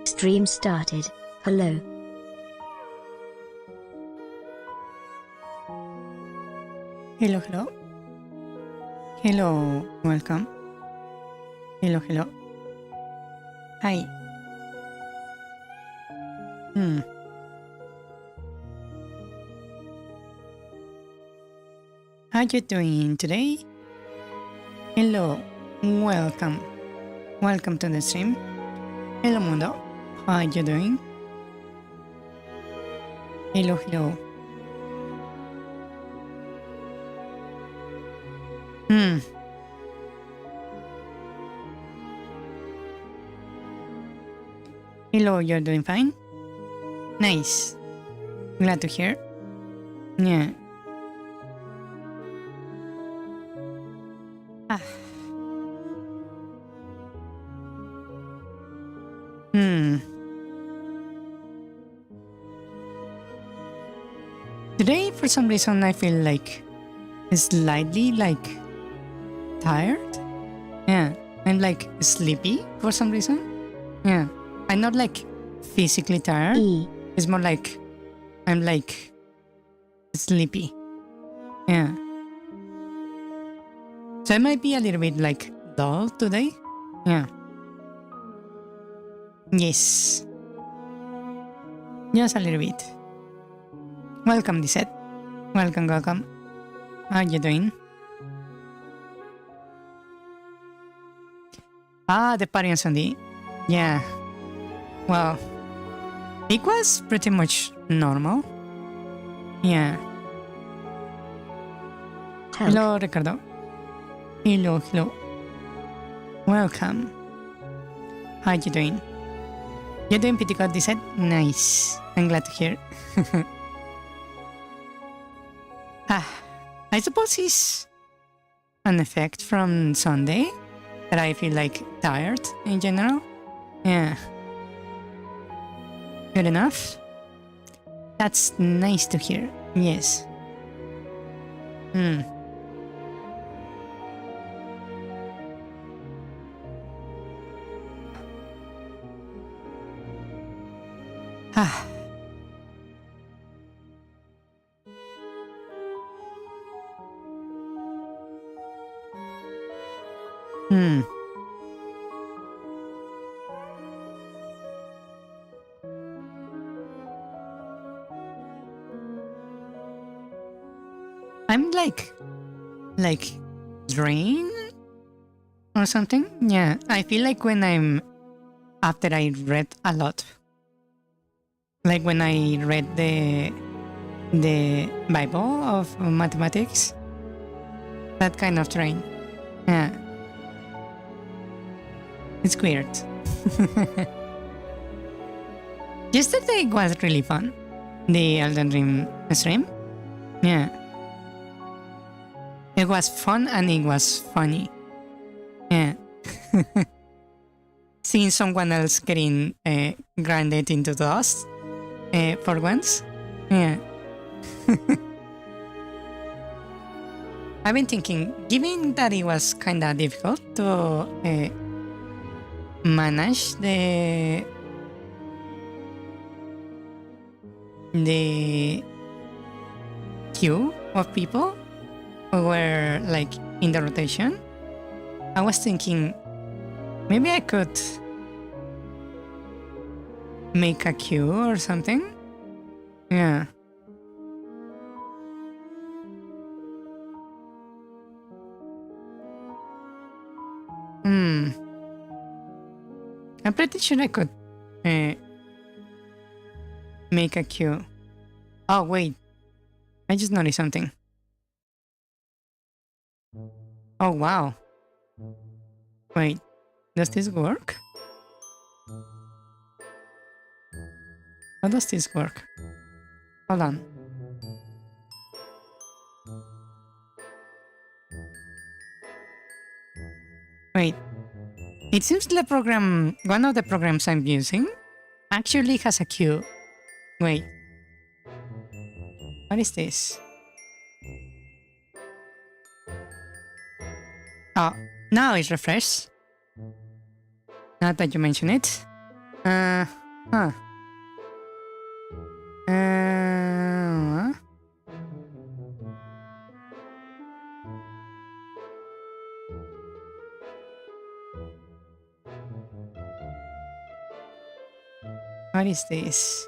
Stream started. Hello. Hello, hello. Hello, welcome. Hello, hello. Hi. How you doing today? Hello, welcome. Welcome to the stream. Hello, Mundo. How you doing? Hello, hello. Hello, you're doing fine? Nice. Glad to hear. Yeah. Today, for some reason, I feel like slightly tired. Yeah, I'm like sleepy for some reason. Yeah, I'm not like physically tired. It's more like I'm like sleepy. Yeah. So I might be a little bit like dull today. Yeah. Yes. Just a little bit. Welcome, Disette. Welcome, welcome. How you doing? The party on Sunday. Yeah. Well, it was pretty much normal. Yeah. Hello, Ricardo. Hello, hello. Welcome. How you doing? You're doing pretty good, Disette? Nice. I'm glad to hear. I suppose it's an effect from Sunday that I feel like tired in general. Yeah. Good enough? That's nice to hear. Yes. Hmm. Ah. Hmm. I'm like drained or something. Yeah, I feel like when I'm after I read a lot, like when I read the Bible of mathematics, that kind of drain. Yeah, it's weird. Yesterday was really fun. The Elden Ring stream. Yeah. It was fun and it was funny. Yeah. Seeing someone else getting grounded into dust for once. Yeah. I've been thinking, given that it was kind of difficult to manage the queue of people who were like in the rotation, I was thinking maybe I could make a queue or something. Yeah. I'm pretty sure I could make a queue. Oh wait, I just noticed something. Oh wow. Wait, does this work? How does this work? Hold on. Wait, it seems the program, one of the programs I'm using, actually has a queue. Wait, what is this? Oh, now it's refreshed. Now that you mention it. Huh. What is this?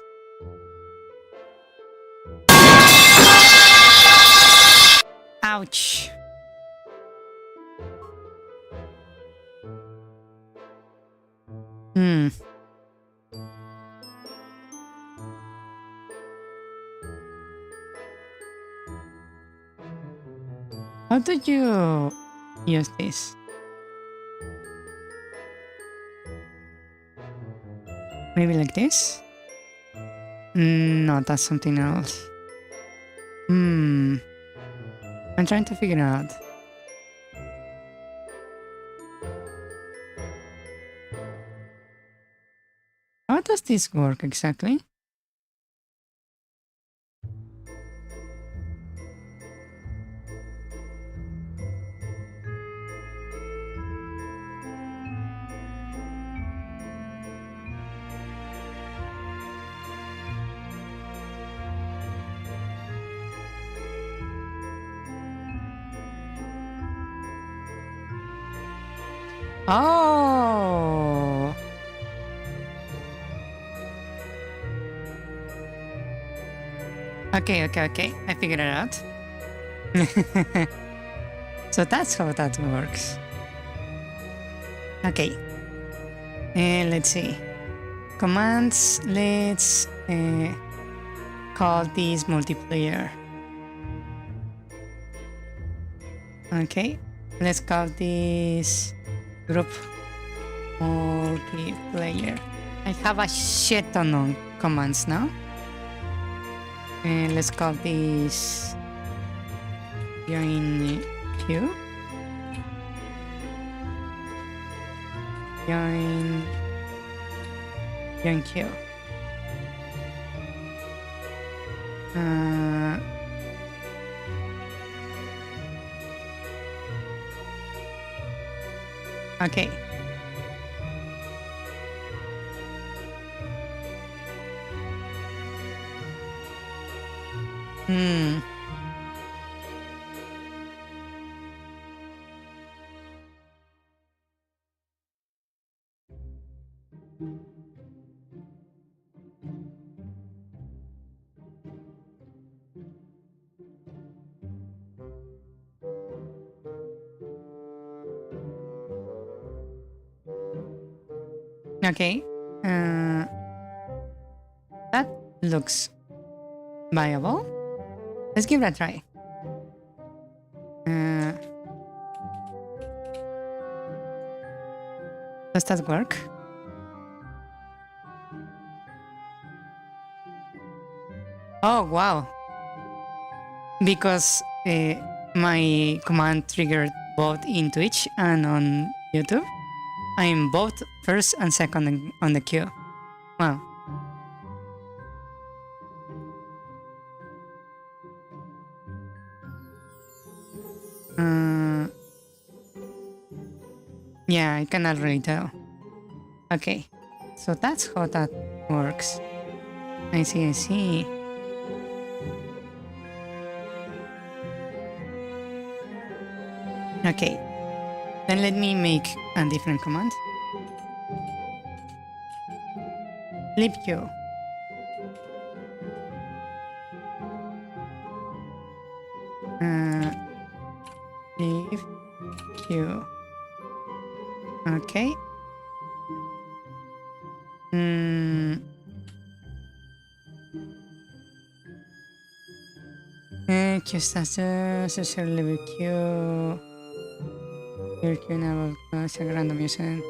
Ouch. How do you use this? Maybe like this? No, that's something else. I'm trying to figure out. How does this work exactly? Oh! Okay. I figured it out. So that's how that works. Okay. And let's see. Commands, let's call this multiplayer. Okay. Let's call this group multiplayer. I have a shit ton of commands now. And let's call this join queue. Join queue. Okay. Hmm. Okay. That looks viable. Let's give it a try. Does that work? Oh, wow. Because my command triggered both in Twitch and on YouTube. I'm both first and second on the queue. Wow. Yeah, I can already tell. Okay, so that's how that works. I see, I see. Okay, then let me make a different command. Flip queue. Flip queue. Okay. Queue status, social level queue. Your queue now will random user.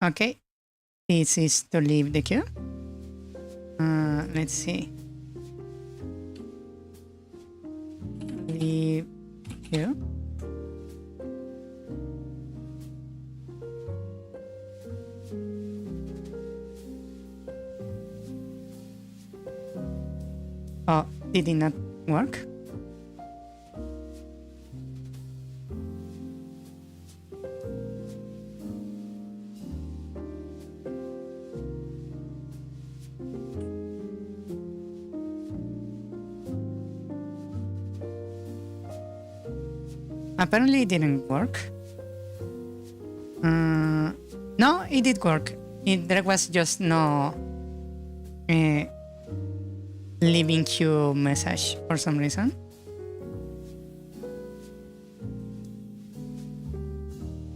Okay, this is to leave the queue. Let's see. Leave queue. Oh, did it not work? Apparently it didn't work. No, it did work. There was just no leaving queue message for some reason.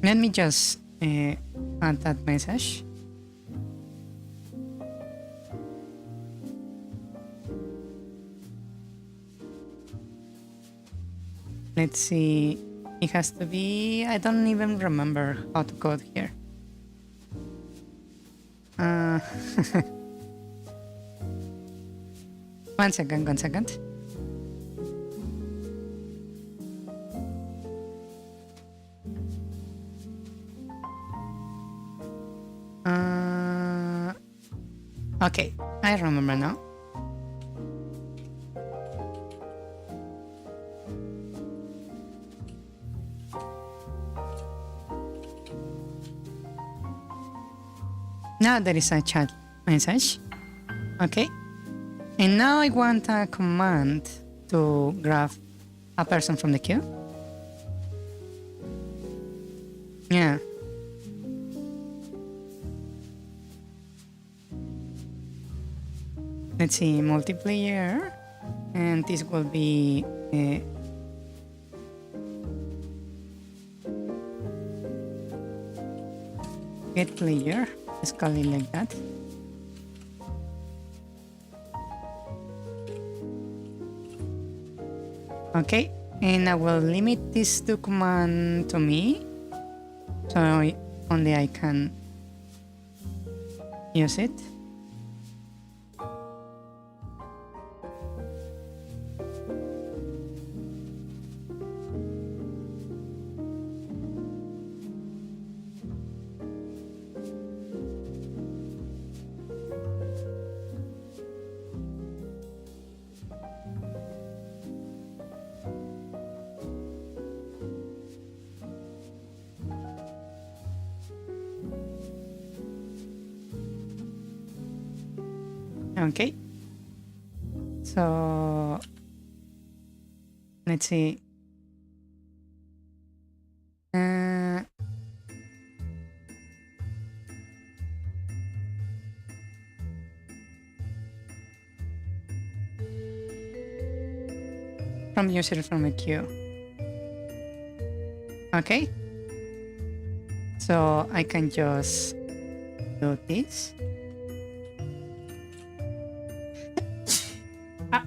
Let me just add that message. Let's see. It has to be... I don't even remember how to code here. One second. Okay, I remember now. Now there is a chat message. Okay. And now I want a command to grab a person from the queue. Yeah. Let's see, multiplayer. And this will be get player. Let's call it like that. Okay, and I will limit this to command to me, so only I can use it. Okay. So let's see. From user from a queue. Okay. So I can just do this. Ah.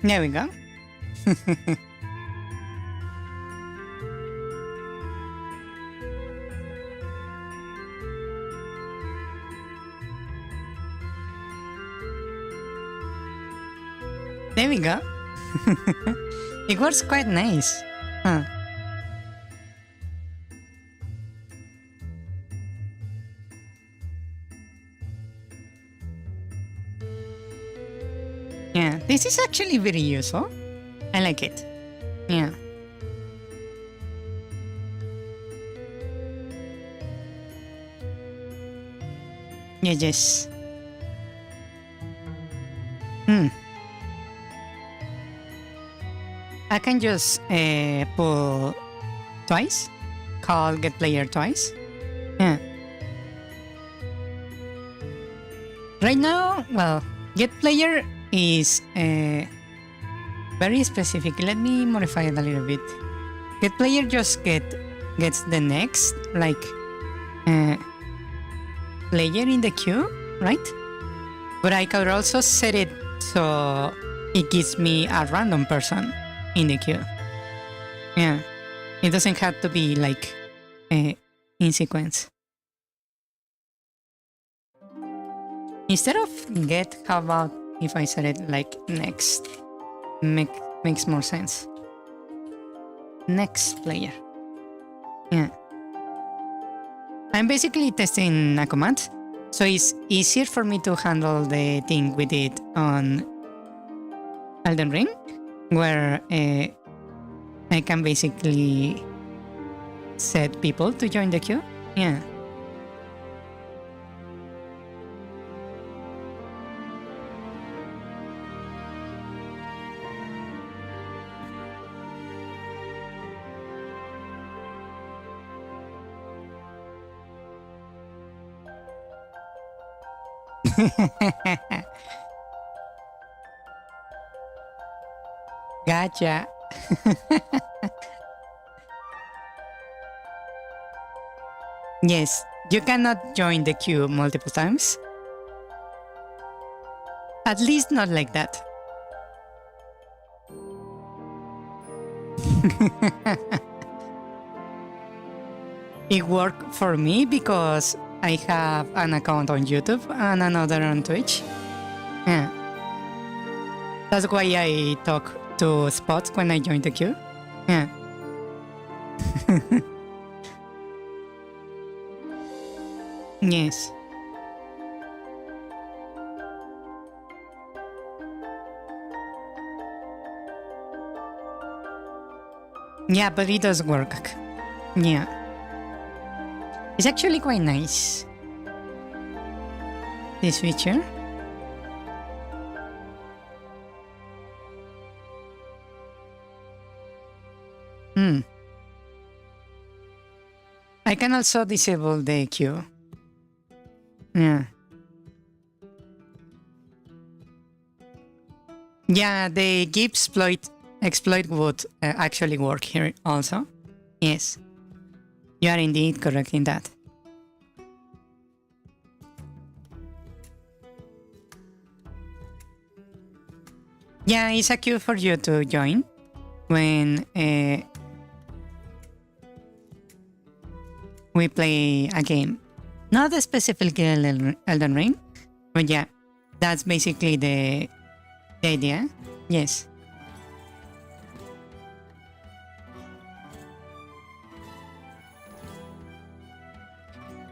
There we go. There we go. It works quite nice. Huh. Yeah, this is actually very useful. I like it. Yeah. Yeah, yes. I can just pull twice. Call get player twice. Yeah. Right now, well, get player is very specific. Let me modify it a little bit. Get player just gets the next player in the queue, right? But I could also set it so it gives me a random person in the queue. Yeah, it doesn't have to be like in sequence. Instead of get, how about if I set it like next? Makes more sense. Next player. Yeah. I'm basically testing a command, so it's easier for me to handle the thing we did on Elden Ring, where I can basically set people to join the queue. Yeah. Gotcha. Yes, you cannot join the queue multiple times. At least not like that. It worked for me because I have an account on YouTube and another on Twitch. Yeah. That's why I talk to spots when I join the queue. Yeah. Yes. Yeah, but it does work. Yeah. It's actually quite nice, this feature. I can also disable the queue. Yeah. Yeah, the GIF exploit would actually work here also. Yes. You are indeed correct in that. Yeah, it's a queue for you to join when we play a game. Not specifically Elden Ring, but yeah, that's basically the idea. Yes.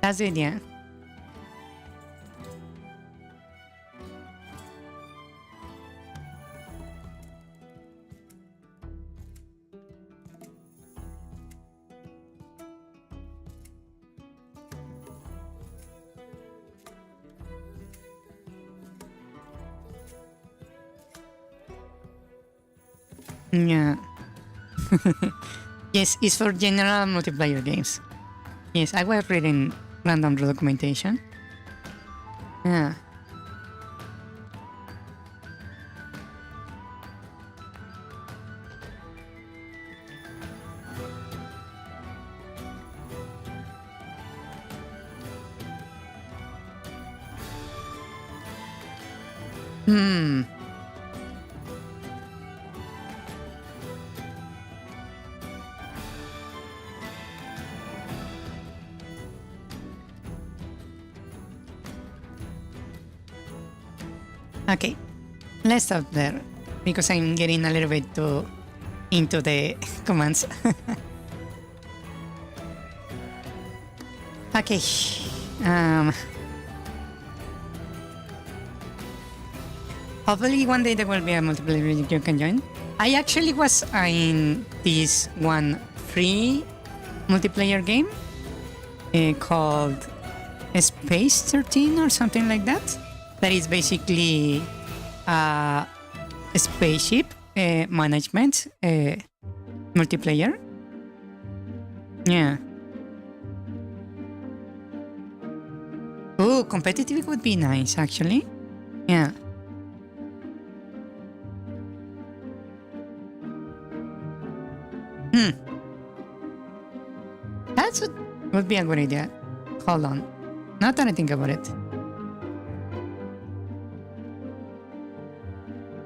That's the idea. Yeah. Yes, it's for general multiplayer games. Yes, I was reading random documentation. Yeah. Hmm. Okay, let's stop there because I'm getting a little bit too into the commands. Okay. Um. Hopefully one day there will be a multiplayer you can join. I actually was in this one free multiplayer game called Space 13 or something like that. That is basically a spaceship management multiplayer. Yeah. Oh, competitive would be nice actually. Yeah. That would be a good idea. Hold on. Now that I think about it.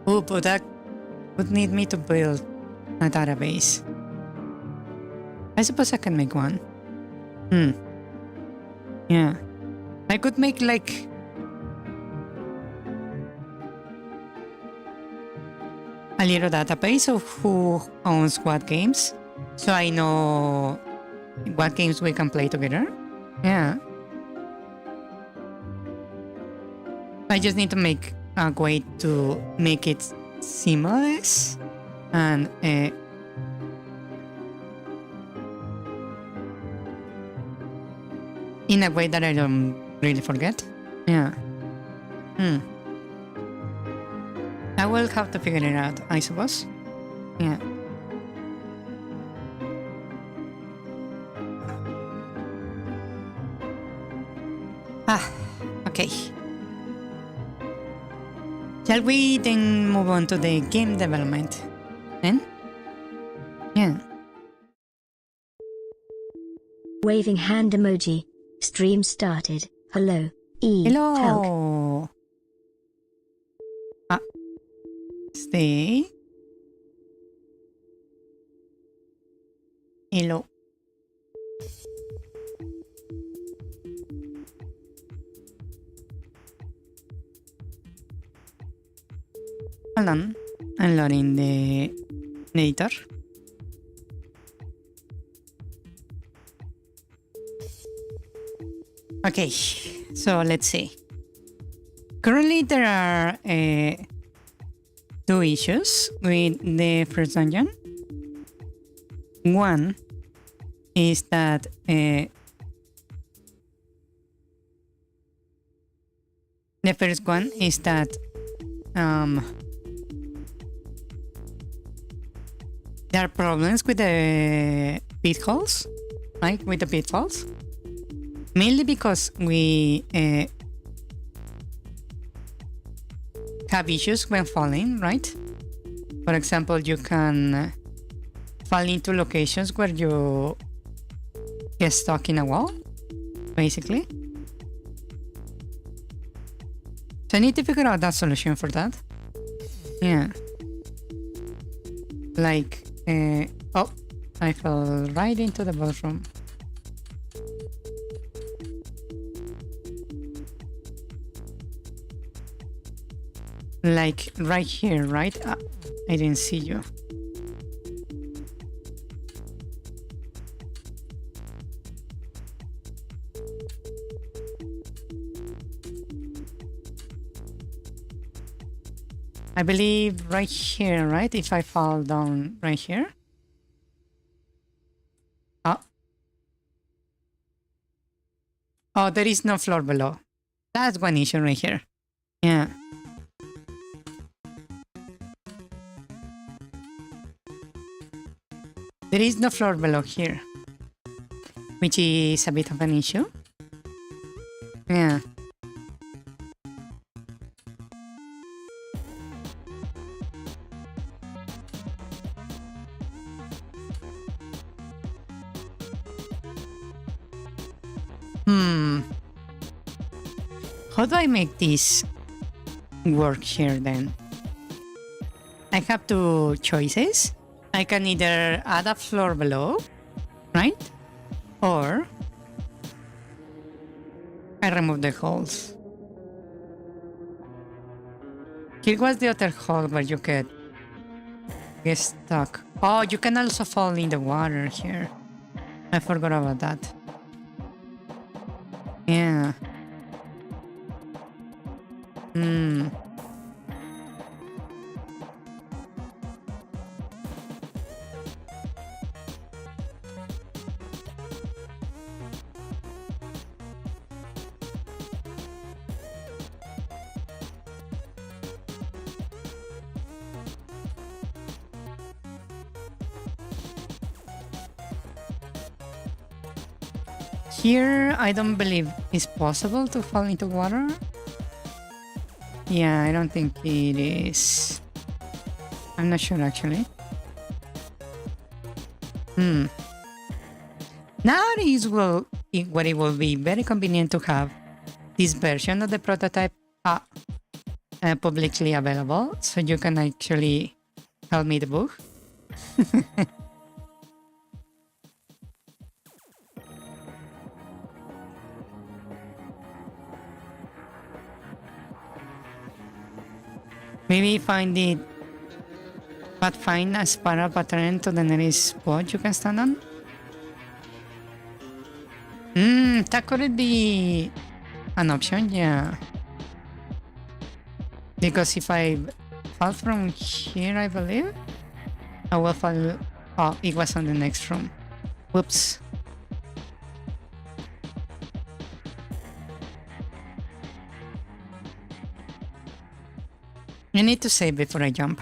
Oh, but that would need me to build a database. I suppose I can make one. Yeah. I could make like a little database of who owns what games. So I know what games we can play together. Yeah. I just need to make a way to make it seamless and in a way that I don't really forget. Yeah. I will have to figure it out, I suppose. Yeah. Okay. Shall we then move on to the game development? Then? Yeah. Waving hand emoji. Stream started. Hello. Hello. Help. Stay. Hello. Hold on. I'm loading the editor. Okay, so let's see. Currently there are two issues with the first dungeon. One is that the first one is that there are problems with the pitfalls, right? With the pitfalls. Mainly because we have issues when falling, right? For example, you can fall into locations where you get stuck in a wall, basically. So I need to figure out that solution for that. Yeah. Like, oh, I fell right into the bathroom. Like right here, right? I didn't see you. I believe right here, right? If I fall down right here. Oh, there is no floor below. That's one issue right here. Yeah. There is no floor below here, which is a bit of an issue. Yeah. How do I make this work here then? I have two choices. I can either add a floor below, right? Or I remove the holes. Here was the other hole where you could get stuck. Oh, you can also fall in the water here. I forgot about that. Yeah. Here, I don't believe it's possible to fall into water. Yeah, I don't think it is. I'm not sure actually. Nowadays, what it will be very convenient to have this version of the prototype publicly available, so you can actually help me debug. Maybe find a spiral pattern to the nearest spot you can stand on. That could be an option, yeah. Because if I fall from here, I believe, I will fall. Oh, it was on the next room. Whoops. I need to save before I jump.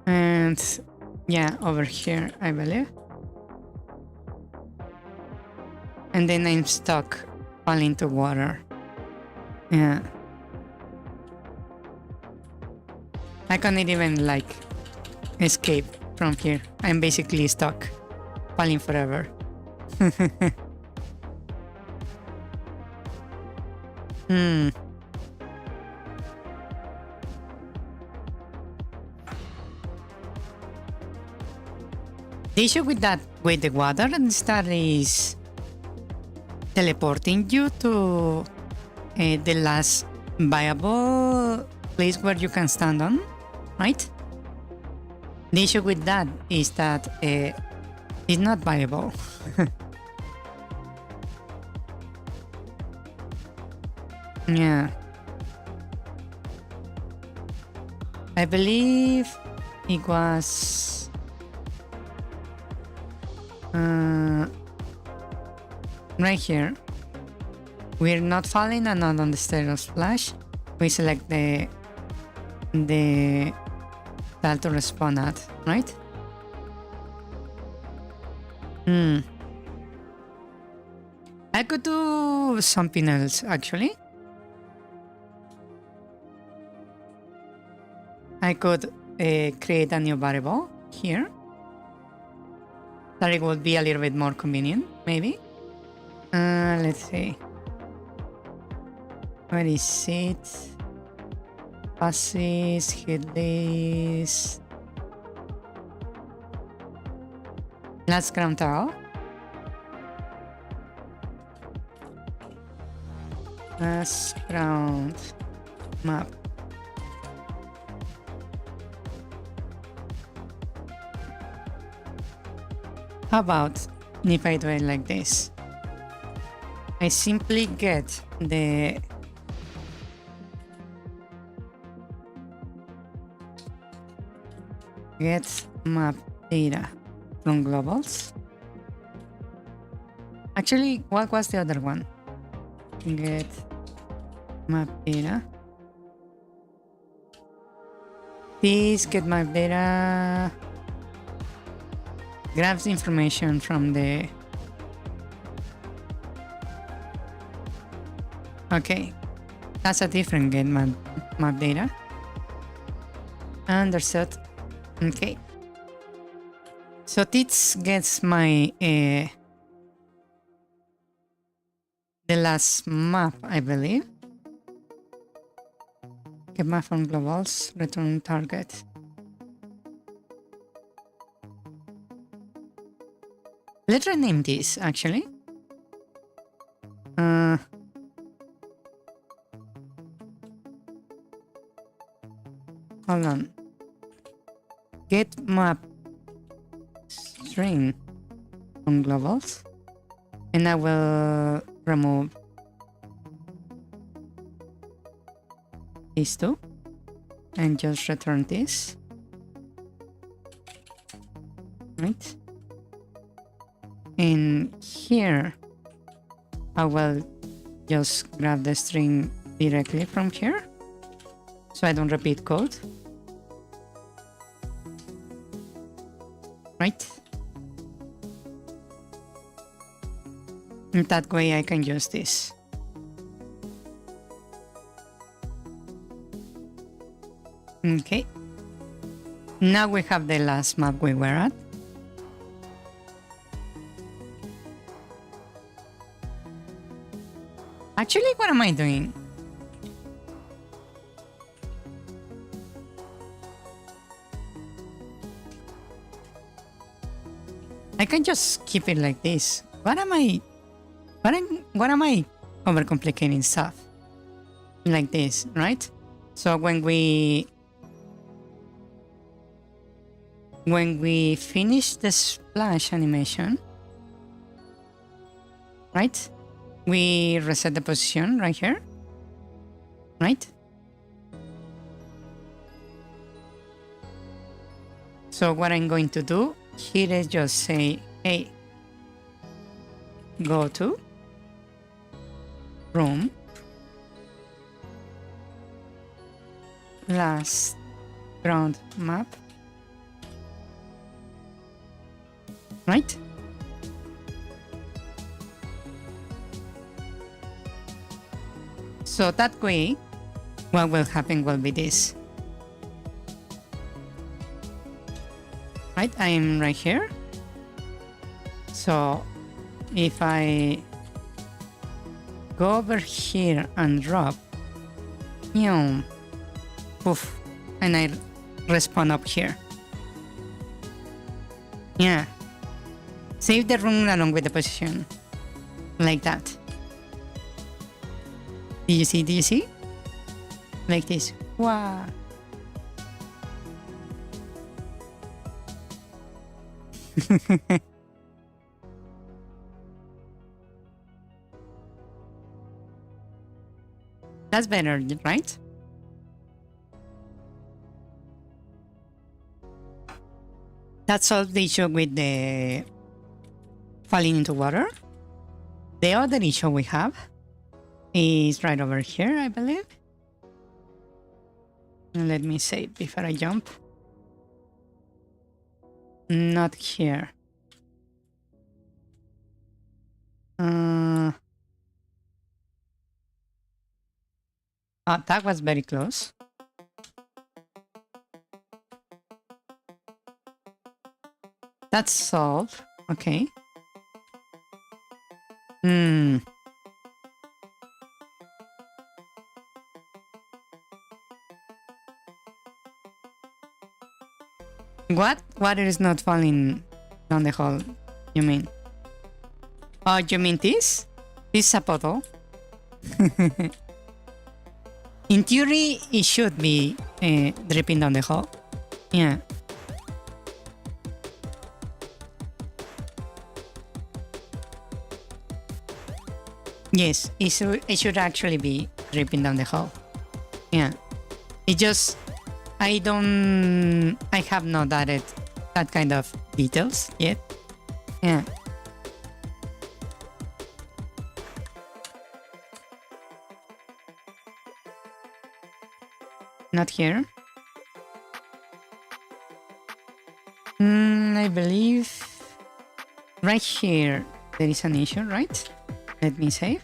And yeah, over here, I believe. And then I'm stuck, falling into water. Yeah. I cannot even like escape from here. I'm basically stuck, falling forever. The issue with the water and stuff is teleporting you to the last viable place where you can stand on, right? The issue with that is that it's not viable. Yeah. I believe it was right here. We're not falling and not on the stereo splash. We select the tile to respawn at, right? I could do something else actually. I could create a new variable here. That it would be a little bit more convenient, maybe. Let's see. Where is it? Passes, hit list. Last ground tile. Last ground map. How about if I do it like this? I simply get the get map data from globals. Actually, what was the other one? get map data. This get map data grabs information from the... Okay, that's a different get map data. Understood. Okay. So this gets my the last map, I believe. Get map from globals, return target. Let's rename this actually. Hold on. Get map string from globals, and I will remove these two and just return this. Right? And here I will just grab the string directly from here so I don't repeat code. Right? And that way I can use this. Okay. Now we have the last map we were at. Actually, what am I doing? I can just keep it like this. What am I overcomplicating stuff? Like this, right? So when we finish the splash animation, right? We reset the position right here, right? So what I'm going to do here is just say, hey, go to room, last ground map, right? So that way, what will happen will be this. Right, I am right here. So if I go over here and drop, poof, and I respawn up here. Yeah. Save the room along with the position. Like that. Do you see? Do you see? Like this. Wow. That's better, right? That solves the issue with the falling into water. The other issue we have is right over here, I believe. Let me save before I jump. Not here. Oh, that was very close. That's solved. Okay. What? Water is not falling down the hole, you mean? Oh, you mean this? This is a puddle? In theory, it should be dripping down the hole. Yeah. Yes, it should actually be dripping down the hole. Yeah. It just... I have not added that kind of details yet. Yeah. Not here. I believe right here there is an issue, right? Let me save.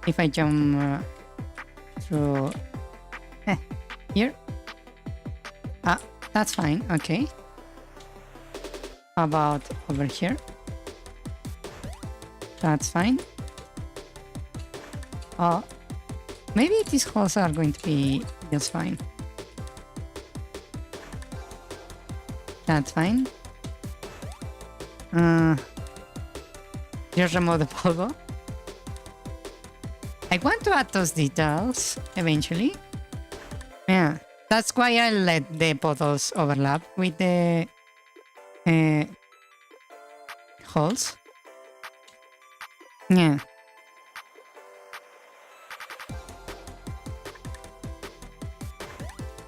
If I jump through here. That's fine. Okay. How about over here? That's fine. Maybe these holes are going to be just fine. That's fine. Just remove the polvo. I want to add those details eventually. Yeah, that's why I let the puddles overlap with the holes. Yeah.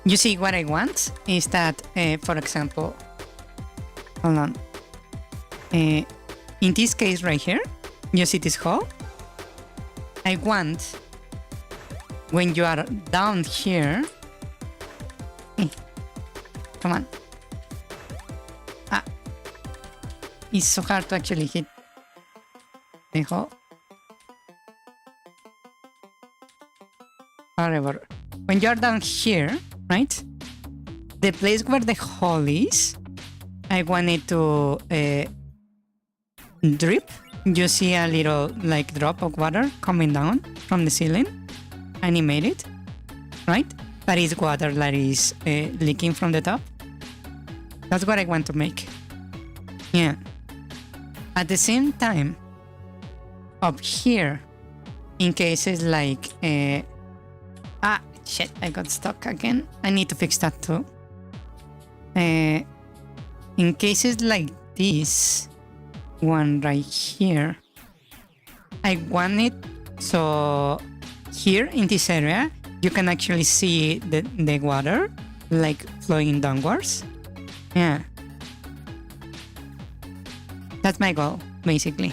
You see, what I want is that, for example, hold on. In this case right here, you see this hole? I want, when you are down here, come on. It's so hard to actually hit the hole. However, when you're down here, right? The place where the hole is, I want it to drip. You see a little like drop of water coming down from the ceiling. Animate it, right? That is water that is leaking from the top. That's what I want to make. Yeah. At the same time, up here, in cases like shit, I got stuck again. I need to fix that too. In cases like this one right here, I want it so here in this area you can actually see the water like flowing downwards. Yeah. That's my goal, basically.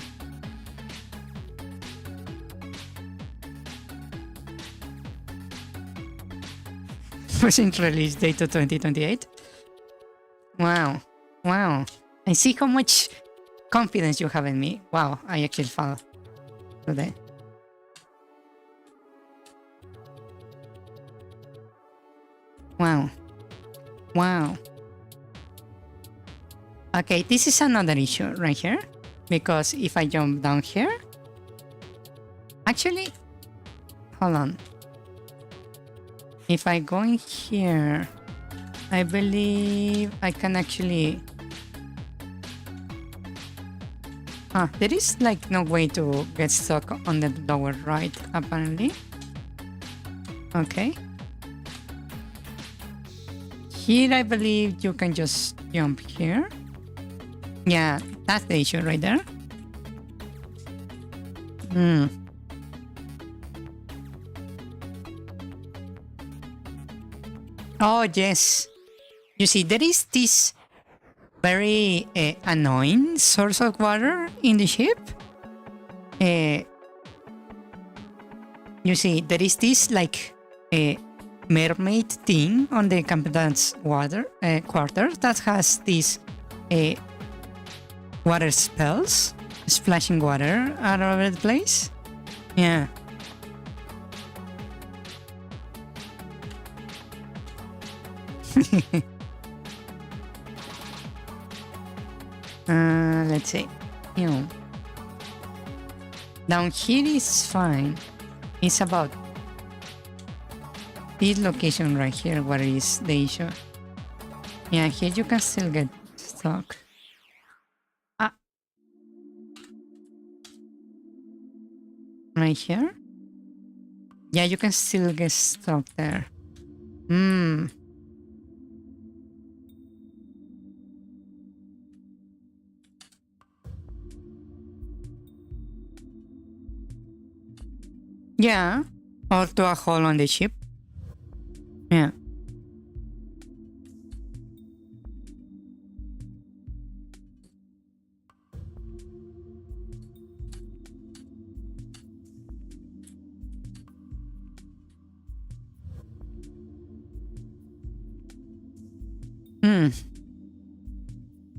First release date to 2028. Wow. Wow. I see how much confidence you have in me. Wow, I actually fell today. Wow. Wow. Okay, this is another issue right here. Because if I jump down here... Actually... Hold on. If I go in here... I believe I can actually... there is like no way to get stuck on the lower right, apparently. Okay. Here I believe you can just jump here. Yeah, that's the issue right there. Oh, yes. You see, there is this very annoying source of water in the ship. You see, there is this like mermaid thing on the captain's quarters that has these water spells, splashing water all over the place. Yeah. Let's see. Down here is fine. It's about this location right here where is the issue. Yeah, here you can still get stuck. Right here? Yeah, you can still get stuck there. Yeah, or to a hole on the ship. Yeah.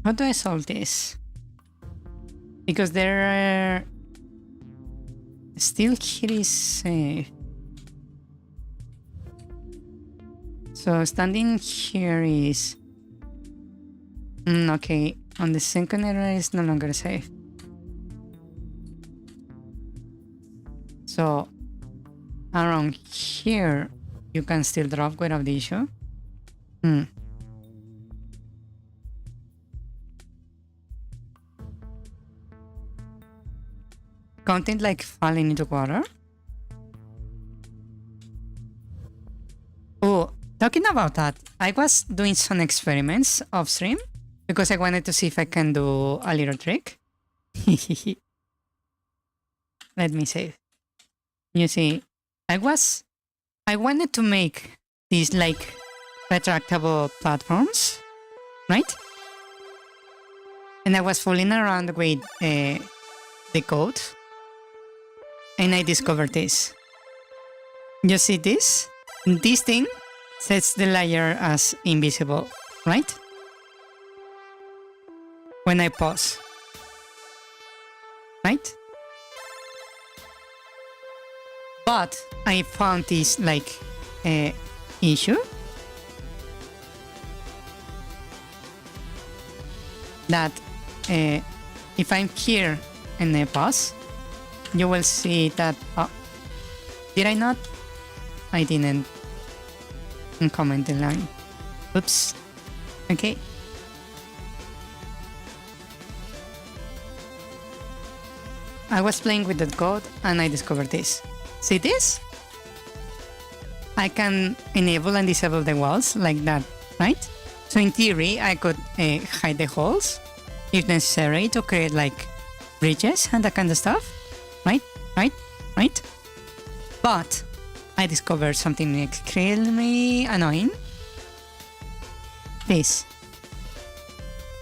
How do I solve this? Because there are... Still here is safe. So standing here is... okay, on the second area is no longer safe. So around here, you can still drop without the issue. Content like falling into water. Oh, talking about that, I was doing some experiments off stream because I wanted to see if I can do a little trick. Let me save. You see, I wanted to make these like retractable platforms, right? And I was fooling around with the code, and I discovered this. You see this? This thing sets the layer as invisible, right? When I pause, right? But I found this like issue that if I'm here and I pause, you will see that. Did I not? I didn't comment the line. Oops. Okay. I was playing with that code and I discovered this. See this? I can enable and disable the walls like that, right? So in theory, I could hide the holes if necessary to create like bridges and that kind of stuff, right? But I discovered something extremely annoying. This.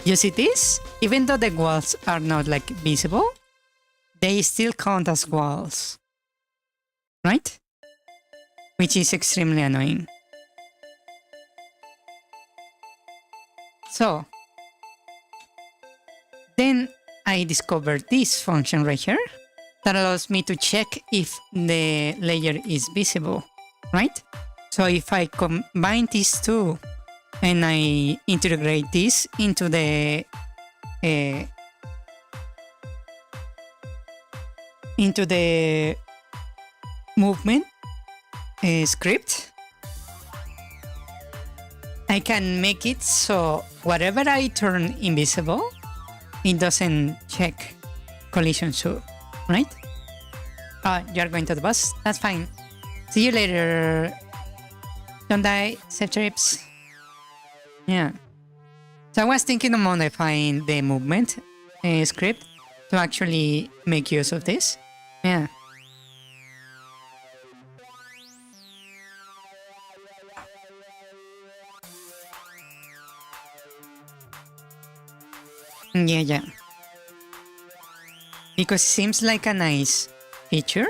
You see this? Even though the walls are not like visible, they still count as walls, right? Which is extremely annoying. So then I discovered this function right here that allows me to check if the layer is visible, right? So if I combine these two and I integrate this into the movement script, I can make it so whatever I turn invisible, it doesn't check collision shoe, right? You're going to the bus? That's fine. See you later. Don't die, safe trips. Yeah. So I was thinking of modifying the movement script to actually make use of this. Yeah. Yeah. Because it seems like a nice feature.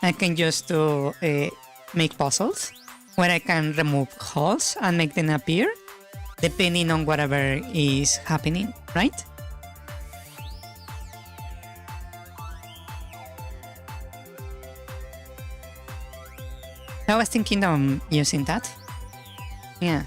I can just do make puzzles where I can remove holes and make them appear depending on whatever is happening, right? I was thinking of using that. Yeah.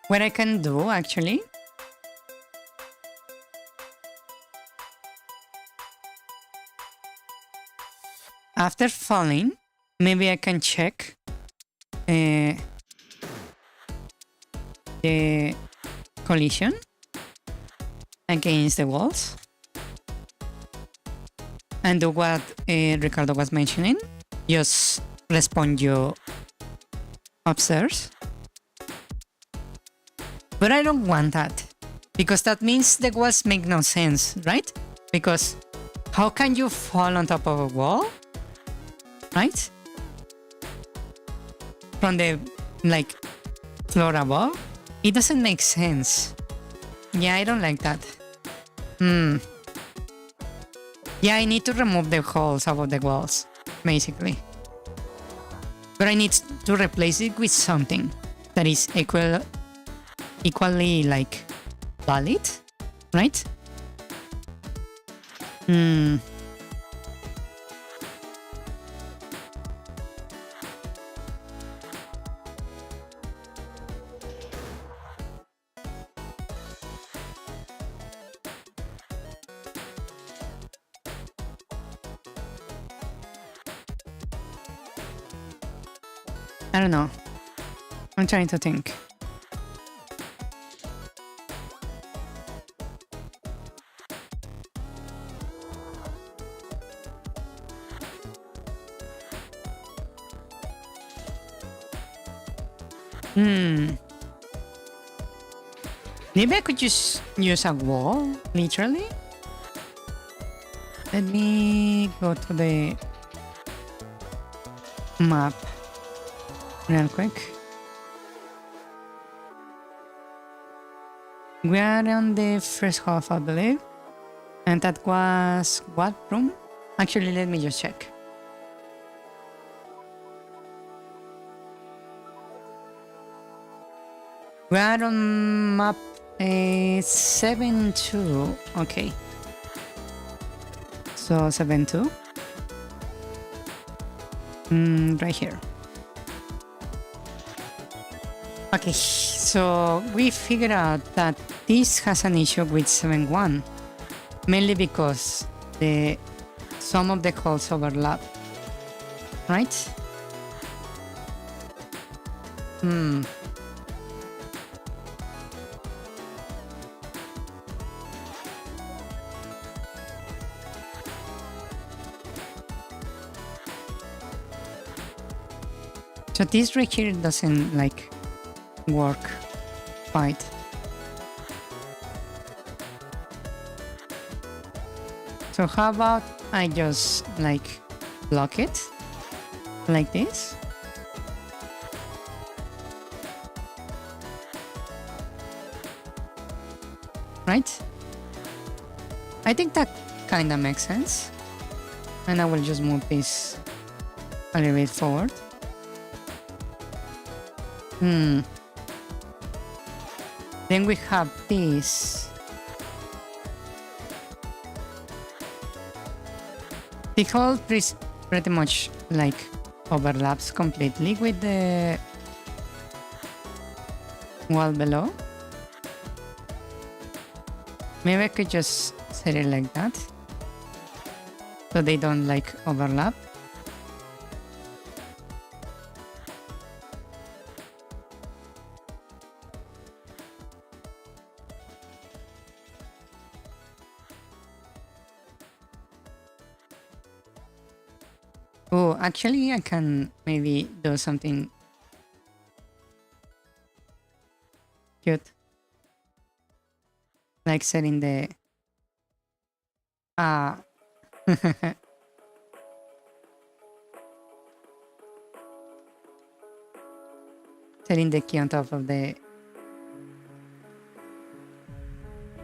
What I can do actually, after falling, maybe I can check the collision against the walls and do what Ricardo was mentioning, just respawn you upstairs. But I don't want that, because that means the walls make no sense, right? Because How can you fall on top of a wall? Right? From the, like, floor above? It doesn't make sense. Yeah, I don't like that. Yeah, I need to remove the holes above the walls, basically. But I need to replace it with something that is equally, like, valid, right? I don't know. I'm trying to think. Maybe I could just use a wall, literally. Let me go to the map real quick. We are on the first half, I believe. And that was what room? Actually, let me just check. We are on map 7-2. Okay. So 7-2. Right here. Okay, so we figured out that this has an issue with 7-1, mainly because some of the holes overlap, right? So this right here doesn't like work right. So how about I just like block it like this? Right? I think that kind of makes sense. And I will just move this a little bit forward. Then we have this. The hole pretty much like overlaps completely with the wall below. Maybe I could just set it like that so they don't like overlap. Oh, actually, I can maybe do something cute. Like setting the... setting the key on top of the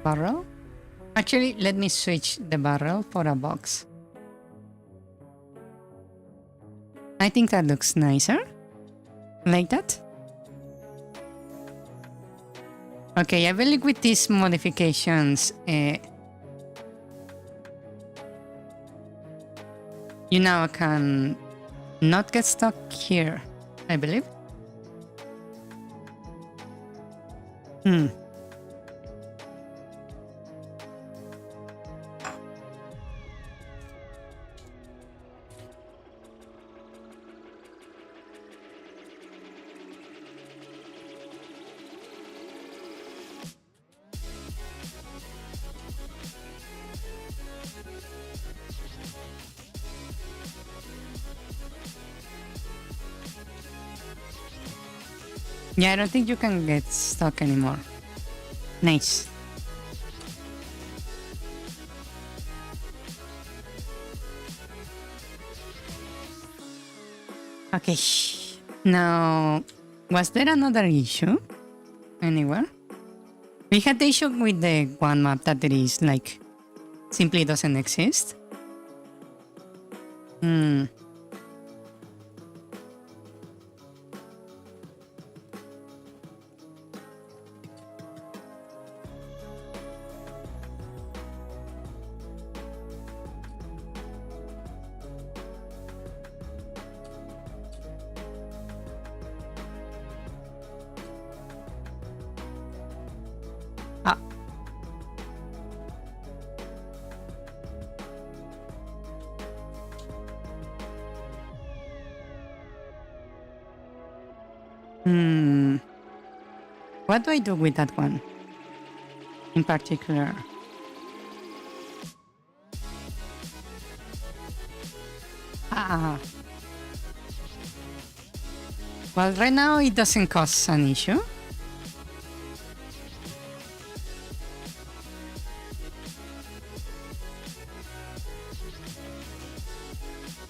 barrel. Actually, let me switch the barrel for a box. I think that looks nicer. Like that. Okay, I believe with these modifications, you now can not get stuck here, I believe. Yeah, I don't think you can get stuck anymore. Nice. Okay. Now, was there another issue anywhere? We had the issue with the one map that there is like simply doesn't exist. Hmm. Ah. What do I do with that one in particular? Ah. Well, right now it doesn't cause an issue.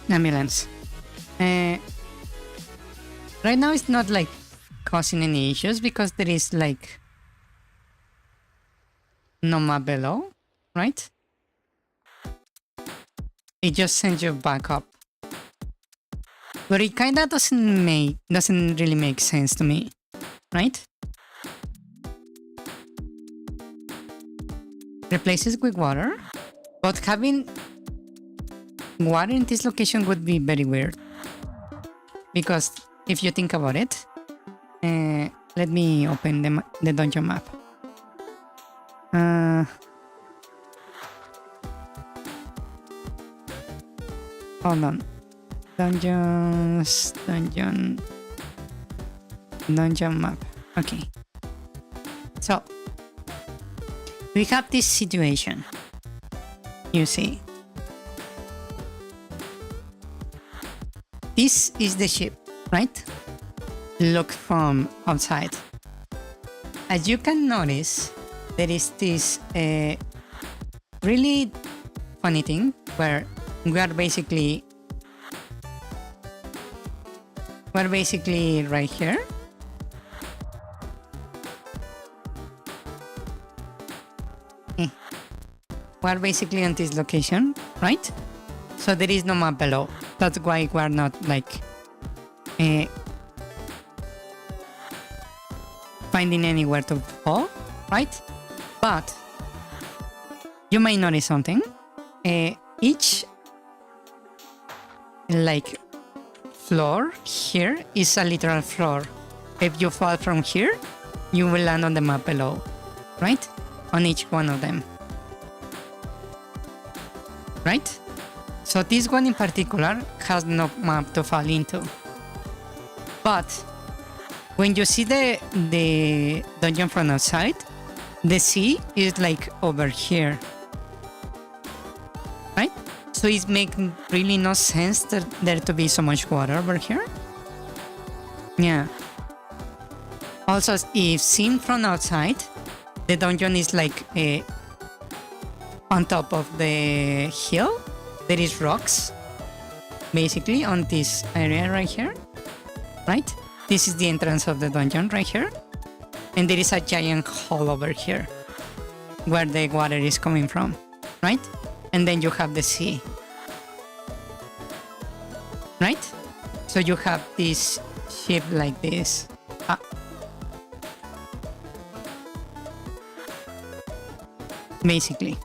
Ambulance. Right now it's not like causing any issues because there is like no map below, right? It just sends you back up. But it kinda doesn't really make sense to me, right? Replaces with water, but having water in this location would be very weird. Because if you think about it, let me open the dungeon map. Hold on. Dungeon map. Okay. So we have this situation. You see. This is the ship, right? Look from outside. As you can notice, there is this really funny thing where we're basically right here. We're basically on this location, right? So there is no map below. That's why we're not like finding anywhere to fall, right? But you may notice something. Each like floor here is a literal floor. If you fall from here, you will land on the map below, right? On each one of them, right? So this one in particular has no map to fall into. But when you see the dungeon from outside, the sea is like over here, right? So it's making really no sense that there to be so much water over here. Yeah. Also, if seen from outside, the dungeon is like on top of the hill. There is rocks, basically, on this area right here, right? This is the entrance of the dungeon right here. And there is a giant hole over here where the water is coming from, right? And then you have the sea, right? So you have this ship like this. Basically,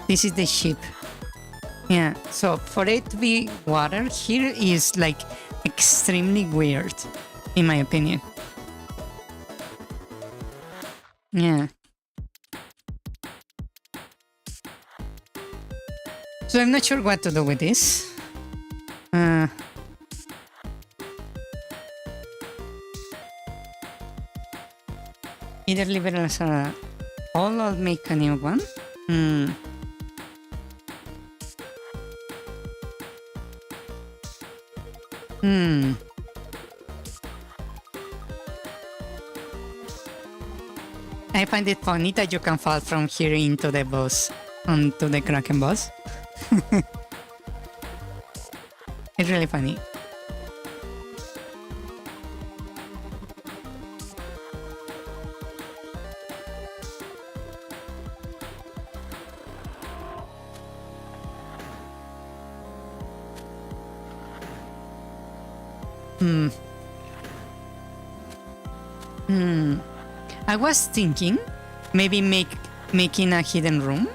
this is the ship. Yeah, so for it to be water here is like extremely weird, in my opinion. Yeah. So I'm not sure what to do with this. Either leave it as a hole or make a new one. I find it funny that you can fall from here into the boss, onto the Kraken boss. It's really funny. Hmm. I was thinking maybe making a hidden room.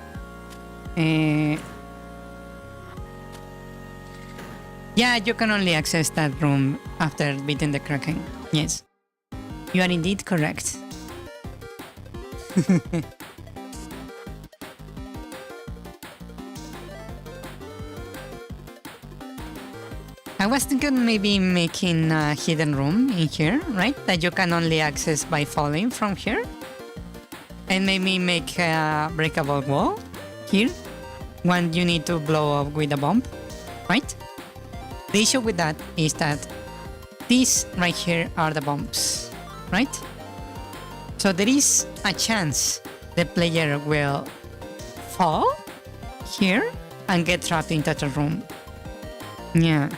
Yeah, you can only access that room after beating the Kraken. Yes, you are indeed correct. I was thinking maybe making a hidden room in here, right? That you can only access by falling from here. And maybe make a breakable wall here. One you need to blow up with a bomb, right? The issue with that is that these right here are the bombs, right? So there is a chance the player will fall here and get trapped into the room. Yeah.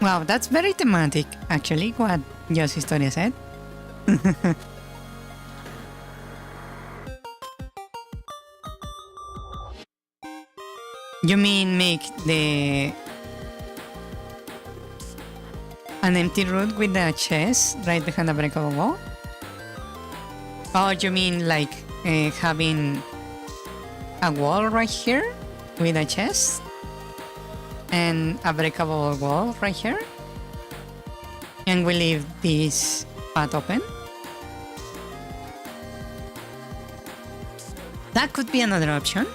Wow, that's very thematic, actually, what Jo's Historia said. You mean make an empty room with a chest right behind the breakable wall? Or you mean like having a wall right here with a chest and a breakable wall right here, and we leave this path open? That could be another option.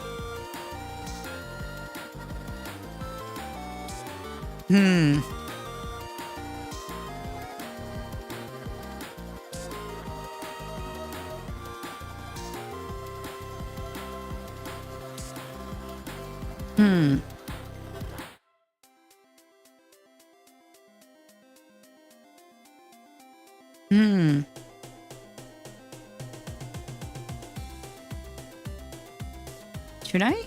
Should I?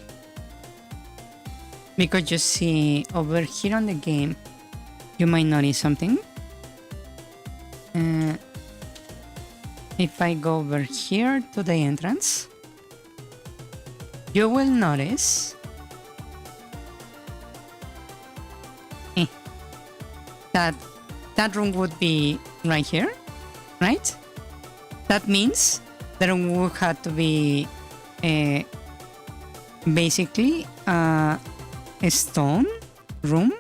Because you see, over here on the game, you might notice something. If I go over here to the entrance, you will notice that room would be right here, right? That means the room would have to be basically a stone room,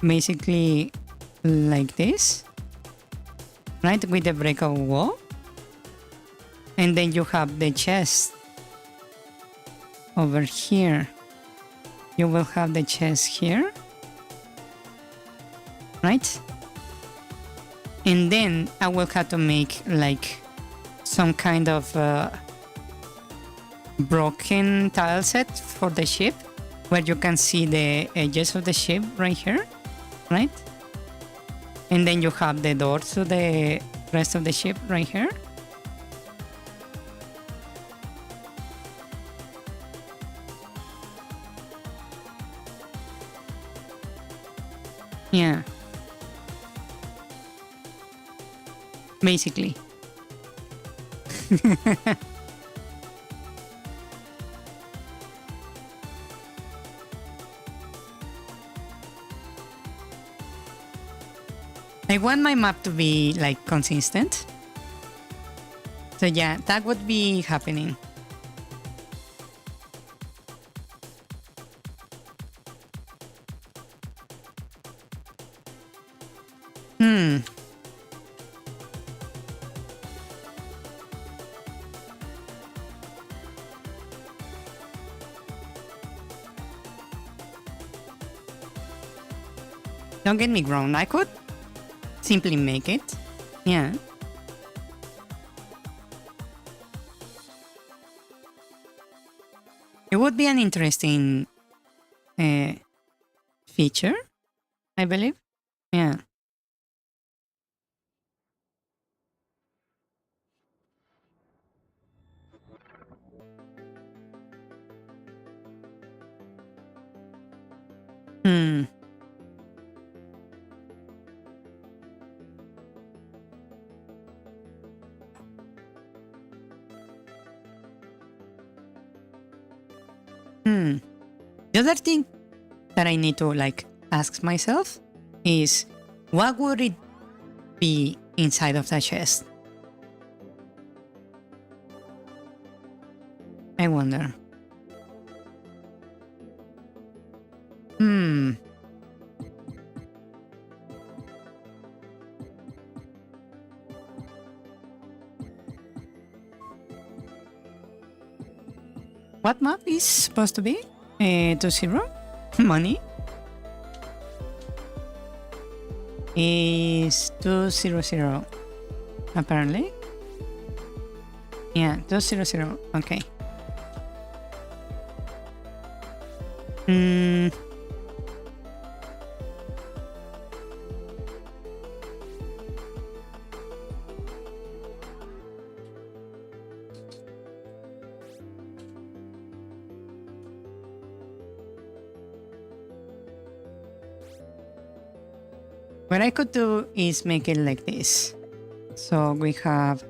basically like this, right, with the breakable wall, and then you have the chest over here. You will have the chest here, right? And then I will have to make like some kind of broken tile set for the ship, where you can see the edges of the ship right here, right? And then you have the door to the rest of the ship right here. Yeah. Basically. I want my map to be like consistent. So yeah, that would be happening. Don't get me wrong, I could simply make it. Yeah. It would be an interesting feature, I believe. Yeah. Hmm. Hmm. The other thing that I need to like ask myself is what would it be inside of the chest? I wonder. Hmm. What map is supposed to be? 2-0? Money? Is 200 apparently. Yeah, 200. Okay. Hmm. What I could do is make it like this. So we have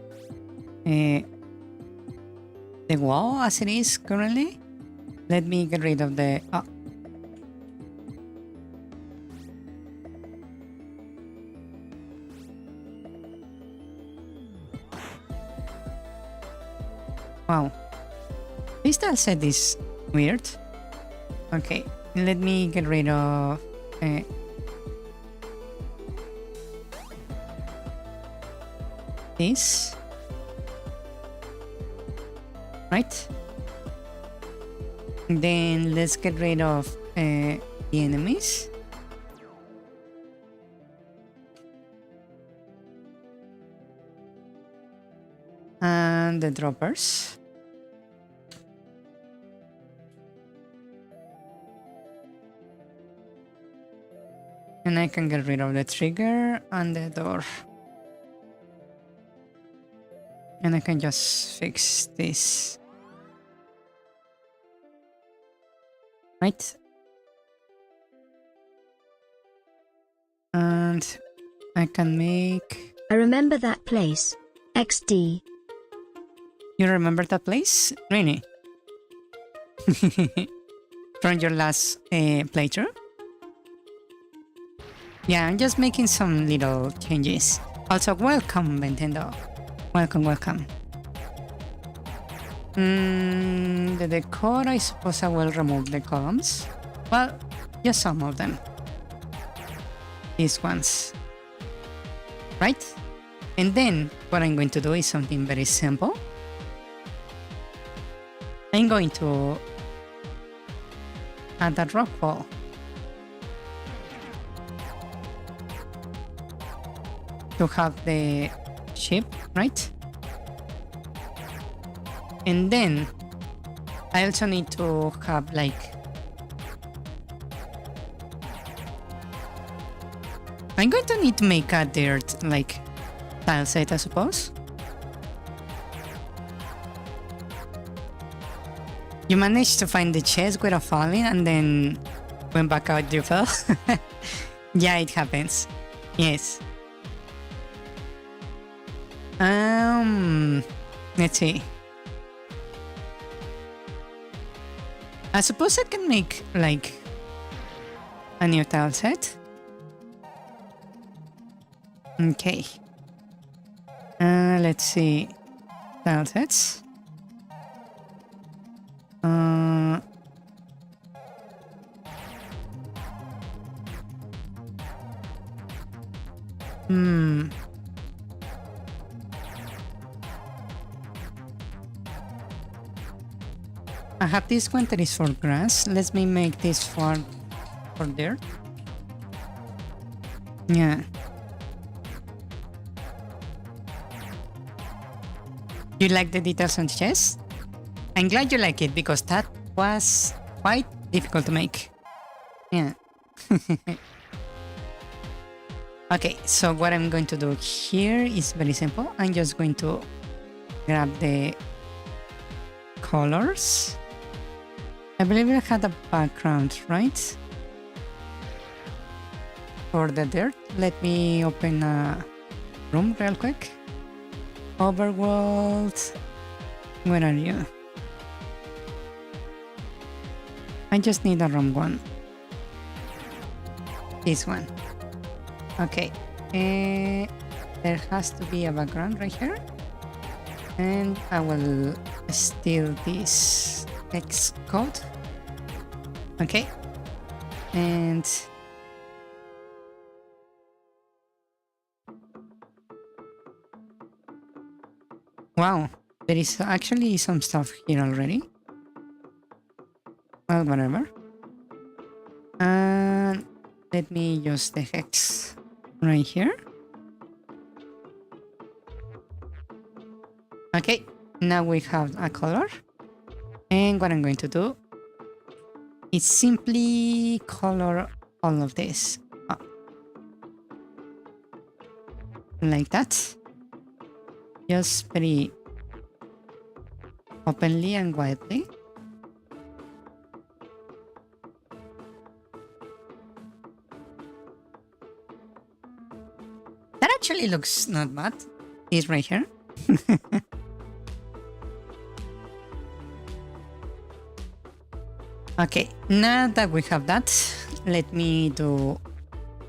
the wall as it is currently. Let me get rid of the... Oh. Wow. This tile set is weird. Okay, let me get rid of... this. Right? Then let's get rid of the enemies. And the droppers. And I can get rid of the trigger and the door. And I can just fix this. Right? And I can make... I remember that place. XD. You remember that place? Really? From your last playthrough? Yeah, I'm just making some little changes. Also, welcome, Nintendo. Welcome. The decor, I suppose I will remove the columns. Well, just some of them. These ones. Right? And then, what I'm going to do is something very simple. I'm going to add that rock wall. To have the ship, right? And then I also need to have like... I'm going to need to make a dirt like tile set, I suppose. You managed to find the chest without falling and then went back out you fell? Yeah, it happens. Yes. Let's see. I suppose I can make like a new tile set. Okay. Let's see. Tile sets. I have this one that is for grass. Let me make this for dirt. Yeah. You like the details on the chest? I'm glad you like it because that was quite difficult to make. Yeah. Okay, so what I'm going to do here is very simple. I'm just going to grab the colors. I believe I had a background, right? For the dirt, let me open a room real quick. Overworld, where are you? I just need a room one. This one. Okay. There has to be a background right here. And I will steal this text code. Okay. And wow, there is actually some stuff here already. Well, whatever. And let me use the hex right here. Okay, now we have a color. And what I'm going to do is simply color all of this up. Like that. Just very openly and widely. That actually looks not bad. It's right here. Okay, now that we have that, let me do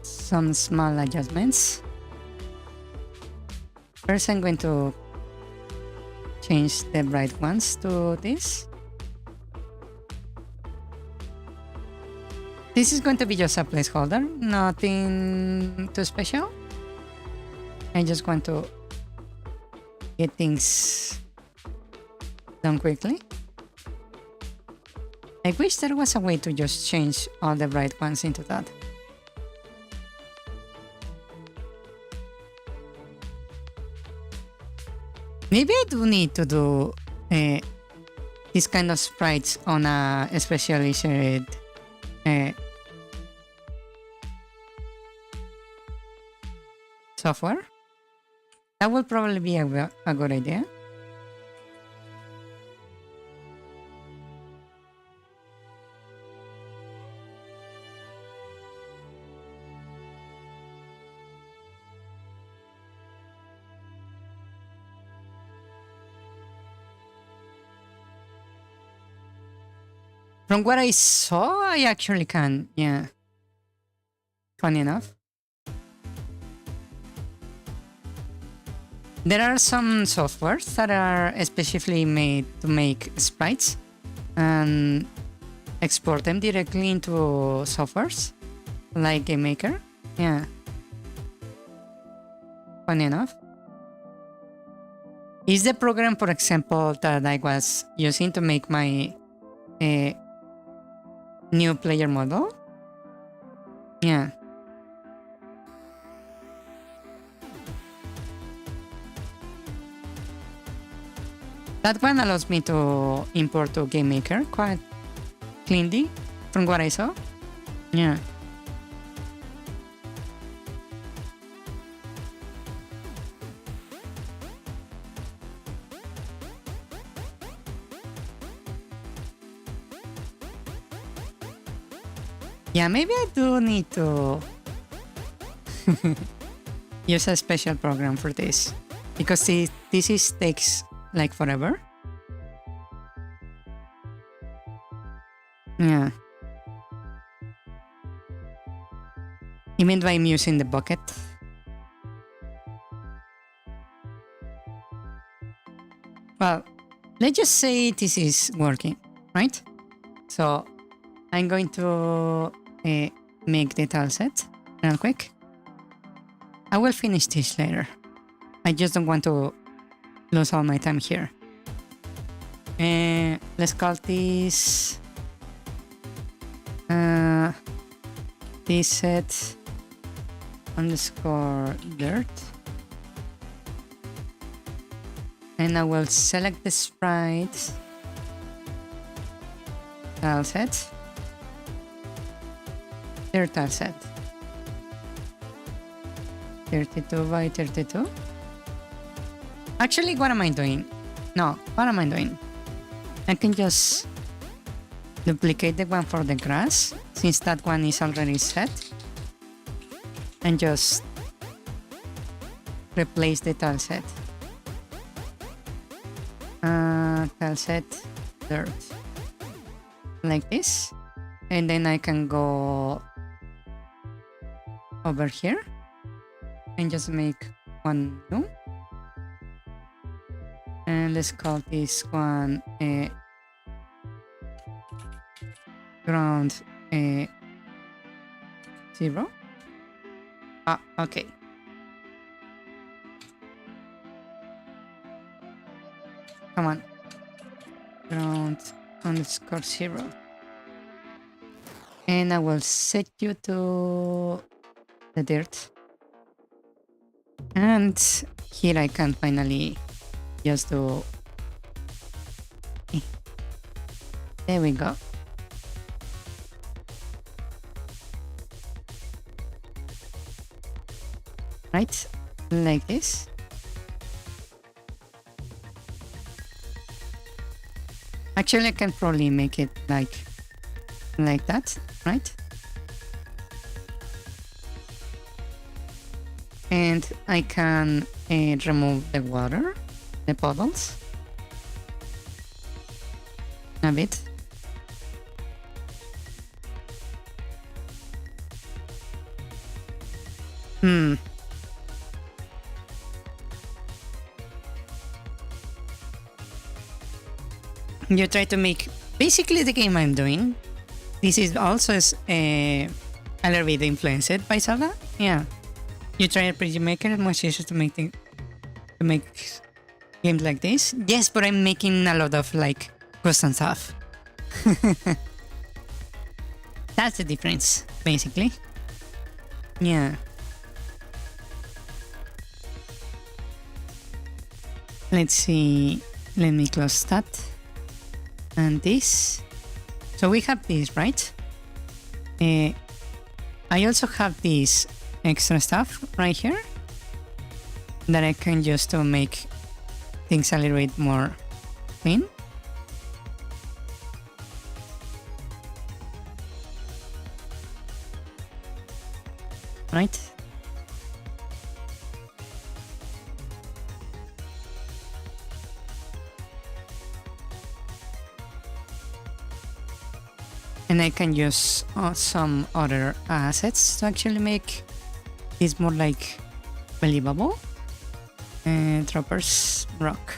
some small adjustments. First, I'm going to change the bright ones to this. This is going to be just a placeholder, nothing too special. I just want to get things done quickly. I wish there was a way to just change all the bright ones into that. Maybe I do need to do this kind of sprites on a specially shared software. That will probably be a good idea. From what I saw, I actually can, yeah. Funny enough. There are some softwares that are especially made to make sprites and export them directly into softwares, like GameMaker. Yeah. Funny enough. Is the program, for example, that I was using to make my new player model? Yeah. That one allows me to import to GameMaker quite cleanly, from what I saw. Yeah. Yeah, maybe I do need to use a special program for this, because this takes like forever. Yeah. Even though I'm using the bucket. Well, let's just say this is working, right? So I'm going to make the tile set real quick. I will finish this later. I just don't want to lose all my time here. Let's call this this set underscore dirt, and I will select the sprite tile set. Third tile set. 32 by 32. Actually, what am I doing? No, what am I doing? I can just duplicate the one for the grass, since that one is already set, and just replace the tile set. Tile set dirt. Like this. And then I can go over here and just make one new. And let's call this one ground 0. Okay. Come on. Ground _0. And I will set you to the dirt. And here I can finally just do... There we go. Right? Like this. Actually, I can probably make it like that, right? And I can remove the water, the puddles, a bit. You try to make basically the game I'm doing. This is also a little bit influenced by Saga. Yeah, you try to make it much easier to make games like this. Yes, but I'm making a lot of like custom stuff. That's the difference, basically. Yeah. Let's see. Let me close that. And this. So we have this, right? I also have this extra stuff right here that I can use to make things a little bit more clean. Right? And I can use some other assets to actually make this more like believable. Droppers rock.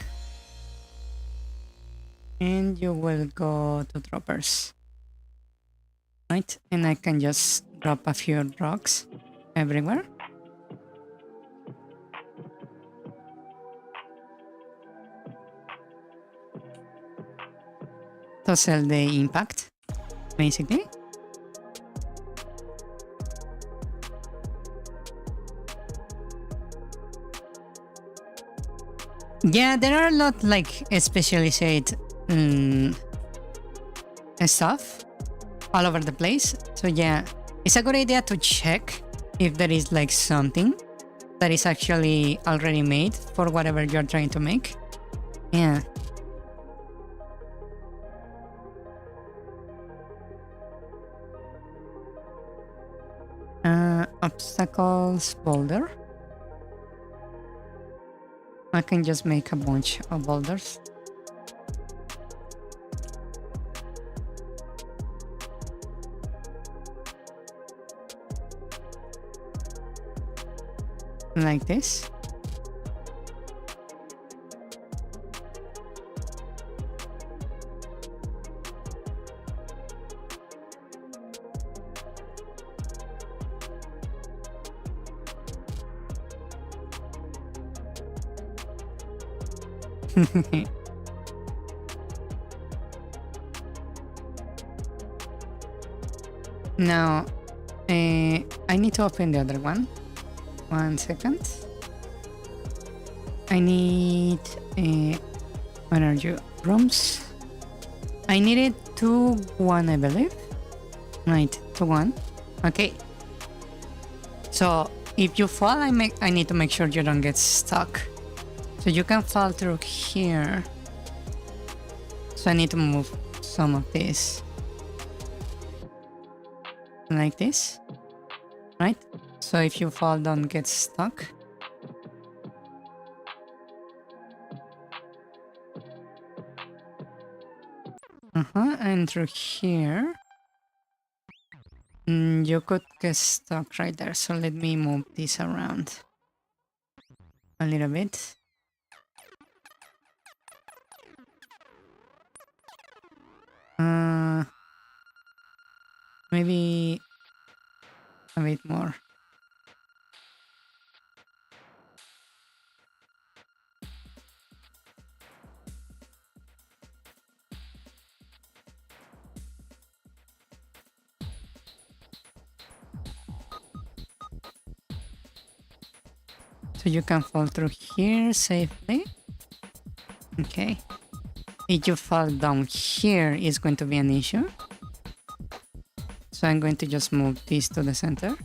And you will go to droppers. Right? And I can just drop a few rocks everywhere. To sell the impact, basically. Yeah, there are a lot like specialized stuff all over the place. So yeah, it's a good idea to check if there is like something that is actually already made for whatever you're trying to make. Yeah. Obstacles boulder. I can just make a bunch of boulders. Like this. Now, I need to open the other one. 1 second. I need, where are you? Rooms. I needed 2-1, I believe. Right, 2-1. Okay. So if you fall, I need to make sure you don't get stuck. So you can fall through here. So I need to move some of this. Like this. Right? So if you fall, don't get stuck. And through here. You could get stuck right there. So let me move this around a little bit. Maybe a bit more. So you can fall through here safely. Okay. If you fall down here, it's going to be an issue. So I'm going to just move this to the center.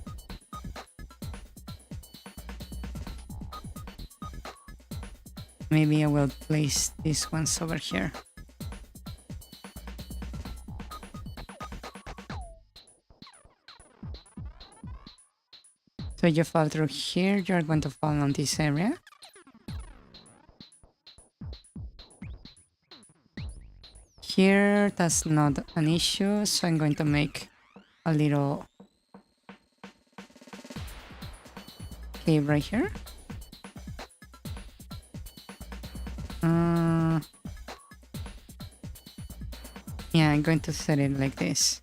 Maybe I will place these ones over here. So you fall through here, you're going to fall on this area. Here, that's not an issue, so I'm going to make a little cave right here. Yeah, I'm going to set it like this.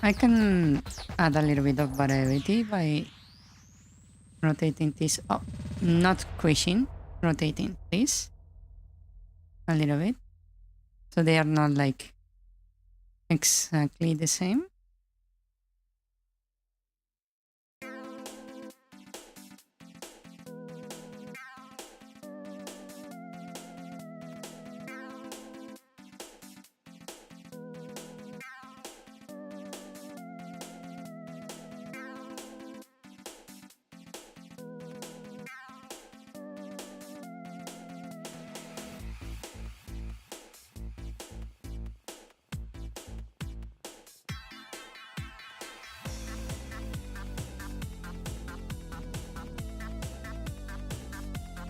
I can add a little bit of variety by rotating this up, not squishing, rotating this a little bit. So they are not like exactly the same.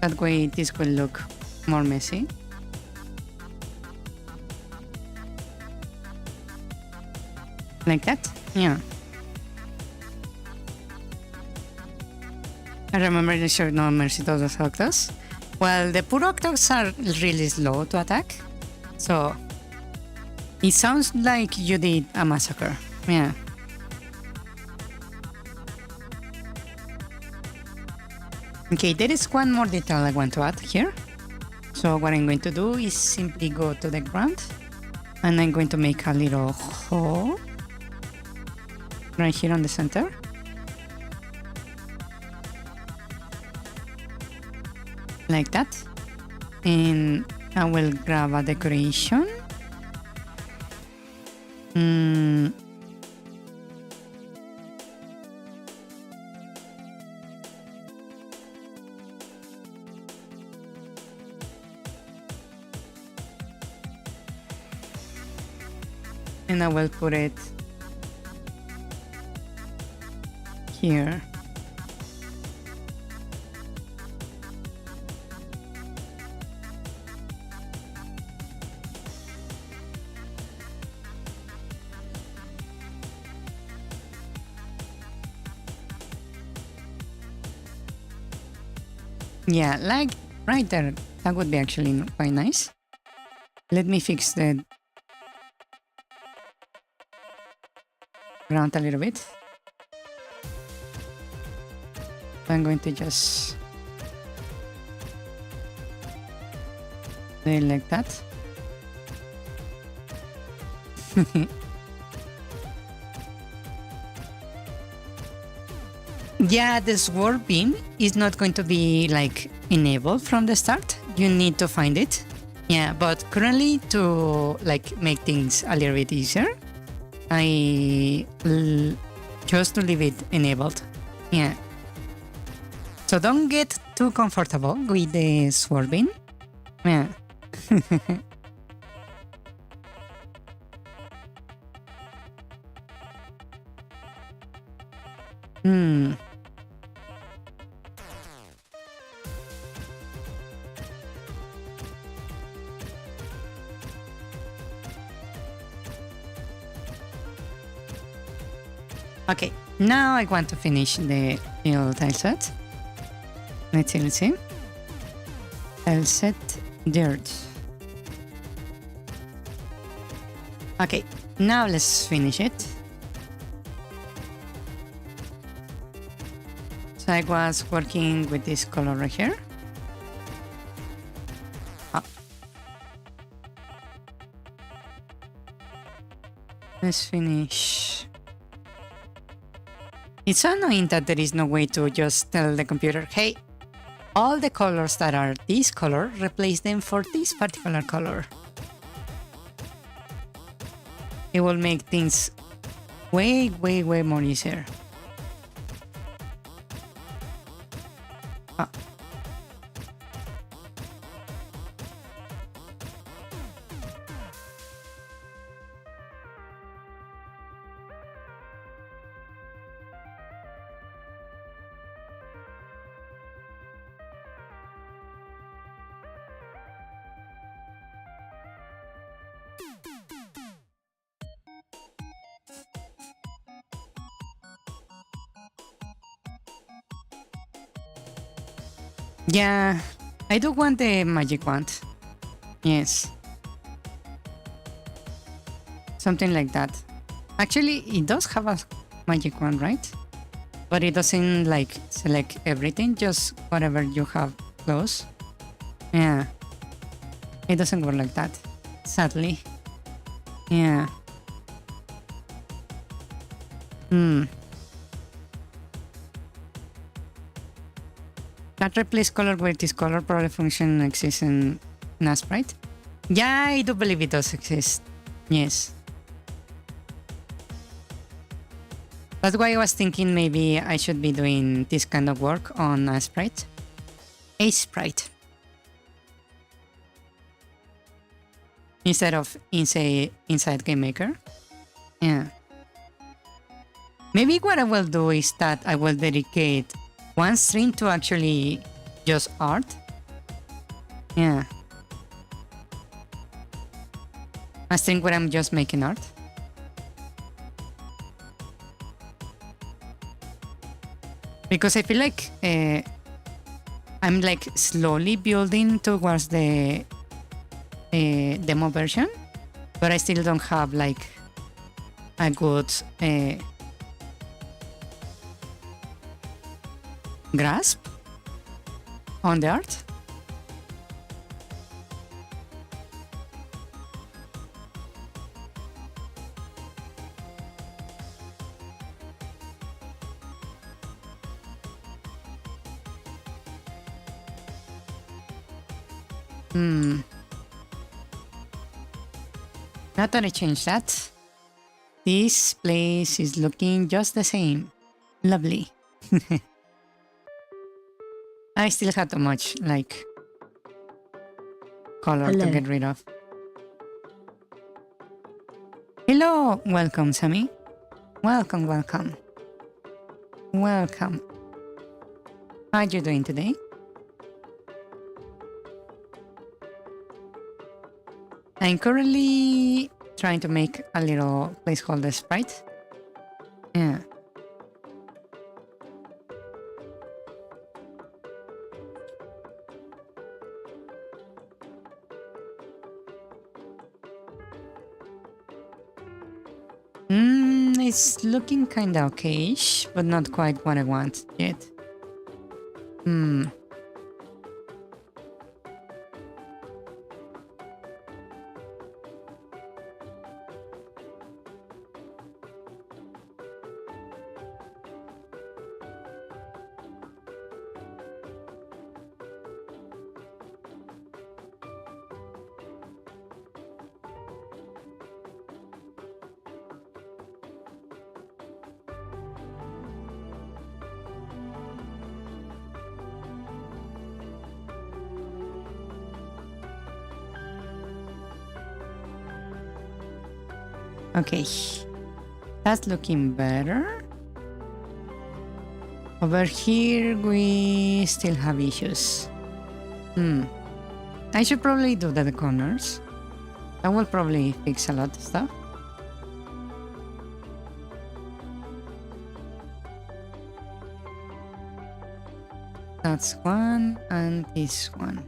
That way this will look more messy. Like that? Yeah. I remember the show No Mercy to the Octos. Well, the poor Octos are really slow to attack. So it sounds like you did a massacre. Yeah. Okay, there is one more detail I want to add here. So what I'm going to do is simply go to the ground and I'm going to make a little hole right here on the center. Like that. And I will grab a decoration. And I will put it here. Yeah, like right there. That would be actually quite nice. Let me fix the ground a little bit. I'm going to just do it like that. Yeah, the sword beam is not going to be like enabled from the start. You need to find it. Yeah, but currently to like make things a little bit easier, I chose to leave it enabled. Yeah. So don't get too comfortable with the sword beam. Yeah. Hmm. Okay, now I want to finish the little tile set. Let's see. Tile set dirt. Okay, now let's finish it. So I was working with this color right here. Oh. Let's finish. It's so annoying that there is no way to just tell the computer, hey, all the colors that are this color, replace them for this particular color. It will make things way more easier. Ah. Yeah, I do want the magic wand. Yes. Something like that. Actually, it does have a magic wand, right? But it doesn't like select everything, just whatever you have close. Yeah. It doesn't work like that, sadly. Yeah. That replace color with this color probably function exists in Sprite. Yeah, I do believe it does exist. Yes. That's why I was thinking maybe I should be doing this kind of work on a sprite. A sprite. Instead of inside Game Maker. Yeah. Maybe what I will do is that I will dedicate one stream to actually just art. Yeah. A stream where I'm just making art. Because I feel like I'm like slowly building towards the demo version, but I still don't have like a good grasp on the art. Not that I changed that. This place is looking just the same. Lovely. I still have too much, like, color to get rid of. Hello! Welcome, Sammy. Welcome. Welcome. How are you doing today? I'm currently trying to make a little placeholder sprite. Yeah. It's looking kinda okay-ish, but not quite what I want yet. Okay. That's looking better. Over here, we still have issues. I should probably do the corners. That will probably fix a lot of stuff. That's one, and this one.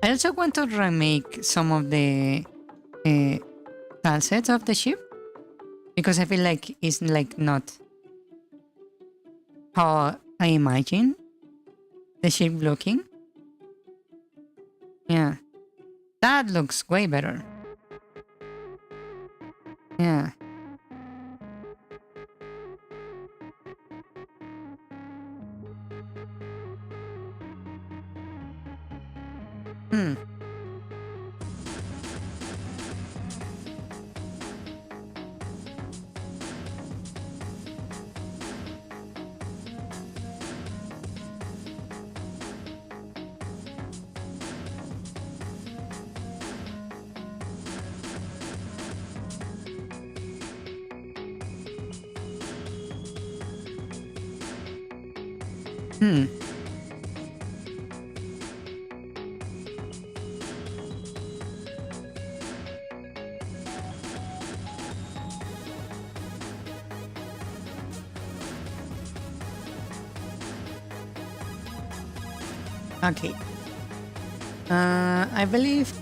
I also want to remake some of the tile sets of the ship, because I feel like it's like not how I imagine the ship looking. Yeah, that looks way better. Yeah. Okay. I believe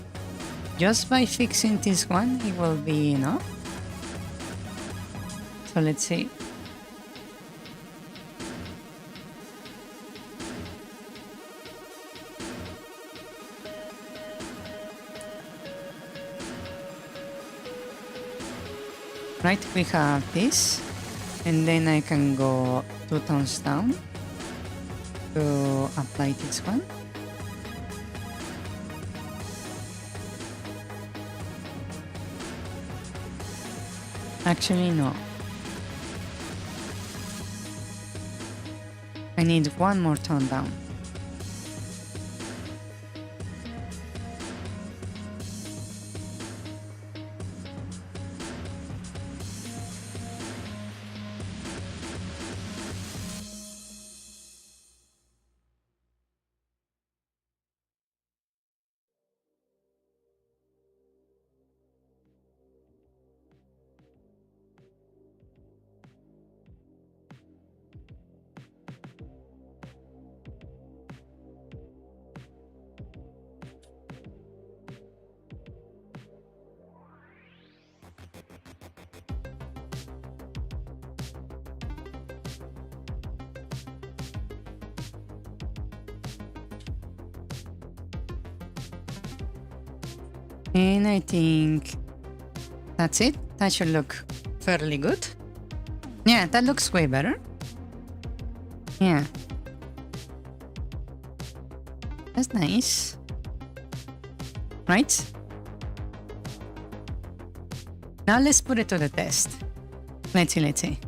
just by fixing this one, it will be enough. So let's see. Right, we have this, and then I can go 2 tones down to apply this one. Actually, no. I need 1 more tone down. And I think that's it. That should look fairly good. Yeah, that looks way better. Yeah. That's nice. Right? Now let's put it to the test. Let's see.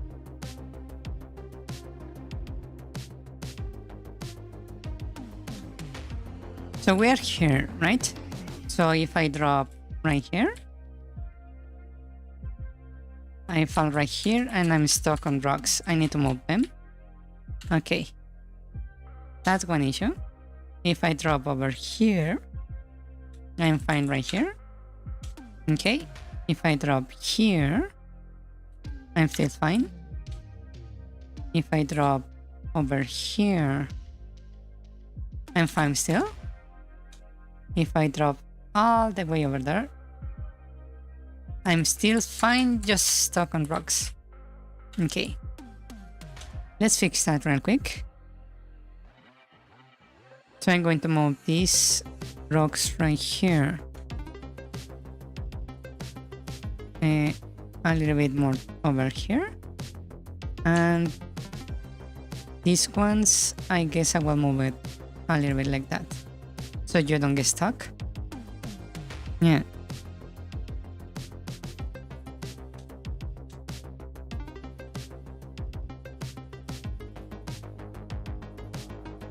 So we're here, right? So if I drop right here, I fall right here and I'm stuck on rocks. I need to move them. Okay. That's one issue. If I drop over here, I'm fine right here. Okay. If I drop here, I'm still fine. If I drop over here, I'm fine still. If I drop all the way over there, I'm still fine, just stuck on rocks. Okay. Let's fix that real quick. So I'm going to move these rocks right here. A little bit more over here. And these ones, I guess I will move it a little bit like that, so you don't get stuck. Yeah.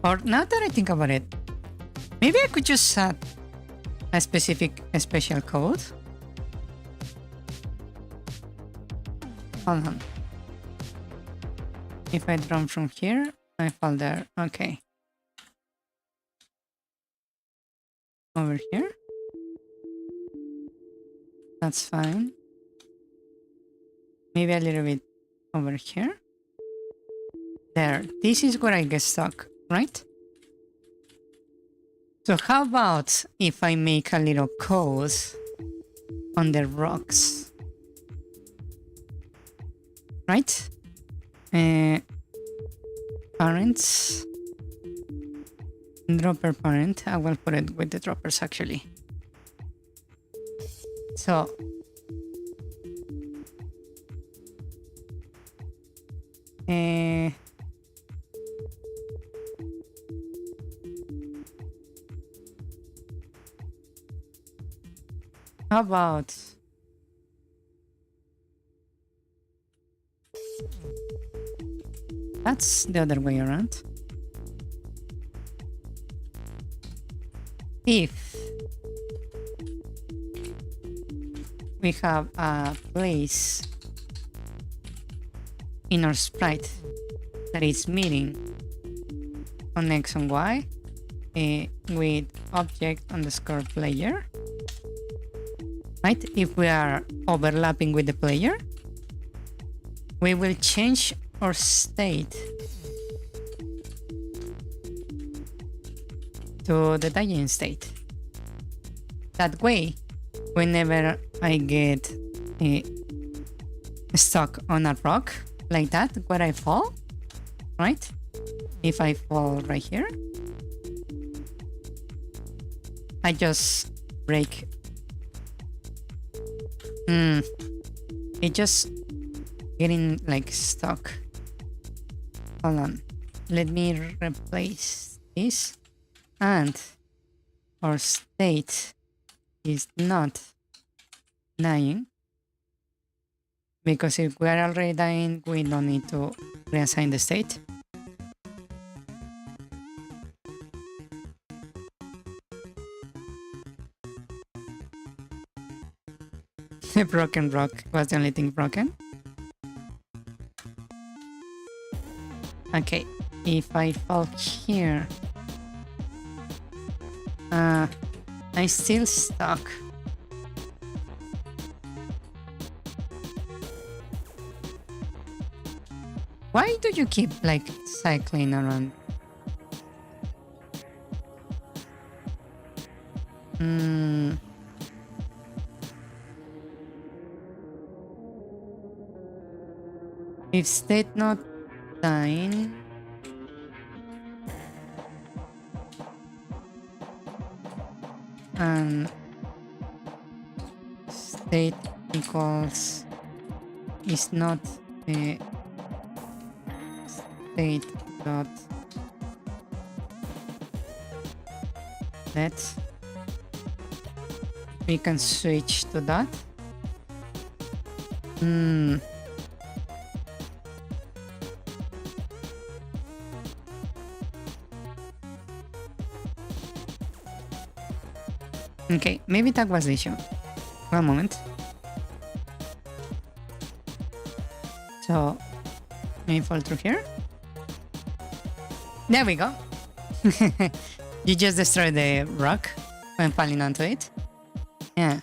Or now that I think about it, maybe I could just add a special code Hold on. If I jump from here, I fall there. Okay. Over here. That's fine. Maybe a little bit over here. There. This is where I get stuck, right? So how about if I make a little code on the rocks? Right? Parents. Dropper parent. I will put it with the droppers actually. So how about that's the other way around. If we have a place in our sprite that is meeting on X and Y with object underscore player, right? If we are overlapping with the player, we will change our state to the dying state. That way, whenever I get stuck on a rock like that, where I fall, right? If I fall right here, I just break. It just getting like stuck. Hold on. Let me replace this. And our state is not dying. Because if we are already dying, we don't need to reassign the state. The broken rock was the only thing broken. Okay, if I fall here, I'm still stuck. Why do you keep like cycling around? If state not dying, and state equals is not a state dot let, we can switch to that. Okay, maybe that was the issue. One moment. So, may I fall through here? There we go. You just destroyed the rock when falling onto it. Yeah.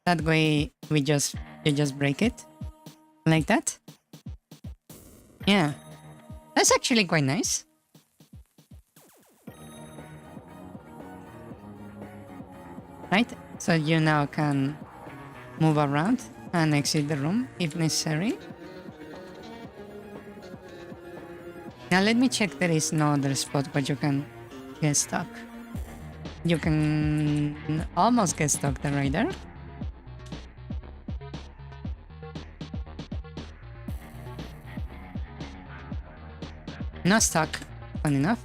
That way you just break it. Like that. Yeah. That's actually quite nice. Right? So you now can move around and exit the room if necessary. Now let me check there is no other spot where you can get stuck. You can almost get stuck there right there. Not stuck, fun enough.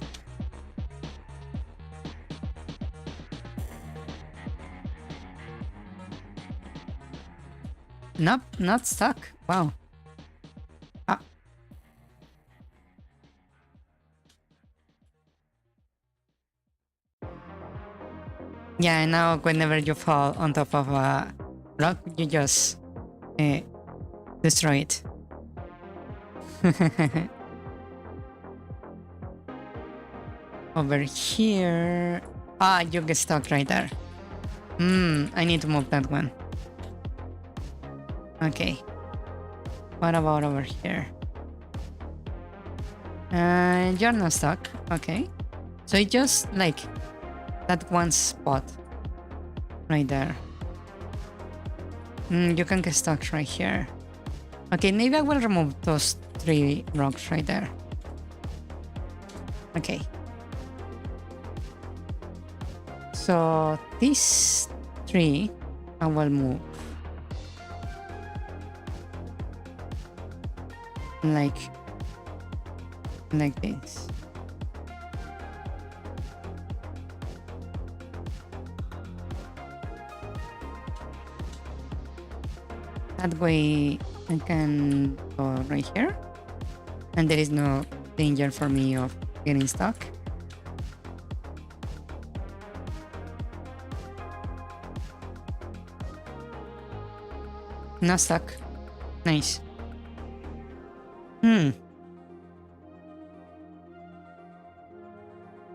Nope, not stuck. Wow. Ah. Yeah, and now whenever you fall on top of a rock, you just destroy it. Over here. Ah, you get stuck right there. I need to move that one. Okay. What about over here? You're not stuck. Okay. So it's just like that one spot right there. You can get stuck right here. Okay, maybe I will remove those 3 rocks right there. Okay. So these 3 I will move like this. That way I can go right here and there is no danger for me of getting stuck. Not stuck. Nice.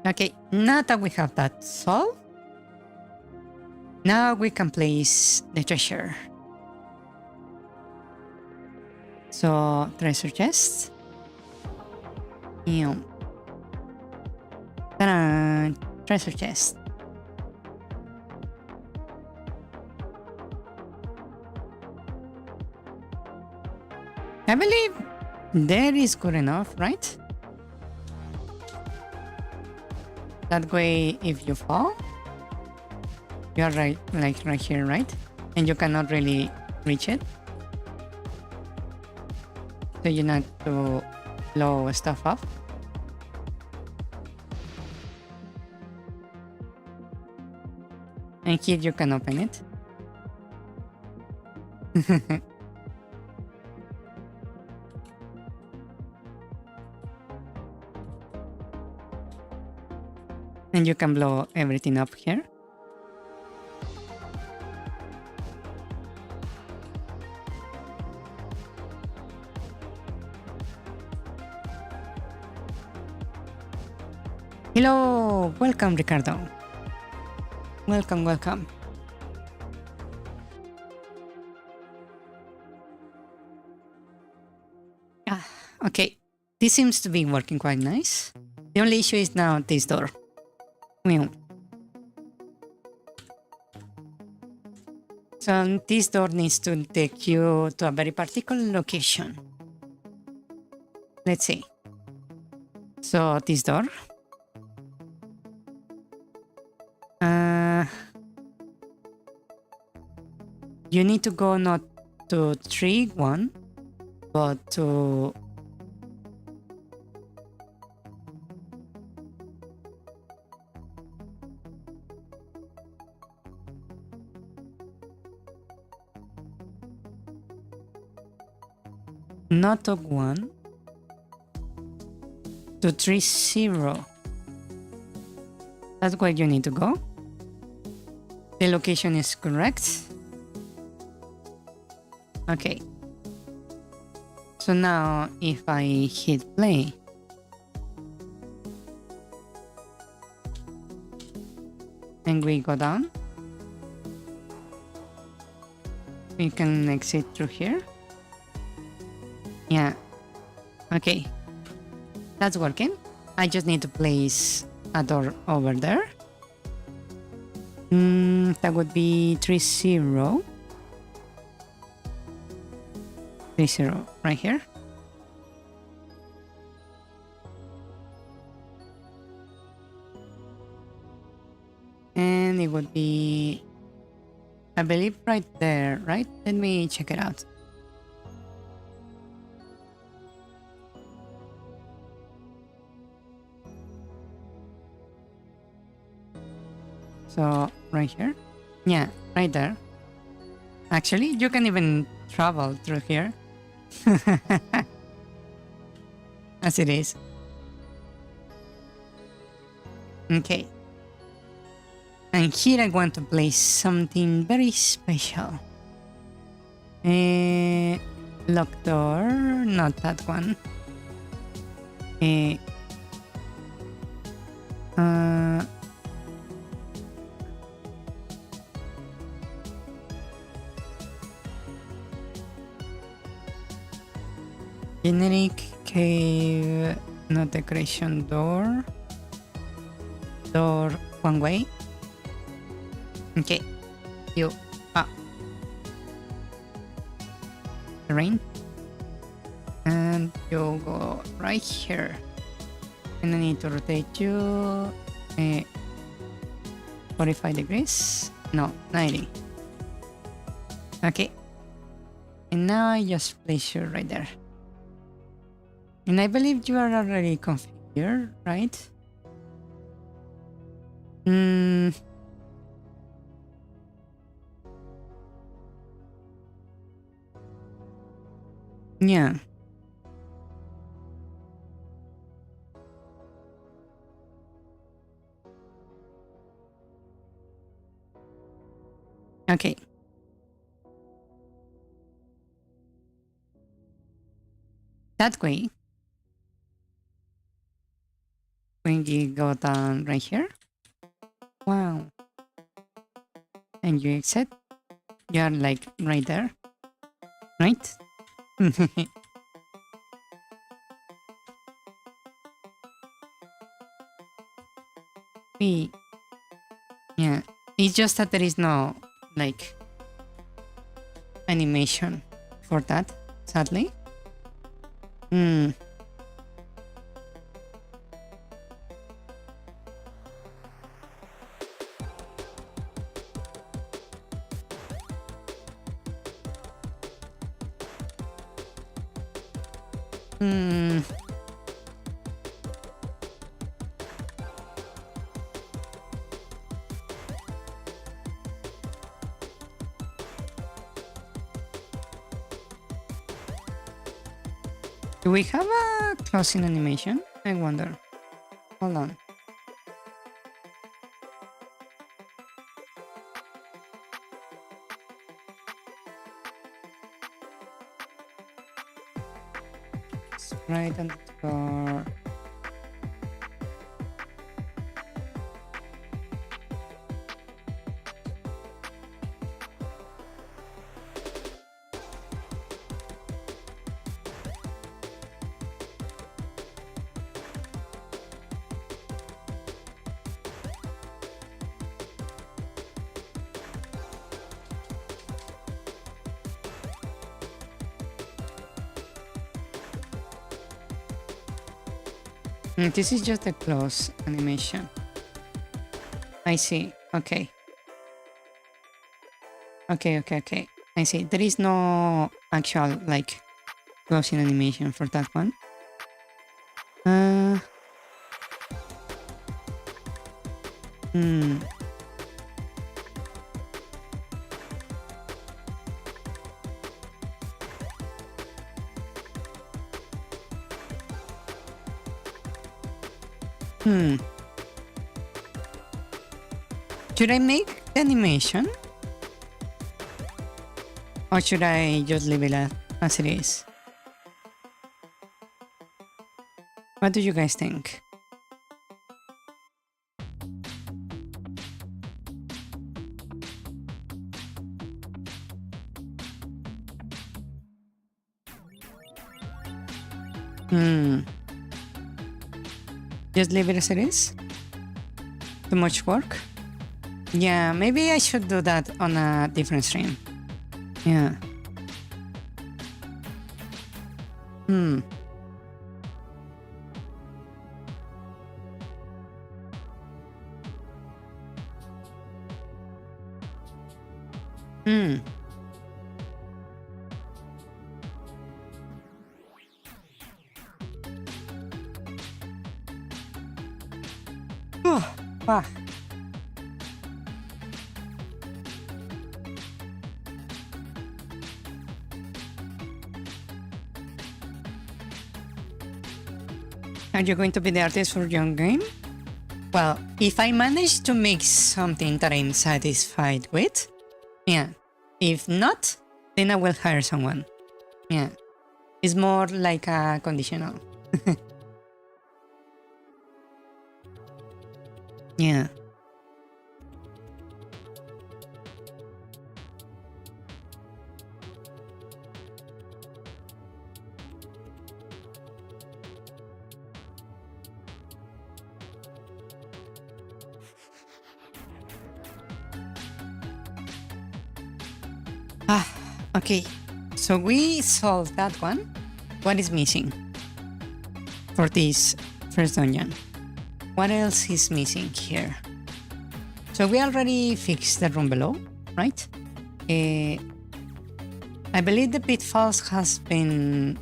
Okay, now that we have that solved, now we can place the treasure. So, treasure chest. Ta-da! Treasure chest. I believe that is good enough, right? That way, if you fall, you're right, like right here, right? And you cannot really reach it. So you need to blow stuff up. And here you can open it. And you can blow everything up here. Hello, welcome Ricardo. Welcome, welcome. Okay, this seems to be working quite nice. The only issue is now this door. So this door needs to take you to a very particular location. Let's see. So this door. You need to go not to 3-1, but to not to 1 to 3-0. That's where you need to go. The location is correct. Okay. So now if I hit play, and we go down, we can exit through here. Yeah. Okay. That's working. I just need to place a door over there. That would be 3-0. 3-0 right here. And it would be, I believe, right there, right? Let me check it out. So, right here? Yeah, right there. Actually, you can even travel through here. As it is. Okay. And here I want to place something very special. Lock door, not that one. Generic cave, not decoration door. Door one way. Okay, you terrain, and you go right here, and I need to rotate you 45 degrees. No, 90. Okay, and now I just place you right there. And I believe you are already configured, right? Yeah. Okay. That way, when you go down right here, wow, and you exit, you are like right there, right? Yeah, it's just that there is no like animation for that, sadly. Do we have a closing animation? I wonder. Hold on. Sprite underscore. This is just a close animation. I see. Okay. Okay. I see. There is no actual like closing animation for that one. Should I make the animation? Or should I just leave it as it is? What do you guys think? Just leave it as it is? Too much work? Yeah, maybe I should do that on a different stream. Yeah. Oh, fuck. Are you going to be the artist for your game? Well, if I manage to make something that I'm satisfied with, yeah. If not, then I will hire someone. Yeah. It's more like a conditional. Yeah. Okay. So we solved that one. What is missing for this first dungeon? What else is missing here? So we already fixed the room below, right? I believe the pitfalls has been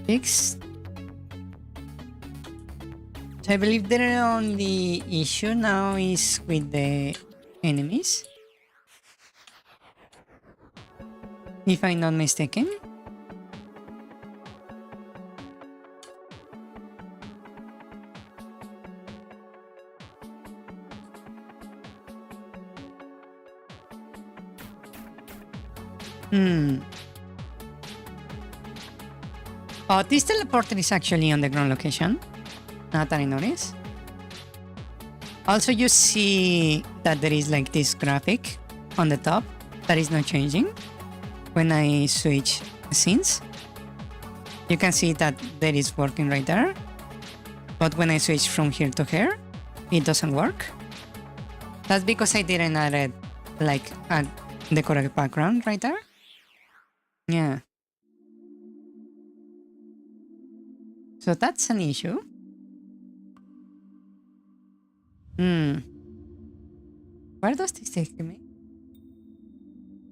fixed. So I believe the only issue now is with the enemies, if I'm not mistaken. Oh, this teleporter is actually on the ground location. Not that I noticed. Also, you see that there is like this graphic on the top that is not changing when I switch scenes. You can see that there is working right there. But when I switch from here to here, it doesn't work. That's because I didn't add like the correct background right there. Yeah. So that's an issue. Where does this take me?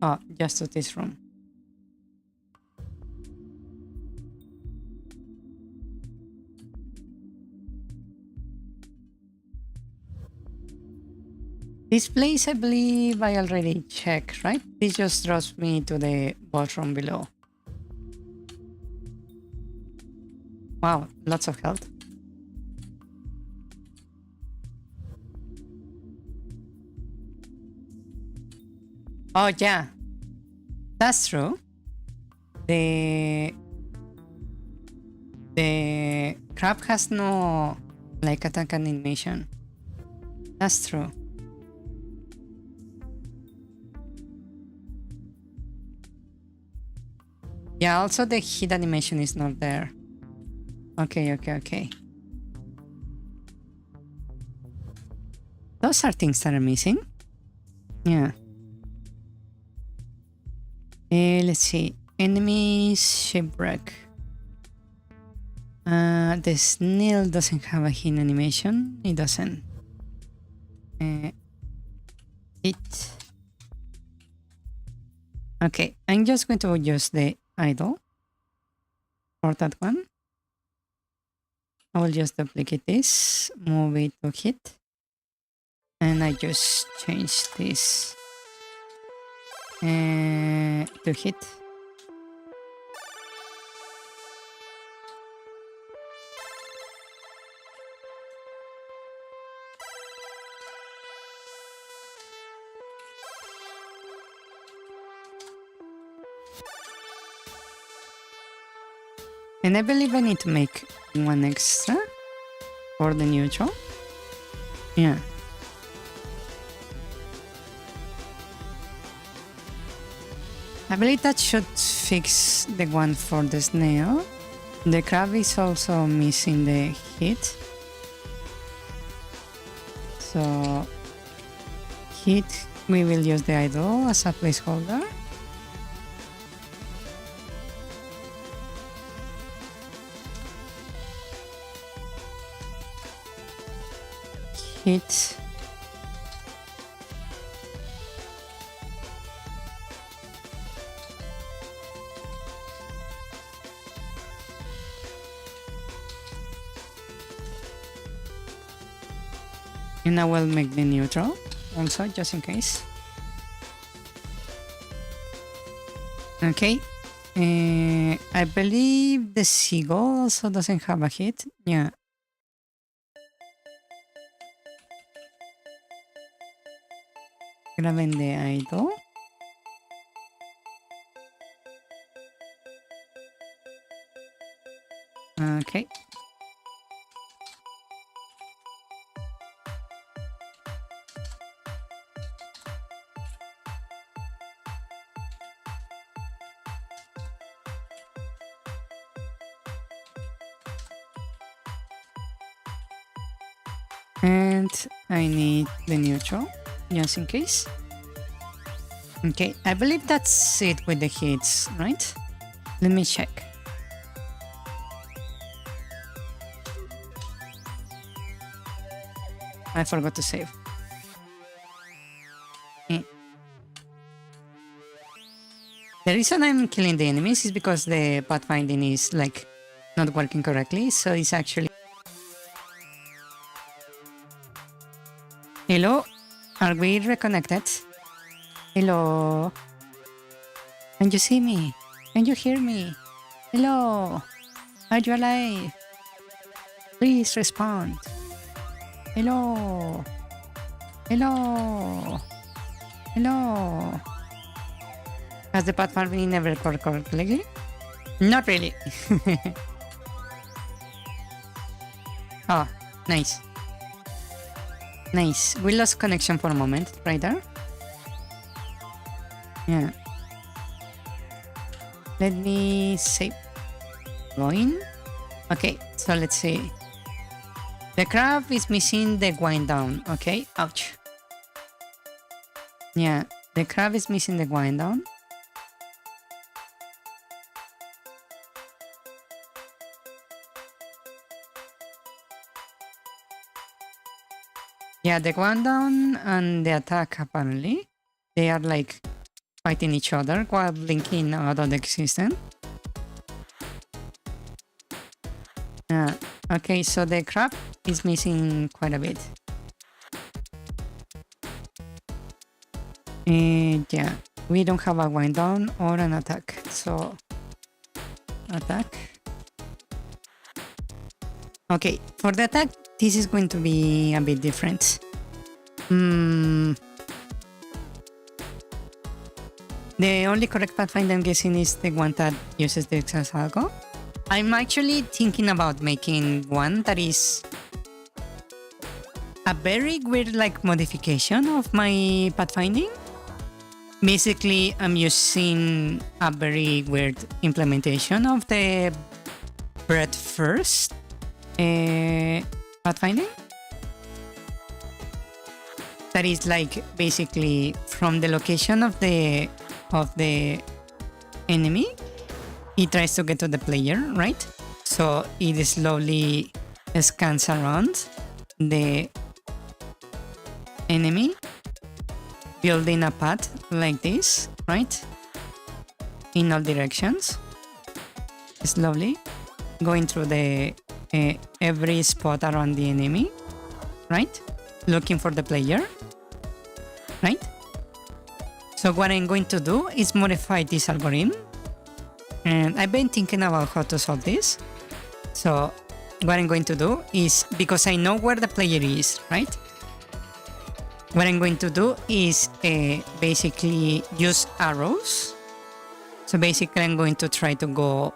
Oh, just to this room. This place, I believe I already checked, right? This just drops me to the boss room below. Wow, lots of health. Oh yeah, that's true. The crab has no like attack animation. That's true. Yeah, also the hit animation is not there. Okay. Those are things that are missing. Yeah. Let's see. Enemies shipwreck. The snail doesn't have a hit animation. It doesn't. Okay, I'm just going to use the idle for that one. I will just duplicate this, move it to hit, and I just change this to hit. And I believe I need to make one extra for the neutral. Yeah. I believe that should fix the one for the snail. The crab is also missing the hit. So hit, we will use the idol as a placeholder. Hit. And I will make the neutral also, just in case. Okay. I believe the seagull also doesn't have a hit. Yeah. grabbing the idol. Okay. And I need the neutral, just in case. Okay, I believe that's it with the hits, right? Let me check. I forgot to save. The reason I'm killing the enemies is because the pathfinding is like not working correctly, so it's actually... Hello? Are we reconnected? Hello? Can you see me? Can you hear me? Hello? Are you alive? Please respond. Hello? Hello? Hello? Has the pathfinding never worked correctly? Not really. Oh, nice. Nice. We lost connection for a moment, right there. Yeah. Let me save. Going. Okay, so let's see. The crab is missing the wind down. Okay, ouch. Yeah, the crab is missing the wind down. Yeah, the one down and the attack apparently. They are like fighting each other while blinking out of existence. Yeah, okay, so the crab is missing quite a bit. And yeah, we don't have a wind down or an attack, so attack. Okay, for the attack, this is going to be a bit different. The only correct pathfinder I'm guessing is the one that uses the Exasalgo. I'm actually thinking about making one that is a very weird like modification of my pathfinding. Basically, I'm using a very weird implementation of the breadth first pathfinding. That is like basically from the location of the enemy, it tries to get to the player, right? So it slowly scans around the enemy, building a path like this, right? In all directions, slowly going through the every spot around the enemy, right? Looking for the player, right? So what I'm going to do is modify this algorithm, and I've been thinking about how to solve this. So what I'm going to do is, because I know where the player is, right? What I'm going to do is basically use arrows. So basically I'm going to try to go,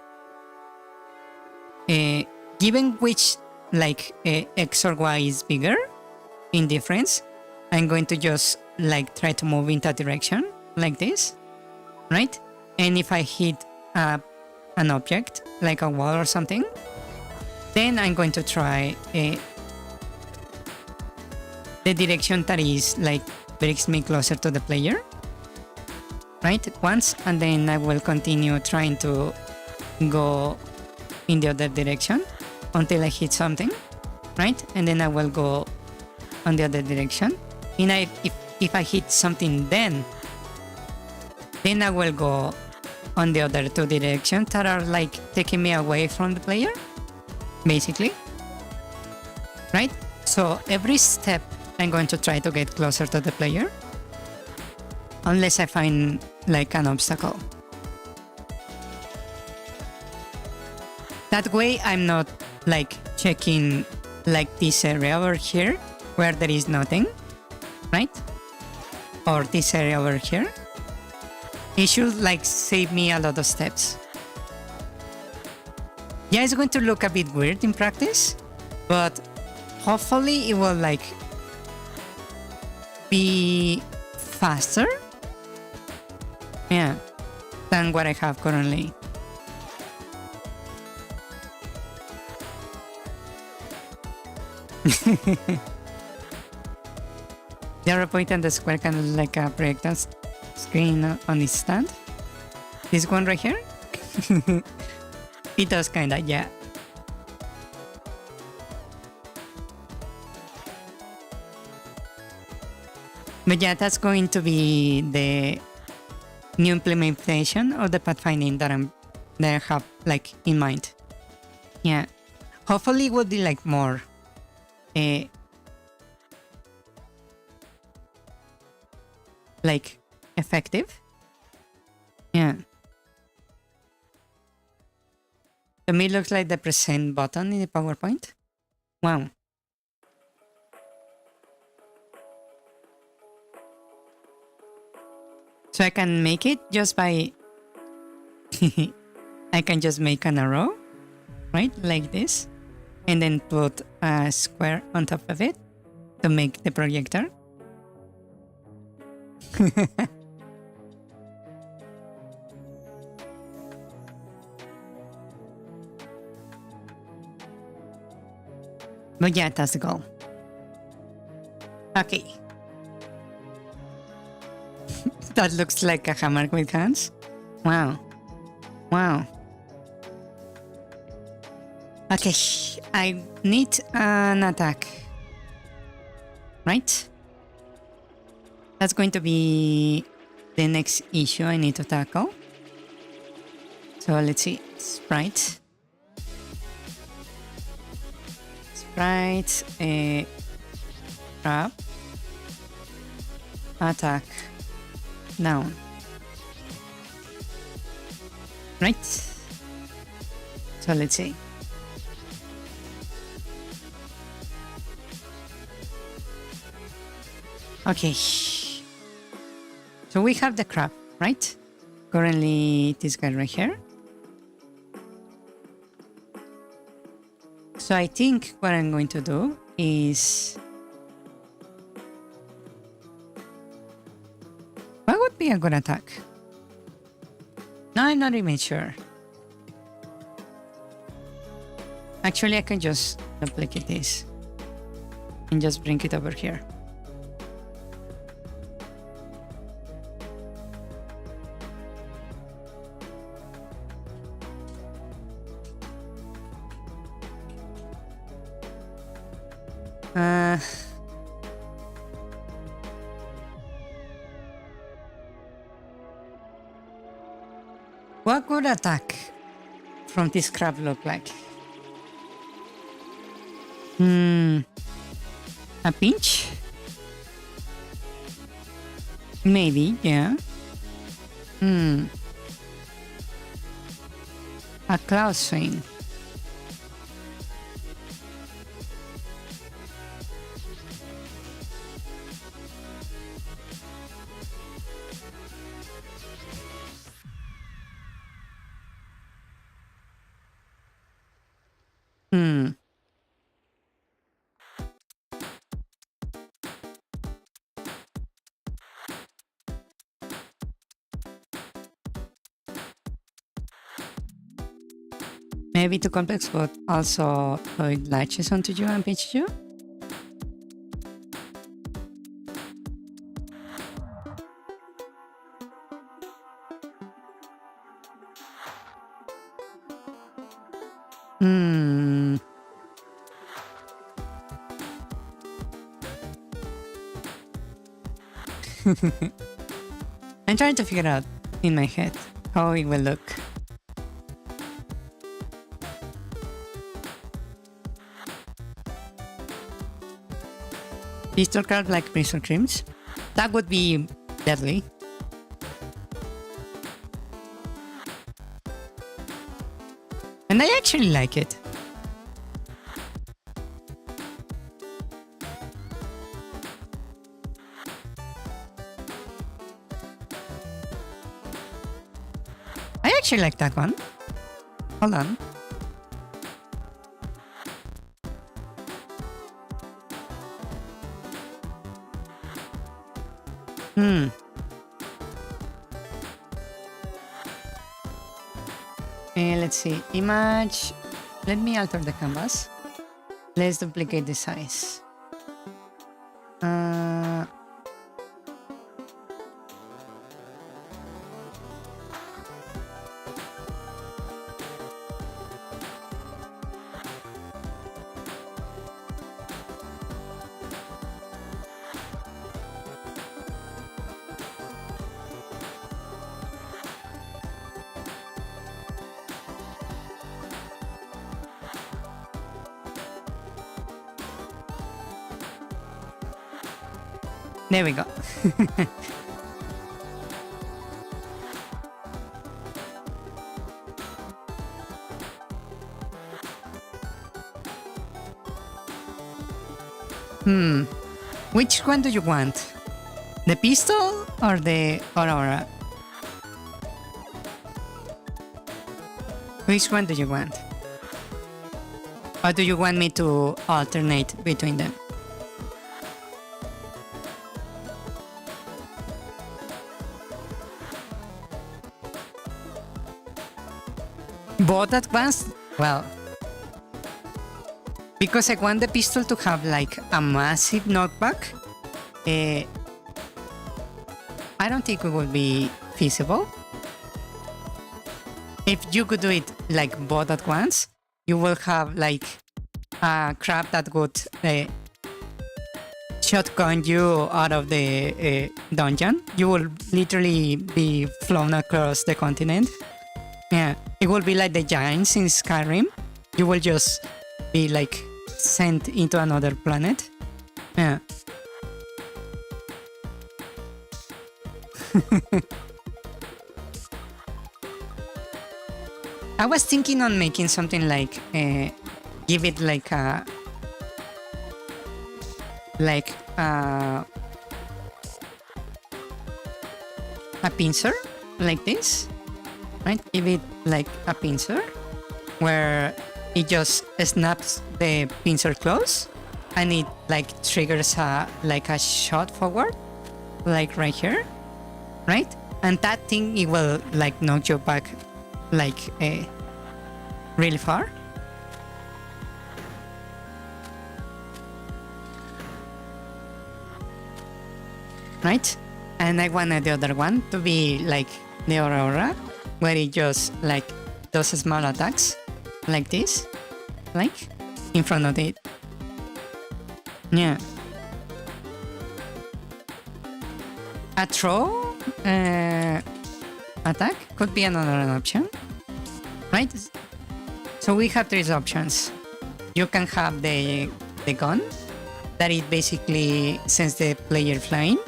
given which like X or Y is bigger in difference, I'm going to just like try to move in that direction like this, right? And if I hit an object like a wall or something, then I'm going to try the direction that is like brings me closer to the player, right? Once, and then I will continue trying to go in the other direction until I hit something, right? And then I will go on the other direction. And if I hit something, then I will go on the other two directions that are like taking me away from the player, basically, right? So every step I'm going to try to get closer to the player, unless I find like an obstacle. That way I'm not like checking like this area over here where there is nothing, right? or this area over here, it should like save me a lot of steps. Yeah, it's going to look a bit weird in practice, but hopefully it will like be faster, yeah, than what I have currently. The arrow point and the square kind of like a projectile screen on its stand. This one right here? It does kinda, yeah. But yeah, that's going to be the new implementation of the pathfinding that I have like in mind. Yeah, hopefully it will be like more like effective. Yeah. To me, it looks like the present button in the PowerPoint. Wow. So I can make it just by... I can just make an arrow, right? Like this. And then put a square on top of it to make the projector. But yeah, that's the goal. Okay. That looks like a hammer with hands. Wow. Wow. Okay, I need an attack. Right? That's going to be the next issue I need to tackle. So let's see. Sprite. Sprite. Trap. Attack. Down. Right? So let's see. Okay. So we have the crab, right? Currently this guy right here. So I think what I'm going to do is... What would be a good attack? No, I'm not even sure. Actually, I can just duplicate this and just bring it over here. What could attack from this crab look like? A pinch? Maybe, yeah. A cloud swing. Maybe too complex, but also so it latches onto you and pinches you. I'm trying to figure out in my head how it will look. Pistol card like Prison Creams. That would be deadly. And I actually like it. actually like that one. Hold on. Let's see. Image. Let me alter the canvas. Let's duplicate the size. There we go. Which one do you want? The pistol or the Aurora? Which one do you want? Or do you want me to alternate between them? Both at once? Well, because I want the pistol to have like a massive knockback, I don't think it would be feasible. If you could do it like both at once, you will have like a crab that would shotgun you out of the dungeon. You will literally be flown across the continent. Yeah, it will be like the giants in Skyrim. You will just be like sent into another planet. Yeah. I was thinking on making something like give it like a pincer like this. Right? Give it like a pincer where it just snaps the pincer close and it like triggers like a shot forward, like right here, right? And that thing, it will like knock you back like really far. Right? And I wanted the other one to be like the Aurora, where it just like does small attacks like this, like in front of it. Yeah. A throw attack could be another option, right? So we have three options. You can have the gun that it basically sends the player flying.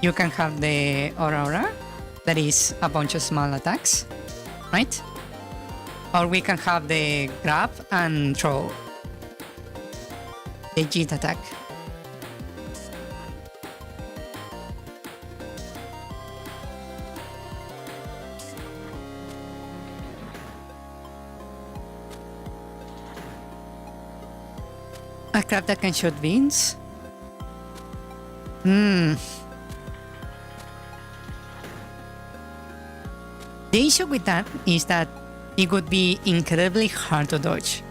You can have the Aurora that is a bunch of small attacks, right? Or we can have the grab and throw, the Jit attack. A crab that can shoot beans? The issue with that is that it would be incredibly hard to dodge.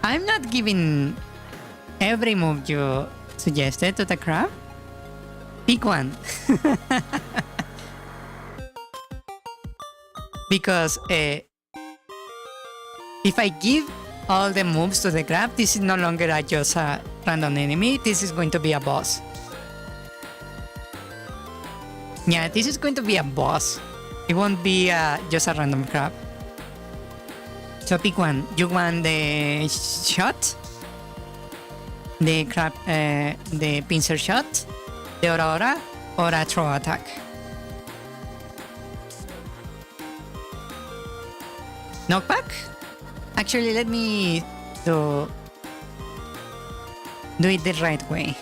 I'm not giving every move you suggested to the crab. Pick one. Because if I give all the moves to the crab, this is no longer just a random enemy. This is going to be a boss. Yeah, this is going to be a boss. It won't be just a random crab. So pick one. You want the shot, the crab, the pincer shot, the Aurora, or a throw attack. Knockback? Actually, let me do it the right way.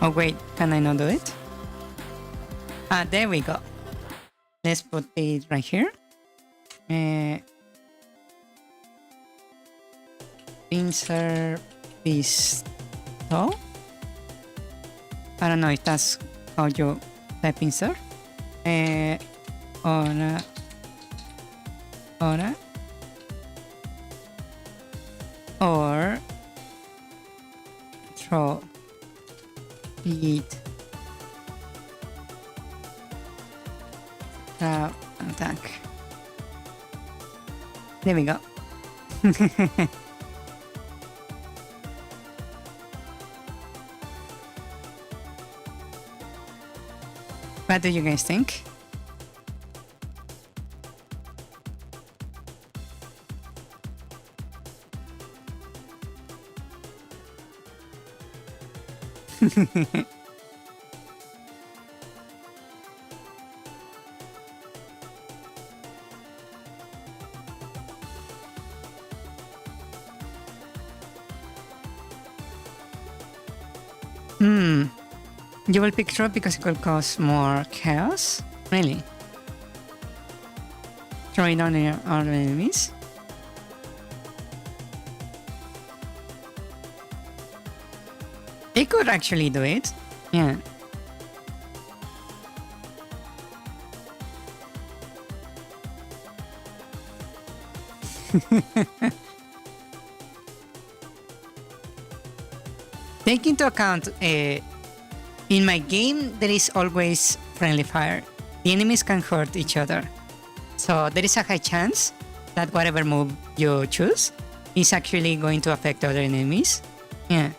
Oh wait, can I not do it? Ah, there we go. Let's put it right here. Pincer pistol. I don't know if that's how you type pincer. Ora. Or throw it. Attack. There we go. What do you guys think? You will pick drop because it will cause more chaos? Really? Throw it on your other enemies? It could actually do it. Yeah. Take into account, in my game, there is always friendly fire. The enemies can hurt each other. So there is a high chance that whatever move you choose is actually going to affect other enemies. Yeah.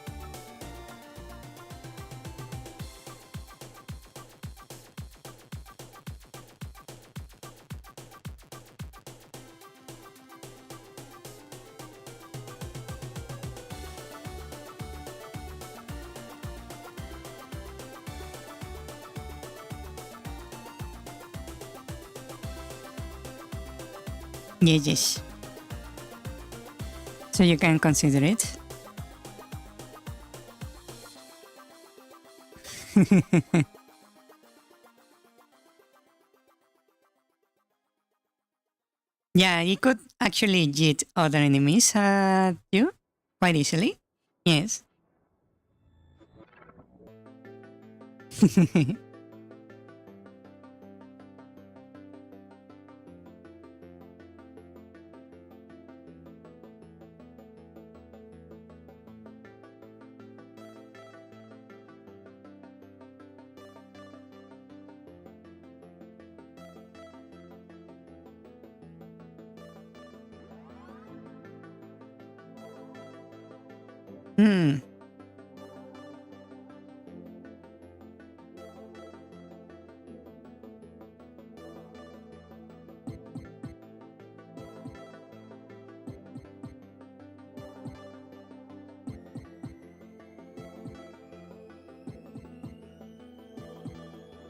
Yes. So you can consider it. Yeah, you could actually hit other enemies at you quite easily. Yes.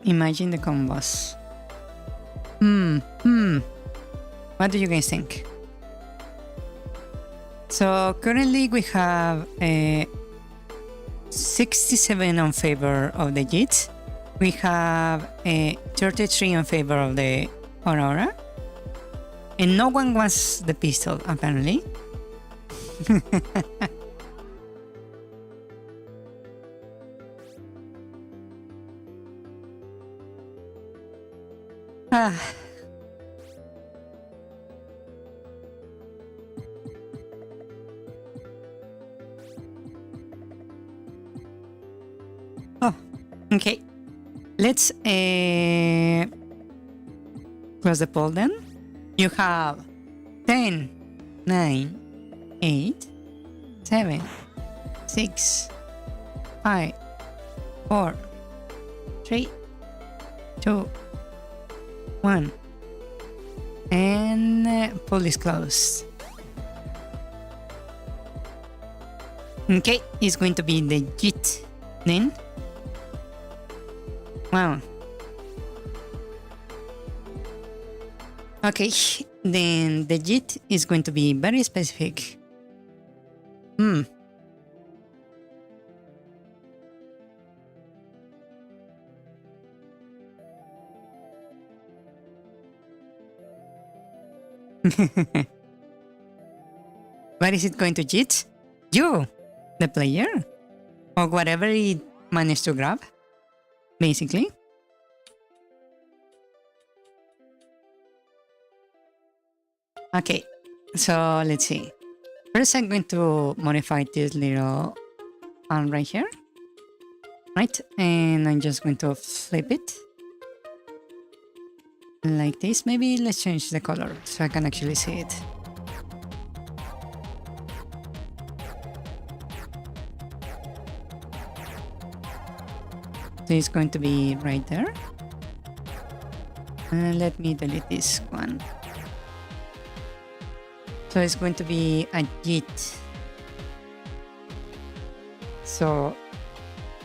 Imagine the combos. What do you guys think? So currently we have 67 on favor of the JIT. We have 33 on favor of the Aurora. And no one wants the pistol, apparently. Oh, okay. Let's close the poll then. You have 10, 9, 8, 7, 6, 5, 4, 3, 2, 1. And poll is closed. Okay, it's going to be the JIT then. Wow, Okay, then the JIT is going to be very specific. Hmm. Where is it going to JIT? You, the player, or whatever it managed to grab, basically. Okay, so let's see. First, I'm going to modify this little arm right here, right? And I'm just going to flip it like this. Maybe let's change the color so I can actually see it. So it's going to be right there. Let me delete this one. So it's going to be a JIT. So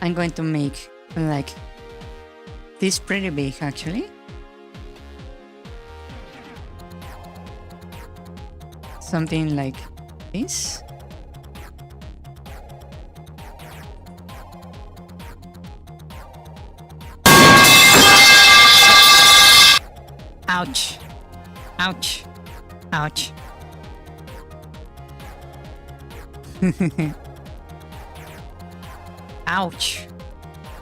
I'm going to make like this pretty big actually. Something like this. Ouch. Ouch. Ouch. Ouch.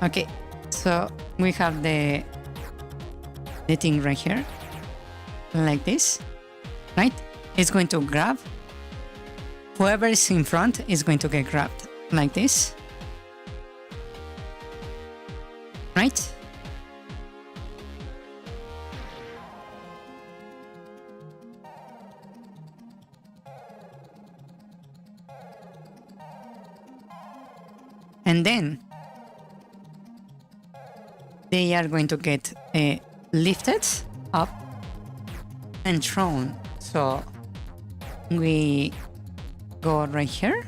Okay, so we have the thing right here, like this, right? It's going to grab. Whoever is in front is going to get grabbed, like this, right? And then they are going to get lifted up and thrown. So we go right here.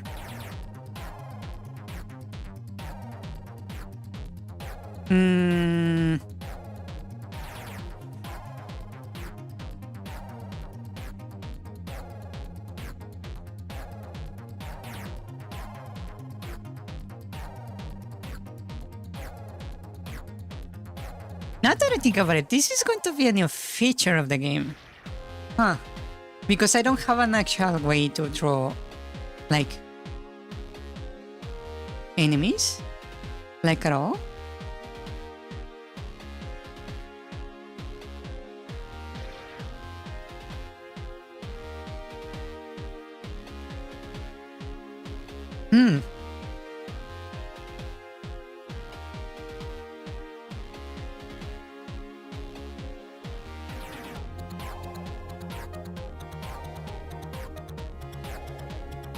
Now that I think about it, this is going to be a new feature of the game. Huh. Because I don't have an actual way to draw, like, enemies, like at all.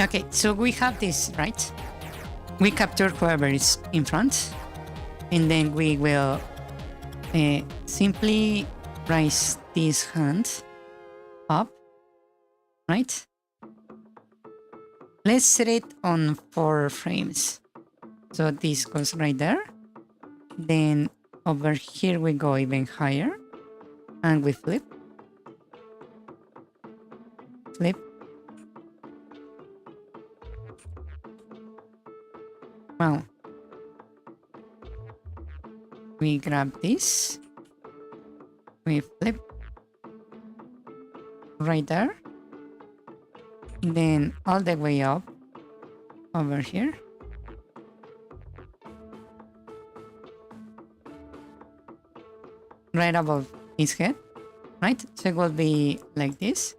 Okay, so we have this, right? We capture whoever is in front, and then we will simply raise this hand up, right? Let's set it on 4 frames. So this goes right there. Then over here we go even higher, and we flip. Flip. Wow. We grab this. We flip. Right there. Then all the way up. Over here. Right above his head. Right? So it will be like this.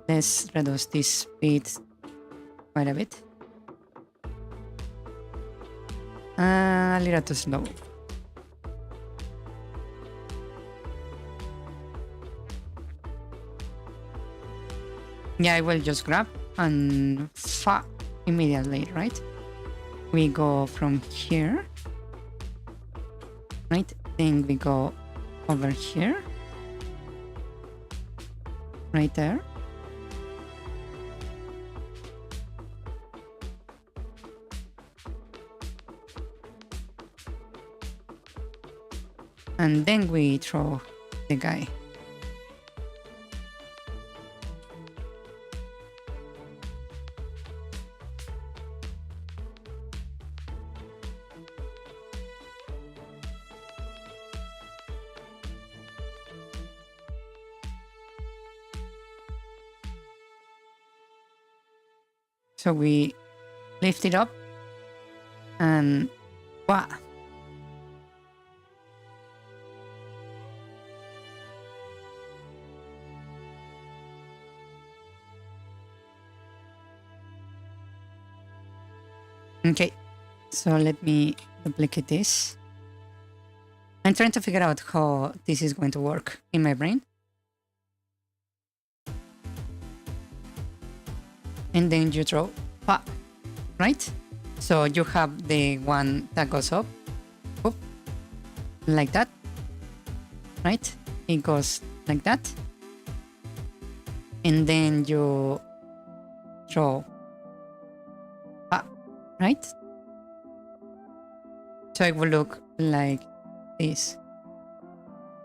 Let's reduce this speed quite a bit. A little too slow. Yeah, I will just grab and immediately, right? We go from here, right? Then we go over here, right there. And then we throw the guy. So we lift it up and wow. Okay, so let me duplicate this. I'm trying to figure out how this is going to work in my brain. And then you draw, right? So you have the one that goes up, like that, right? It goes like that. And then you draw, right? So it will look like this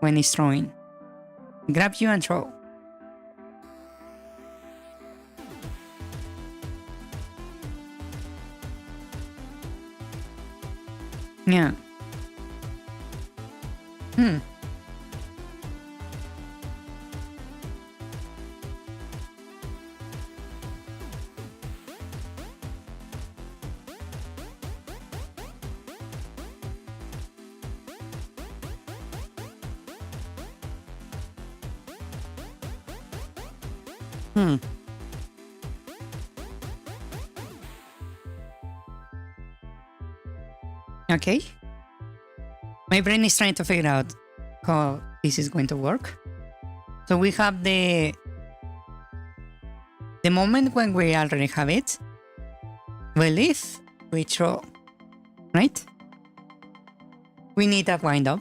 when it's drawing. Grab you and draw. Yeah. Okay. My brain is trying to figure out how this is going to work. So we have the moment when we already have it. We leave, we draw, right? We need a wind up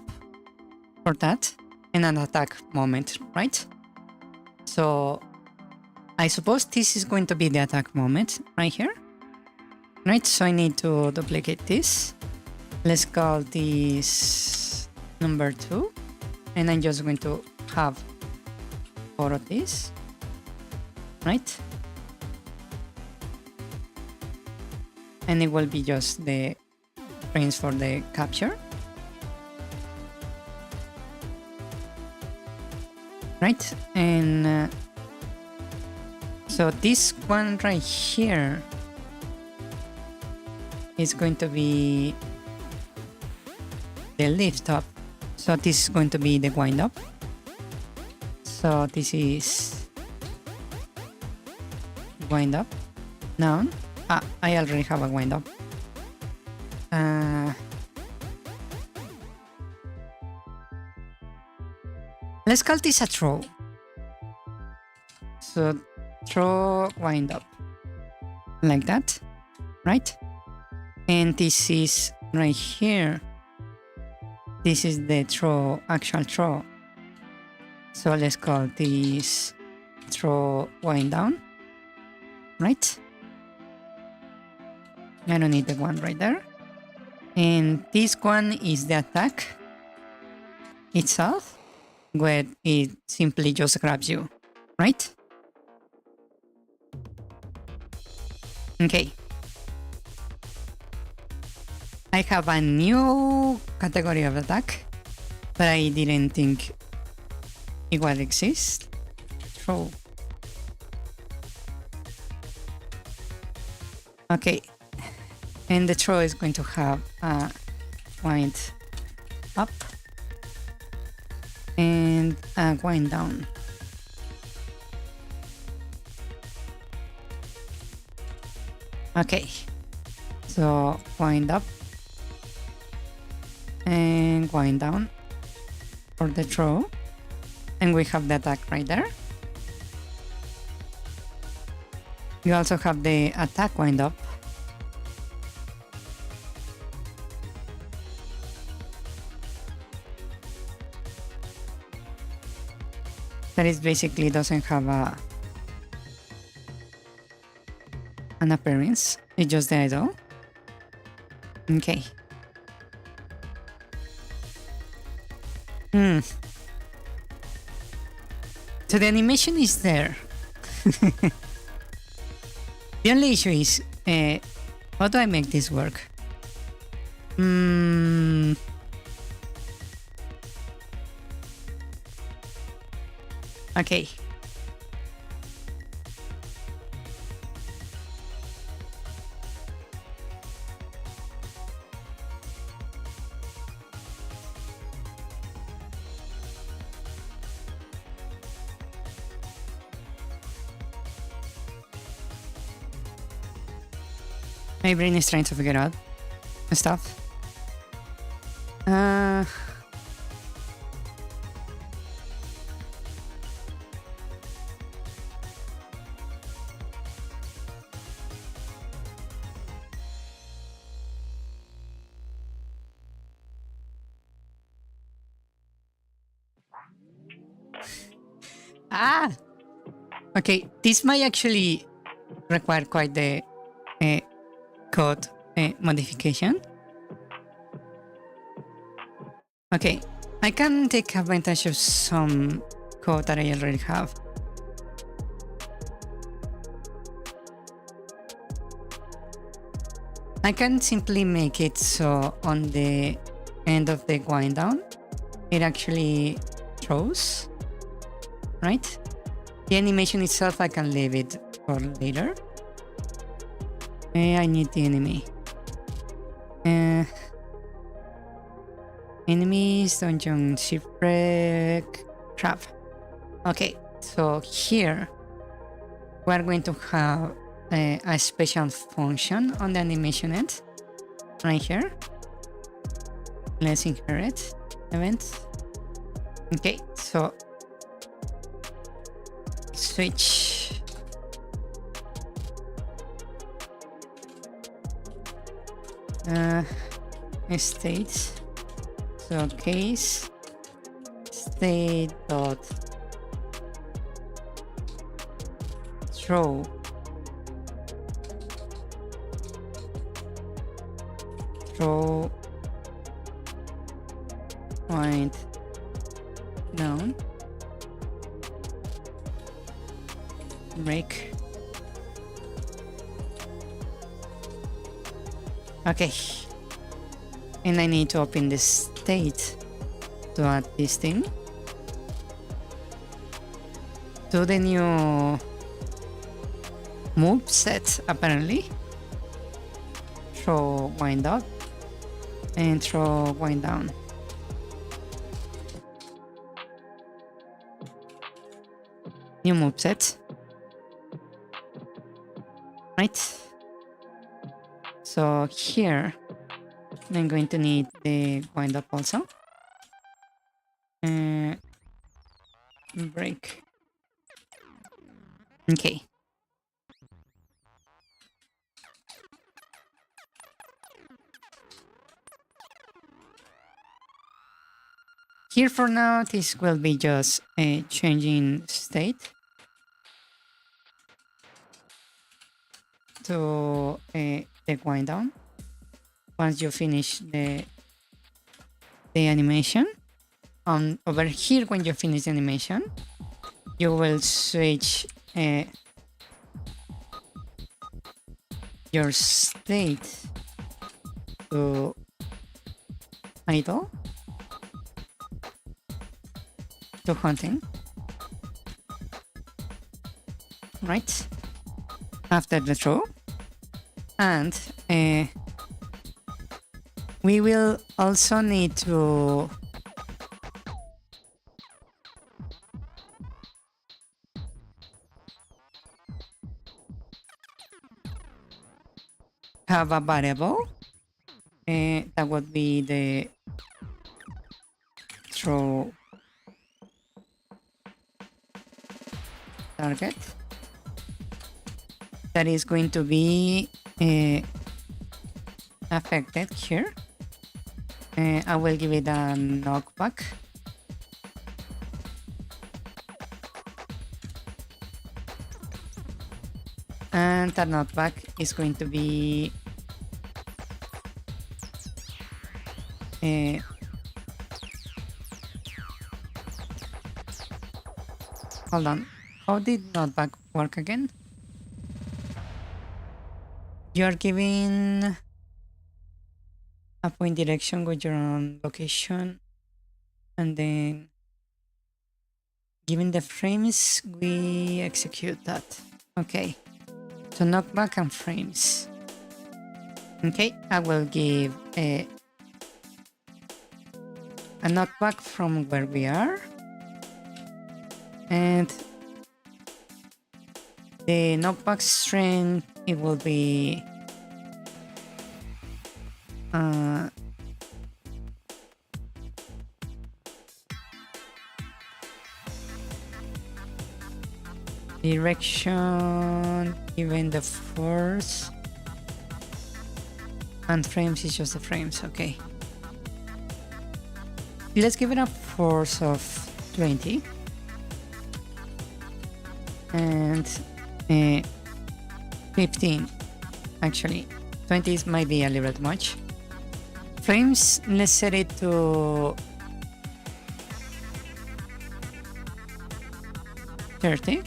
for that and an attack moment, right? So I suppose this is going to be the attack moment right here, right? So I need to duplicate this. Let's call this number 2, and I'm just going to have 4 of this, right? And it will be just the frames for the capture, right? And so this one right here is going to be the lift up. So this is going to be the wind up. So this is wind up. Now, I already have a wind up. Let's call this a throw. So throw wind up like that, right? And this is right here. This is the throw, actual throw. So let's call this throw wind down, right? I don't need the one right there. And this one is the attack itself, where it simply just grabs you, right? Okay. I have a new category of attack, but I didn't think it would exist. Throw. Okay. And the throw is going to have a wind up and a wind down. Okay. So wind up and wind down for the throw, and we have the attack right there. You also have the attack wind up. That is basically doesn't have an appearance. It's just the idol. Okay. So the animation is there. The only issue is, how do I make this work? Okay. My brain is trying to figure out stuff. Okay, this might actually require quite the code modification. Okay, I can take advantage of some code that I already have. I can simply make it so on the end of the wind down, it actually throws, right? The animation itself, I can leave it for later. I need the enemy. Enemies, dungeon, shipwreck, crap. Okay, so here we're going to have a special function on the animation end, right here. Let's inherit event. Okay, so switch. State. So case state dot throw point down break. Okay, and I need to open the state to add this thing to the new move set. Apparently, throw wind up and throw wind down. New move set, right? So here I'm going to need the wind up also. Break. Okay. Here for now, this will be just a changing state to the wind down. Once you finish the animation, over here when you finish the animation, you will switch your state to idle, to hunting, right after the throw, and we will also need to have a variable that would be the throw target that is going to be affected here. I will give it a knockback. And that knockback is going to be hold on. How did knockback work again? You are giving a point direction with your own location, and then given the frames, we execute that. Okay, so knockback and frames. Okay, I will give a knockback from where we are, and the knockback strength, it will be Uh, Direction, given the force, and frames is just the frames. Okay. Let's give it a force of 20 and 15. Actually, 20 might be a little bit much. Frames, let's set it to 30.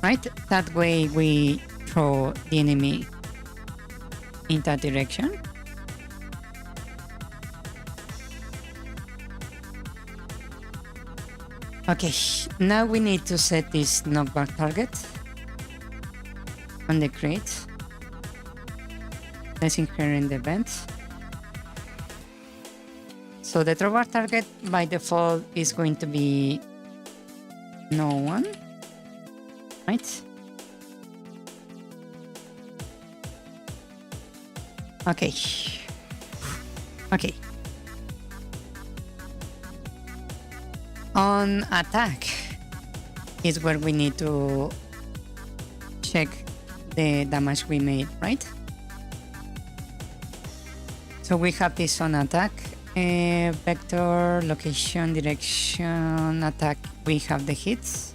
Right? That way we throw the enemy in that direction. Okay, now we need to set this knockback target on the crate. Let's inherit the event. So the throwback target by default is going to be no one, right? Okay. Okay. On attack is where we need to check the damage we made, right? So we have this on attack, vector, location, direction, attack. We have the hits.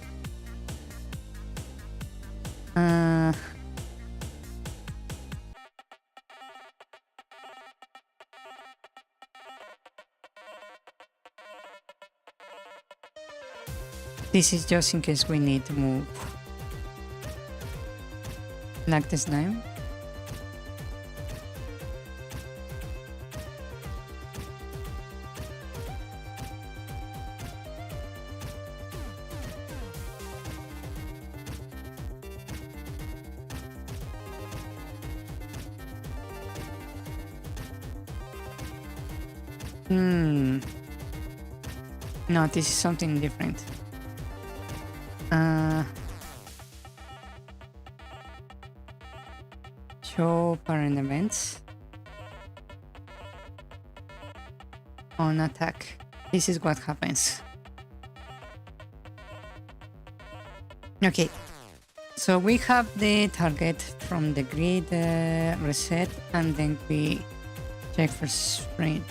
This is just in case we need to move. Like this time. No, this is something different. Show parent events on attack. This is what happens. Okay, so we have the target from the grid reset, and then we check for sprint.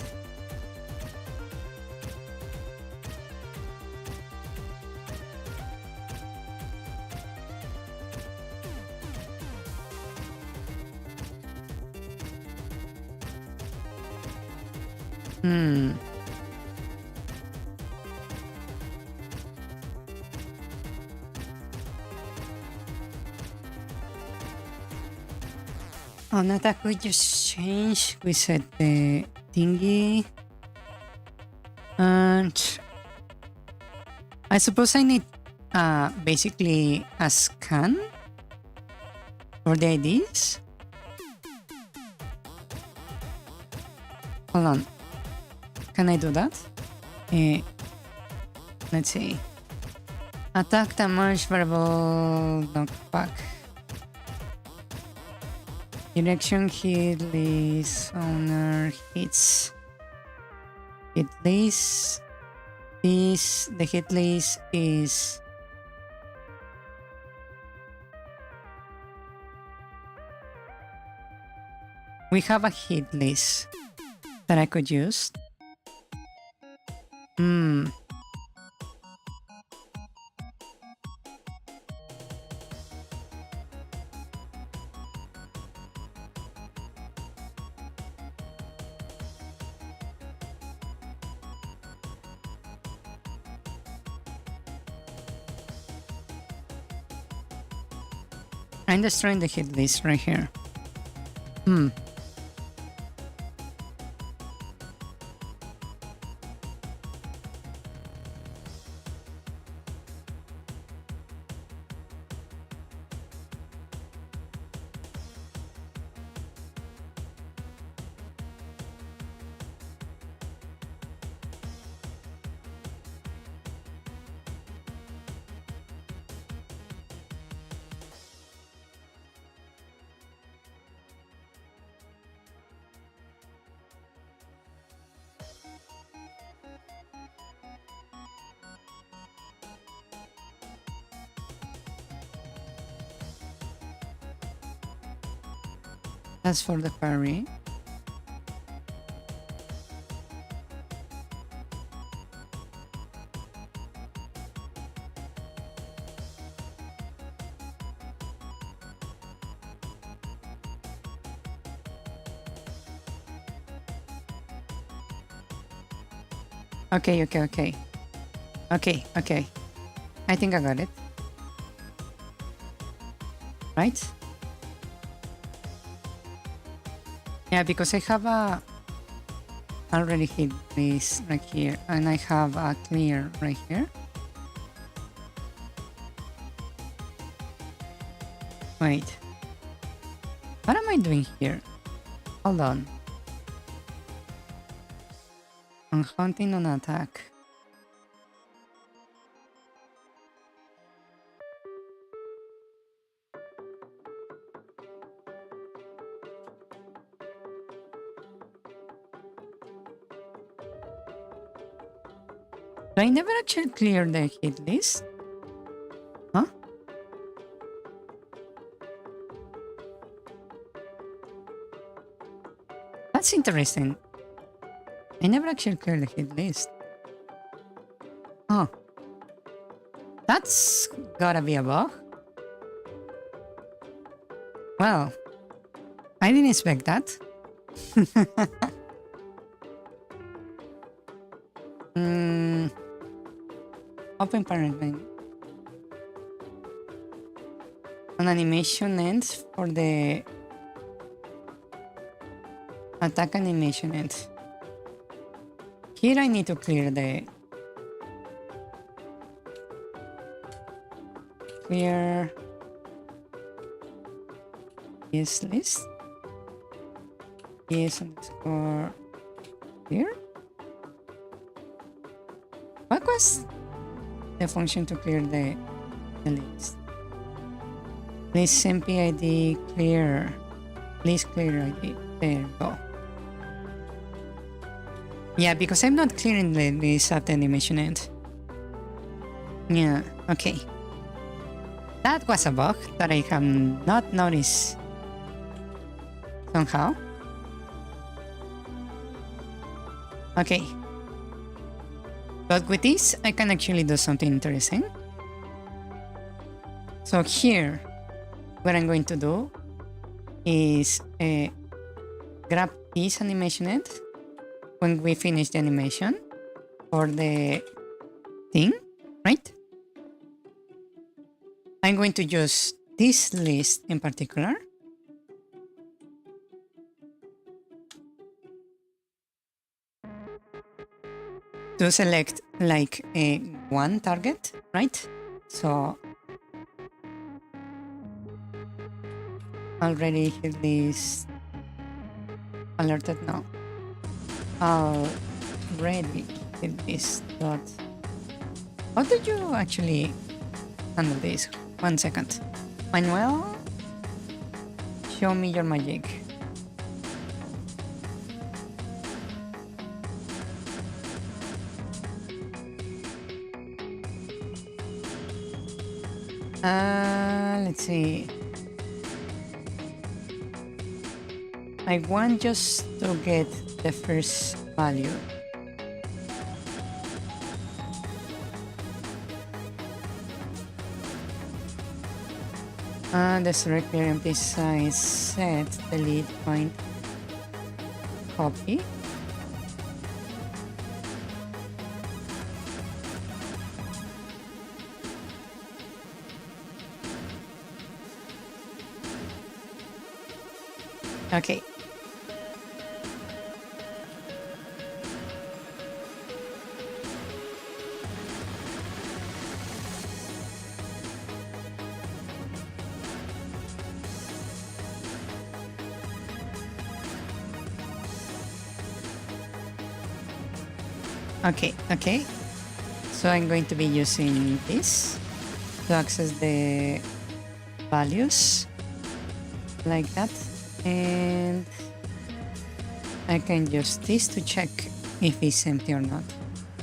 On attack, we just change. We set the thingy, and I suppose I need basically a scan for the IDs. Hold on, can I do that? Let's see. Attack damage variable knockback. Direction hit list owner hits. Hit list. The hit list is we have a hit list that I could use. I'm destroying the hit list right here. That's for the query. Okay. I think I got it. Right? Yeah, because I have a already hit this right here, and I have a clear right here. Wait. What am I doing here? Hold on. I'm hunting on attack. I never actually cleared the hit list. Huh? That's interesting. I never actually cleared the hit list. Oh. That's gotta be a bug. Well, I didn't expect that. Open parent. An animation ends for the attack animation ends. Here I need to clear the yes list. Yes underscore here. What was the function to clear the list? List MPID clear. List clear ID. There you go. Yeah, because I'm not clearing the list at the animation end. Yeah, okay. That was a bug that I have not noticed somehow. Okay. But with this, I can actually do something interesting. So here, what I'm going to do is grab this animation end when we finish the animation for the thing, right? I'm going to use this list in particular. To select like one target, right? So already hit this alerted now. Already hit this dot. How did you actually handle this? 1 second. Manuel, show me your magic. Let's see. I want just to get the first value. The select clear empty size set delete point copy. Okay. Okay. So I'm going to be using this to access the values like that. And I can use this to check if it's empty or not.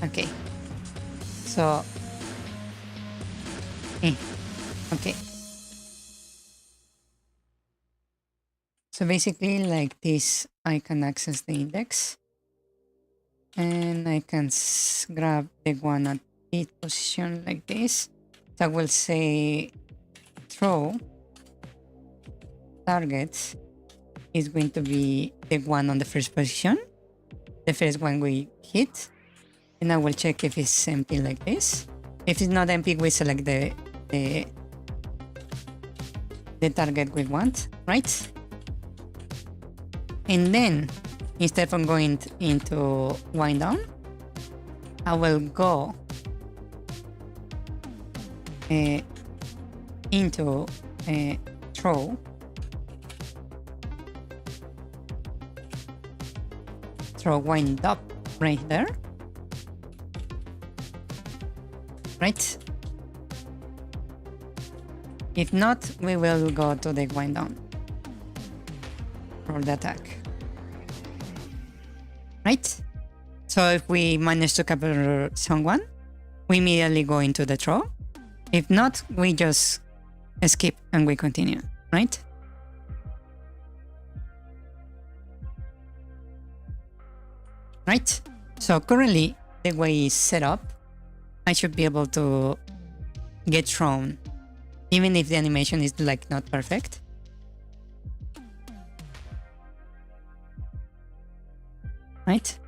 Okay. So, okay. So basically like this, I can access the index and I can grab the one at this position like this. So I will say throw target is going to be the one on the first position, the first one we hit, and I will check if it's empty like this. If it's not empty, we select the target we want, right? And then instead of going into wind down, I will go into throw. Throw wind up right there. Right? If not, we will go to the wind down for the attack. Right? So if we manage to capture someone, we immediately go into the throw. If not, we just skip and we continue, right? Right? So currently, the way it's set up, I should be able to get thrown, even if the animation is like not perfect. Right?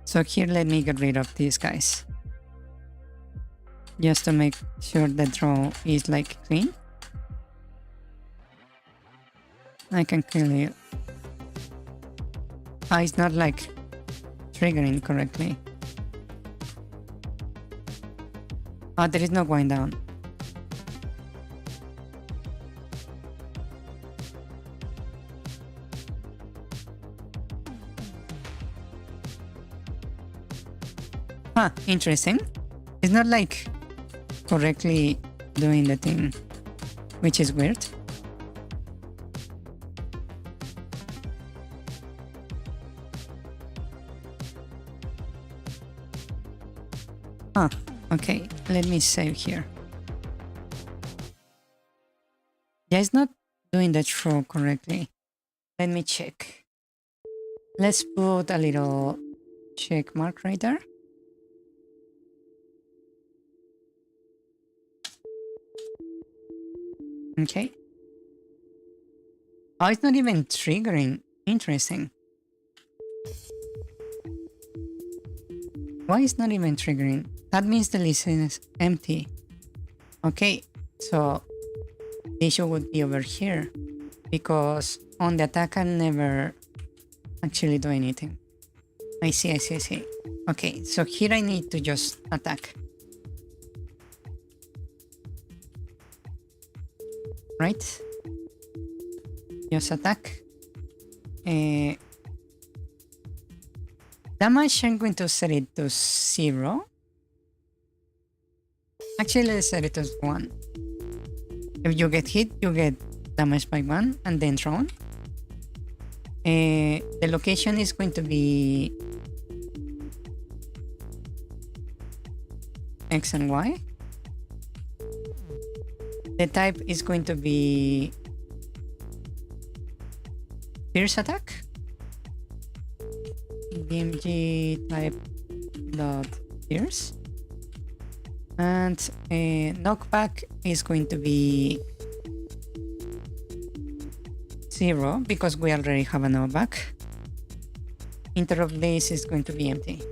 So here, let me get rid of these guys, just to make sure the throw is like clean. I can kill it. Ah, it's not like triggering correctly. Ah, there is no going down. Huh, interesting. It's not like correctly doing the thing, which is weird. Huh, okay, let me save here. Yeah, it's not doing the throw correctly. Let me check. Let's put a little check mark right there. Okay. Oh, it's not even triggering. Interesting. Why is not even triggering? That means the list is empty. Okay, so the issue would be over here, because on the attack I never actually do anything. I see. Okay, so here I need to just attack. Right? Just attack. Damage, I'm going to set it to 0. Actually, let's set it to 1. If you get hit, you get damaged by 1 and then thrown. The location is going to be X and Y. The type is going to be Pierce attack. DMG type dot pierce. And knockback is going to be 0 because we already have a knockback. Interrupt this is going to be empty.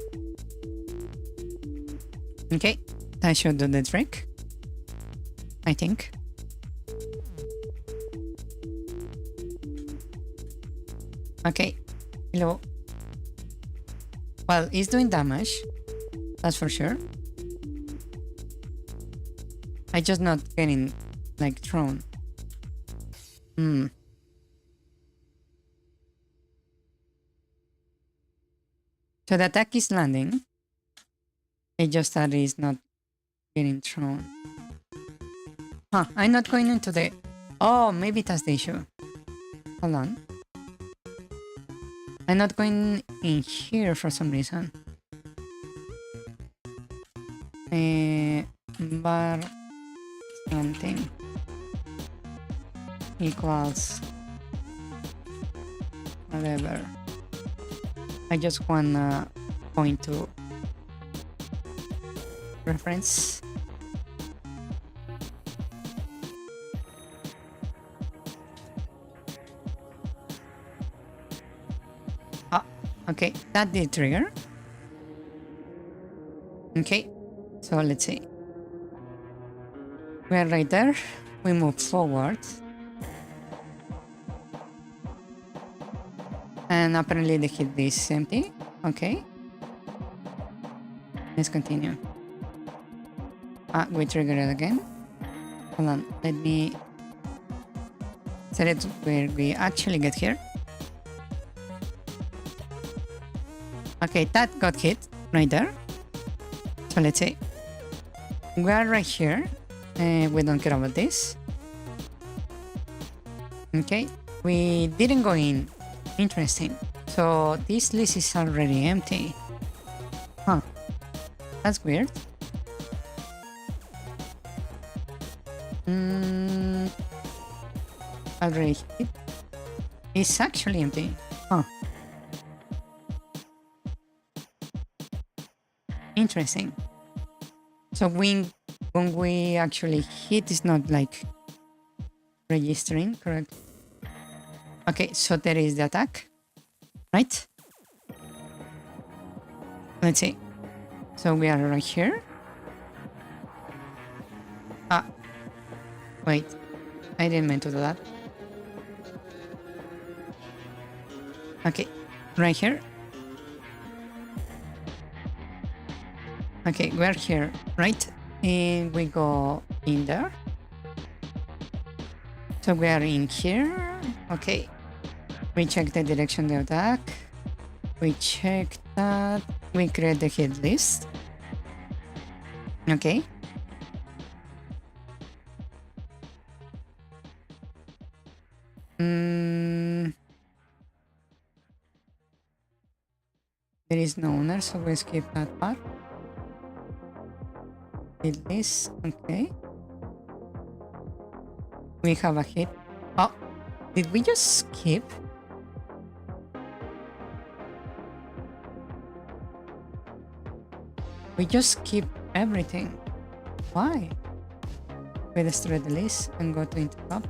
Okay, that should do the trick, I think. Okay, hello. Well, it's doing damage, that's for sure. I just not getting like thrown. So the attack is landing. It just that it's not getting thrown. Huh, I'm not going into the... Oh, maybe that's the issue. Hold on. I'm not going in here for some reason. Bar something equals whatever. I just wanna point to reference. Okay, that did trigger. Okay, so let's see. We're right there. We move forward. And apparently the hit is empty. Okay. Let's continue. We trigger it again. Hold on, let me set it where we actually get here. Okay, that got hit right there. So let's see. We are right here. We don't care about this. Okay, we didn't go in. Interesting. So this list is already empty. Huh. That's weird. Already hit. It's actually empty. Huh. Interesting. So when we actually hit, it's not like registering, correct? Okay, so there is the attack, right? Let's see. So we are right here. Wait, I didn't mean to do that. Okay, right here. Okay, we're here, right? And we go in there. So we are in here. Okay. We check the direction of the attack. We check that. We create the hit list. Okay. There is no owner, so we skip that part. Hit list. Okay. We have a hit. Oh, did we just skip? We just skip everything. Why? We destroy the list and go to interrupt.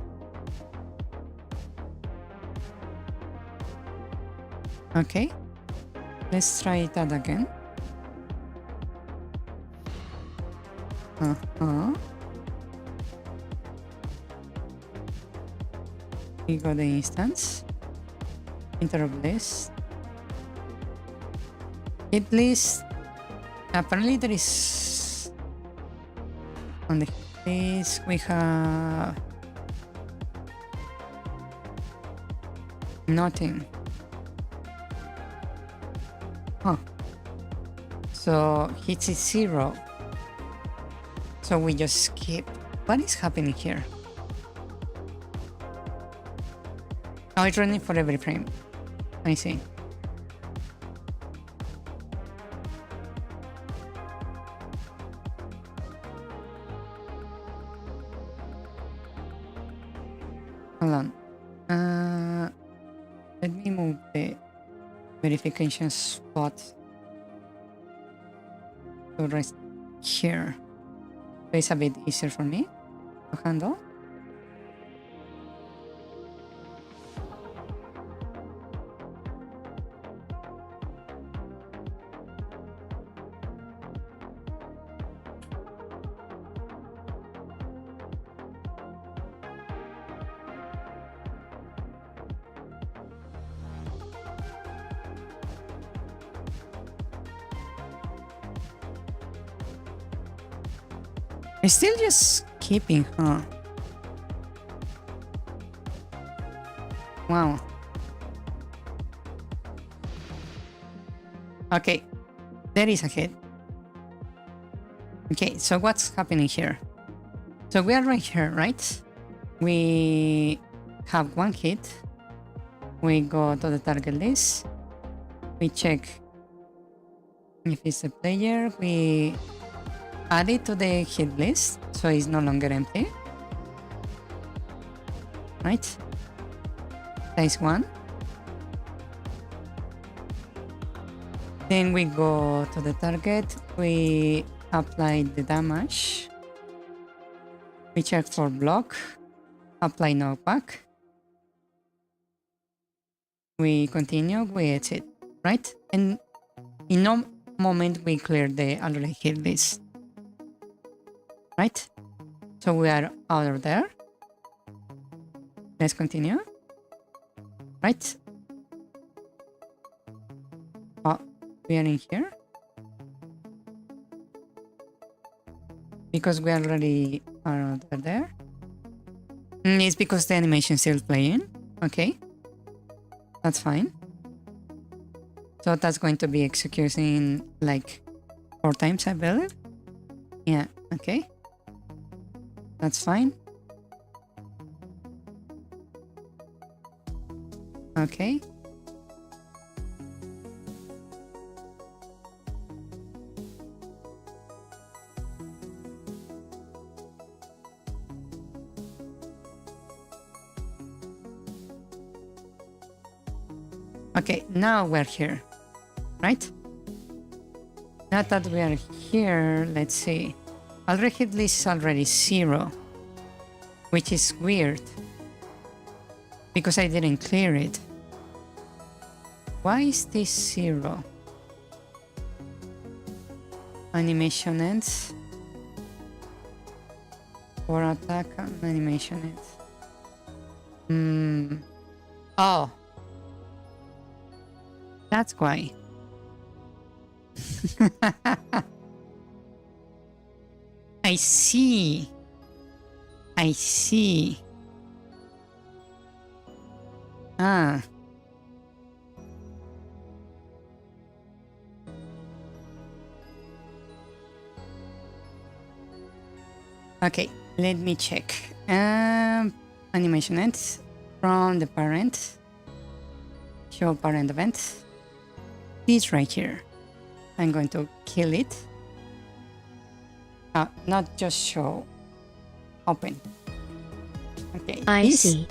Okay. Let's try that again. We got the instance. Interrupt list. Hit list. Apparently there is on the list we have nothing. Huh. So hits is 0. So we just skip. What is happening here? Oh, it's running for every frame. I see. Hold on. Let me move the verification spot to right here. So it's a bit easier for me to handle. It's still just skipping, huh? Wow. Okay, there is a hit. Okay, so what's happening here? So we are right here, right? We have one hit. We go to the target list. We check if it's a player. We add it to the hit list, so it's no longer empty. Right? That is one. Then we go to the target, we apply the damage, we check for block, apply knockback, we continue, we exit, right? And in no moment we clear the already hit list, right? So we are out of there. Let's continue, right? Oh, we are in here. Because we already are there. It's because the animation is still playing. Okay. That's fine. So that's going to be executing like 4 times, I believe. Yeah, okay. That's fine. Okay. Okay, now we're here, right? Now that we are here, let's see. Already hit list is already 0, which is weird because I didn't clear it. Why is this 0? Animation ends. For attack and animation ends. Oh. That's why. I see. I see. Ah. Okay, let me check. Animation ends from the parent. Show parent event. This right here. I'm going to kill it. Not just show. Open. Okay. I see.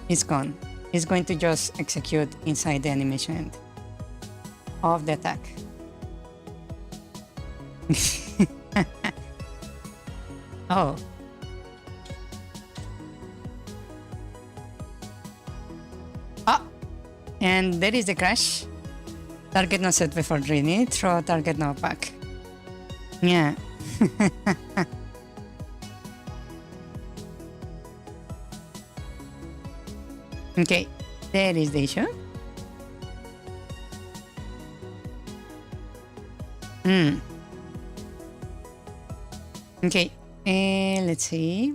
It's gone. It's going to just execute inside the animation end of the attack. Oh. Ah! And there is the crash. Target not set before reading it. Throw target now back. Yeah. Okay, there is the issue. Okay, let's see.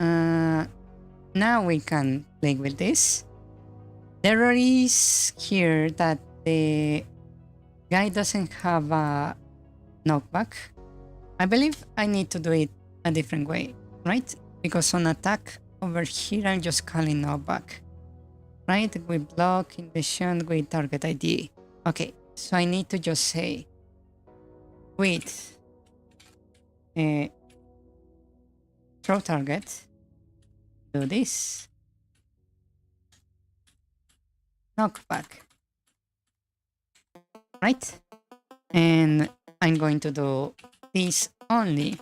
Now we can play with this. The error is here that the guy doesn't have a knockback. I believe I need to do it a different way, right? Because on attack over here, I'm just calling knockback, right? We block in the shunt with target ID. Okay, so I need to just say with throw target, do this, knockback, right? And I'm going to do this only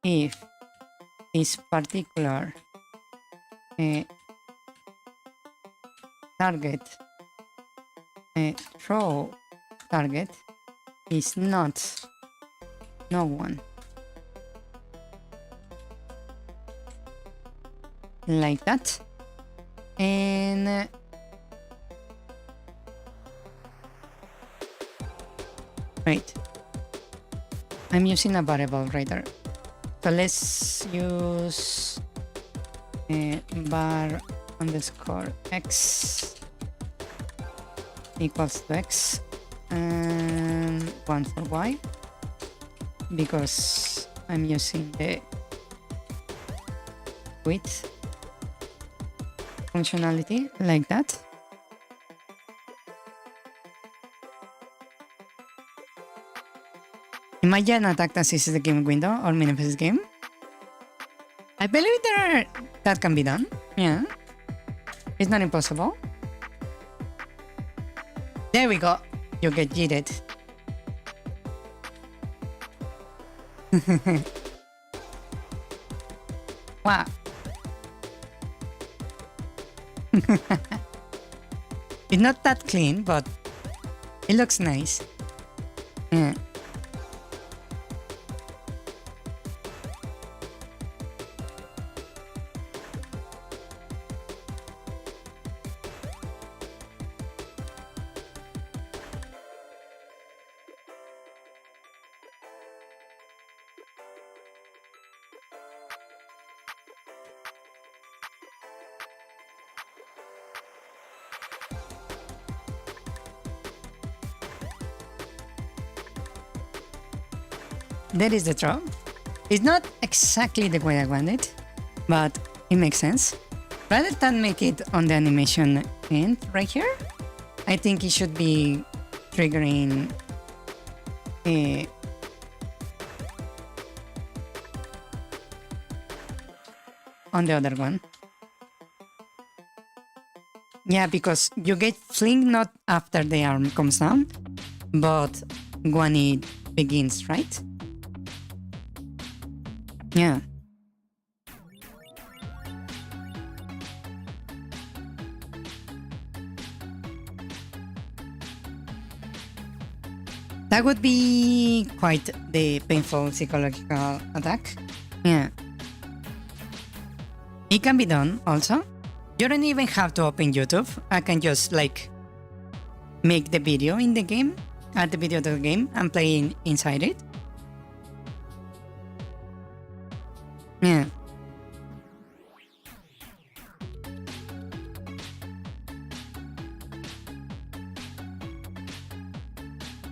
if this particular target throw target is not no one. Like that. And wait, I'm using a variable right there. So let's use var underscore x equals to x and 1 for y, because I'm using the width functionality like that. Imagine attack that is the game window or manifest game. I believe that can be done. Yeah, it's not impossible. There we go. You get yeeted. Wow. It's not that clean, but it looks nice. Yeah. That is the throw. It's not exactly the way I want it, but it makes sense. Rather than make it on the animation end right here, I think it should be triggering on the other one. Yeah, because you get fling not after the arm comes down, but when it begins, right? Yeah. That would be quite the painful psychological attack. Yeah. It can be done also. You don't even have to open YouTube. I can just like make the video in the game, add the video to the game and play inside it. Yeah.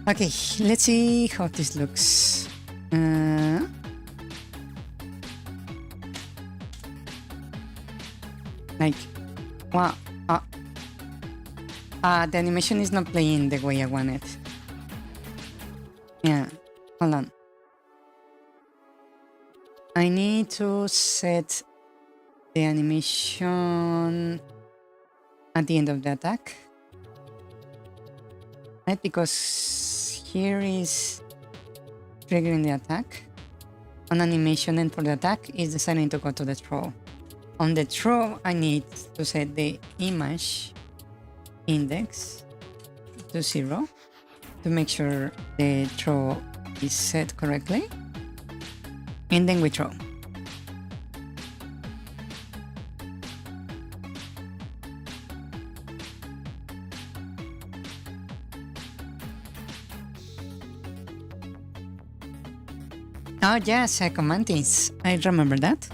Okay, let's see how this looks. Like, wow. The animation is not playing the way I want it. Yeah, hold on. I need to set the animation at the end of the attack. Right, because here is triggering the attack. On animation and for the attack is deciding to go to the throw. On the throw, I need to set the image index to 0 to make sure the throw is set correctly. And then we throw. Oh yes, command is. I remember that.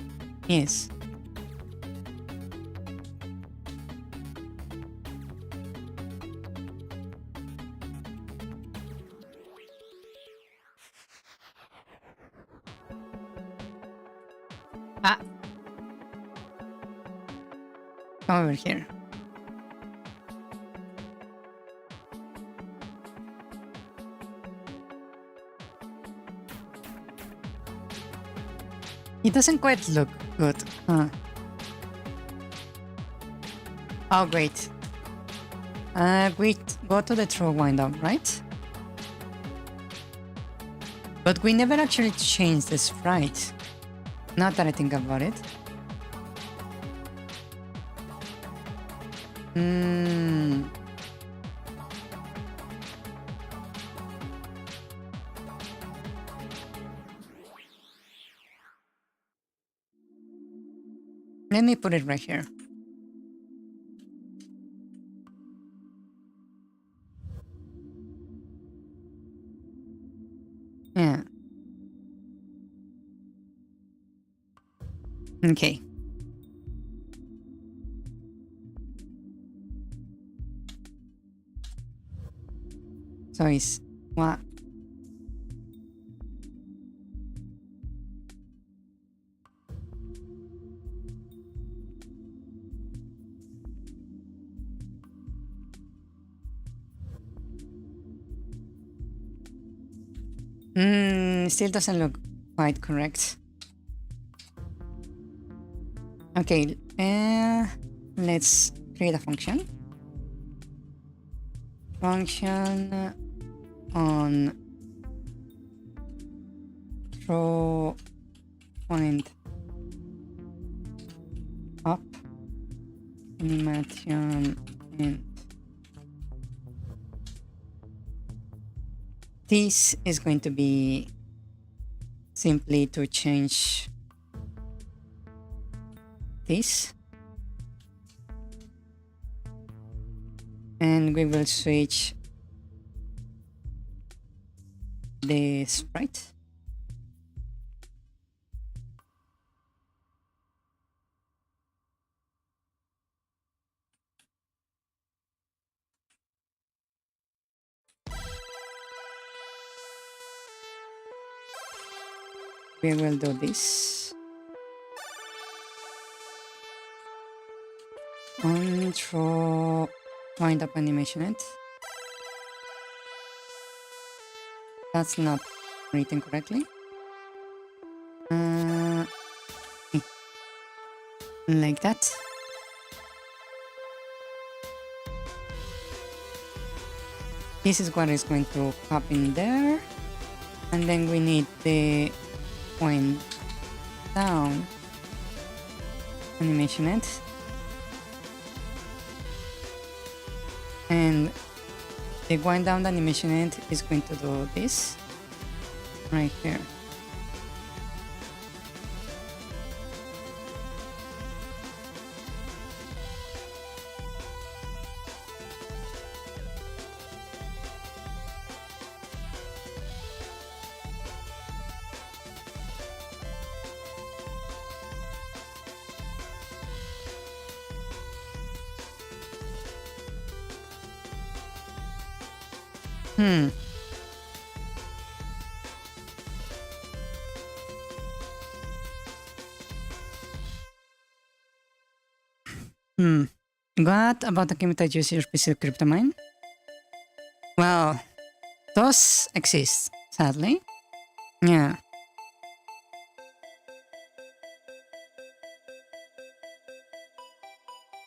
Yes. Come over here. It doesn't quite look good. Oh, great. We go to the throw wind up, right? But we never actually changed the sprite. Now that I think about it. Let me put it right here. Yeah. Okay. So it's what? Still doesn't look quite correct. Okay, let's create a function. function on throw point up animation and this is going to be simply to change this, and we will switch the sprite. We will do this. Throw wind up animation it. That's not written correctly. Like that. This is what is going to happen there. And then we need the point down animation it. And the wind down animation end is going to do this right here. What about the Kimita Juice your PC Cryptomine? Well, those exist, sadly. Yeah.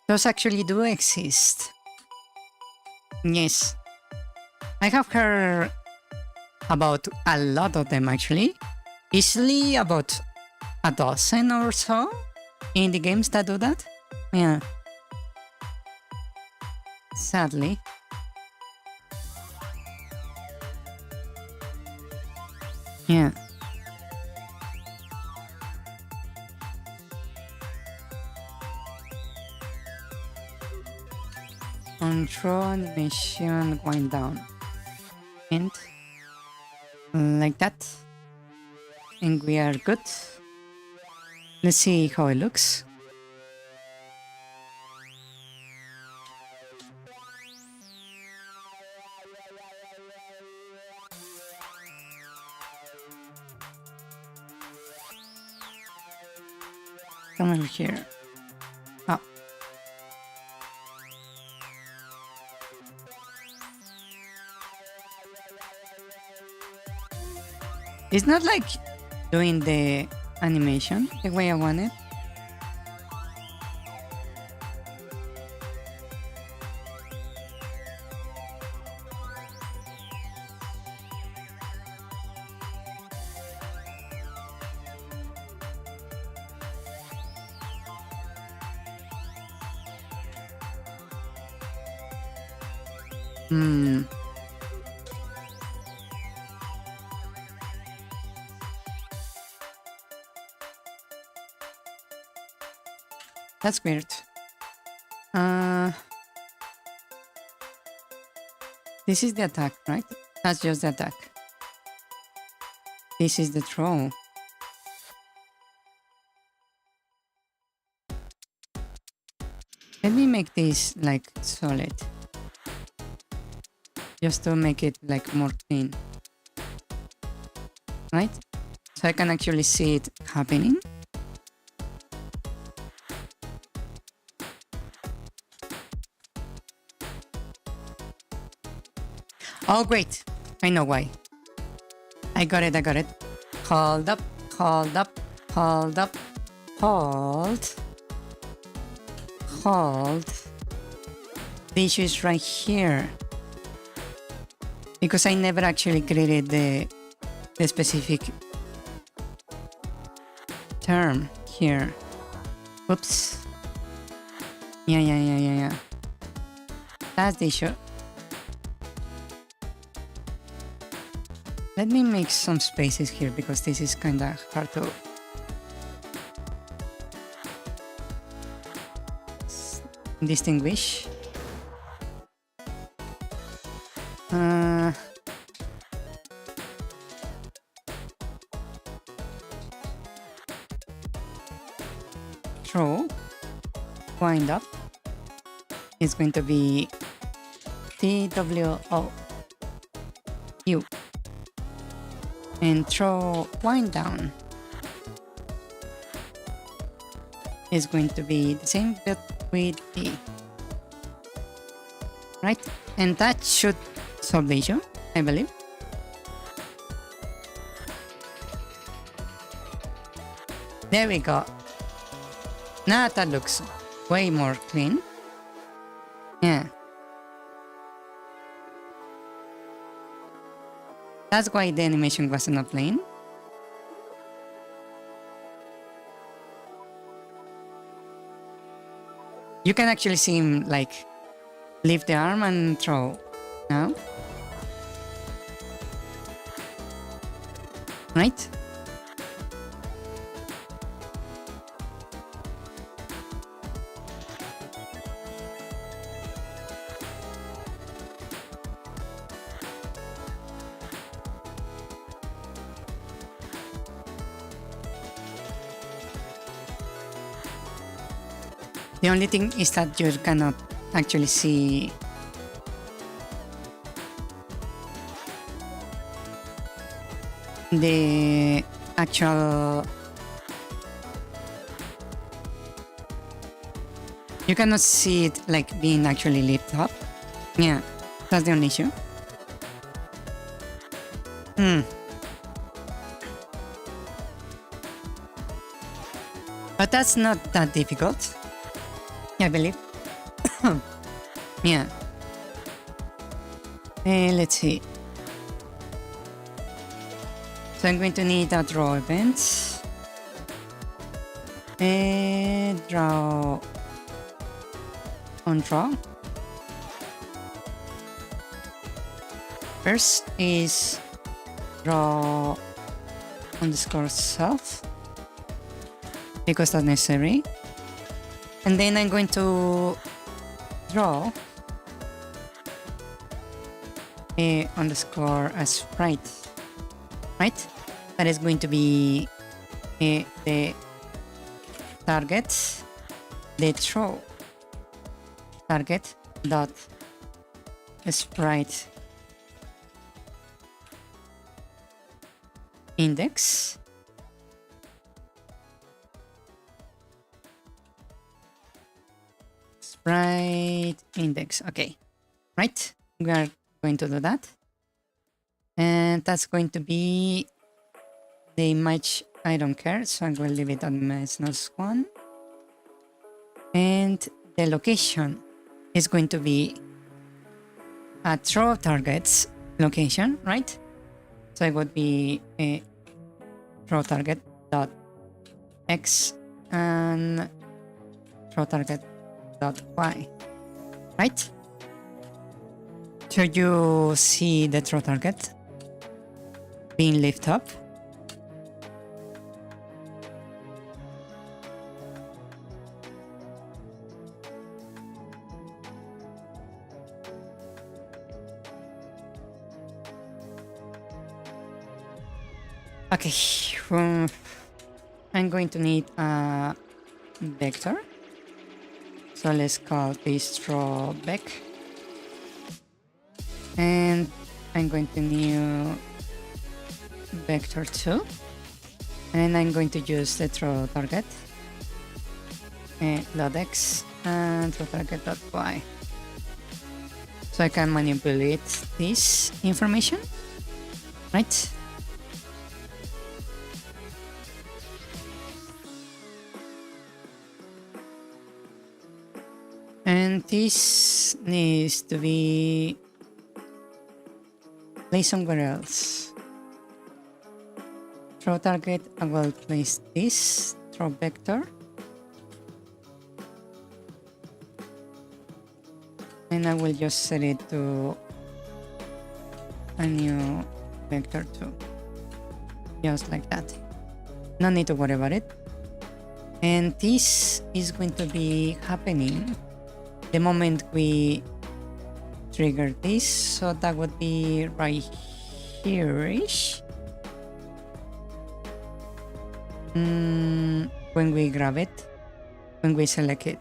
Those actually do exist. Yes. I have heard about a lot of them actually. Easily about a dozen or so in the games that do that. Yeah. Sadly. Yeah. Control animation wind down. And like that. And we are good. Let's see how it looks. Come over here. Oh. It's not like doing the animation the way I want it. That's weird. This is the attack, right? That's just the attack. This is the throw. Let me make this like solid. Just to make it like more clean. Right? So I can actually see it happening. Oh great, I know why. I got it. Hold up, hold up, hold up, hold. Hold. The issue is right here. because I never actually created the specific term here. Oops. Yeah. That's the issue. Let me make some spaces here because this is kind of hard to distinguish. Throw, wind up is going to be TWOU, and throw wind down is going to be the same but with D, right? And that should solve the issue, I believe. There we go. Now that looks way more clean. Yeah. That's why the animation was not playing. You can actually see him like lift the arm and throw now. Right? The only thing is that you cannot actually see the actual... You cannot see it like being actually lifted up. Yeah, that's the only issue. But that's not that difficult, I believe. Yeah. Let's see. So I'm going to need a draw event. Draw on draw. First is draw underscore self, because that's necessary. And then I'm going to draw a underscore as sprite, right? That is going to be the target, the throw target dot sprite index sprite index. Okay, right, we are going to do that, and that's going to be the image. I don't care, so I will leave it on -1, and the location is going to be a throw target's location, right? So it would be a throw target dot x and throw target dot y, right? Should you see the throw target being lifted up? Okay, I'm going to need a vector. So let's call this throw back. And I'm going to new vector 2. And I'm going to use the throw target dot x and throw target dot y. So I can manipulate this information, right? And this needs to be place somewhere else. Throw target, I will place this. Throw vector. And I will just set it to a new vector too. Just like that. No need to worry about it. And this is going to be happening the moment we trigger this. So that would be right here-ish. When we grab it, when we select it,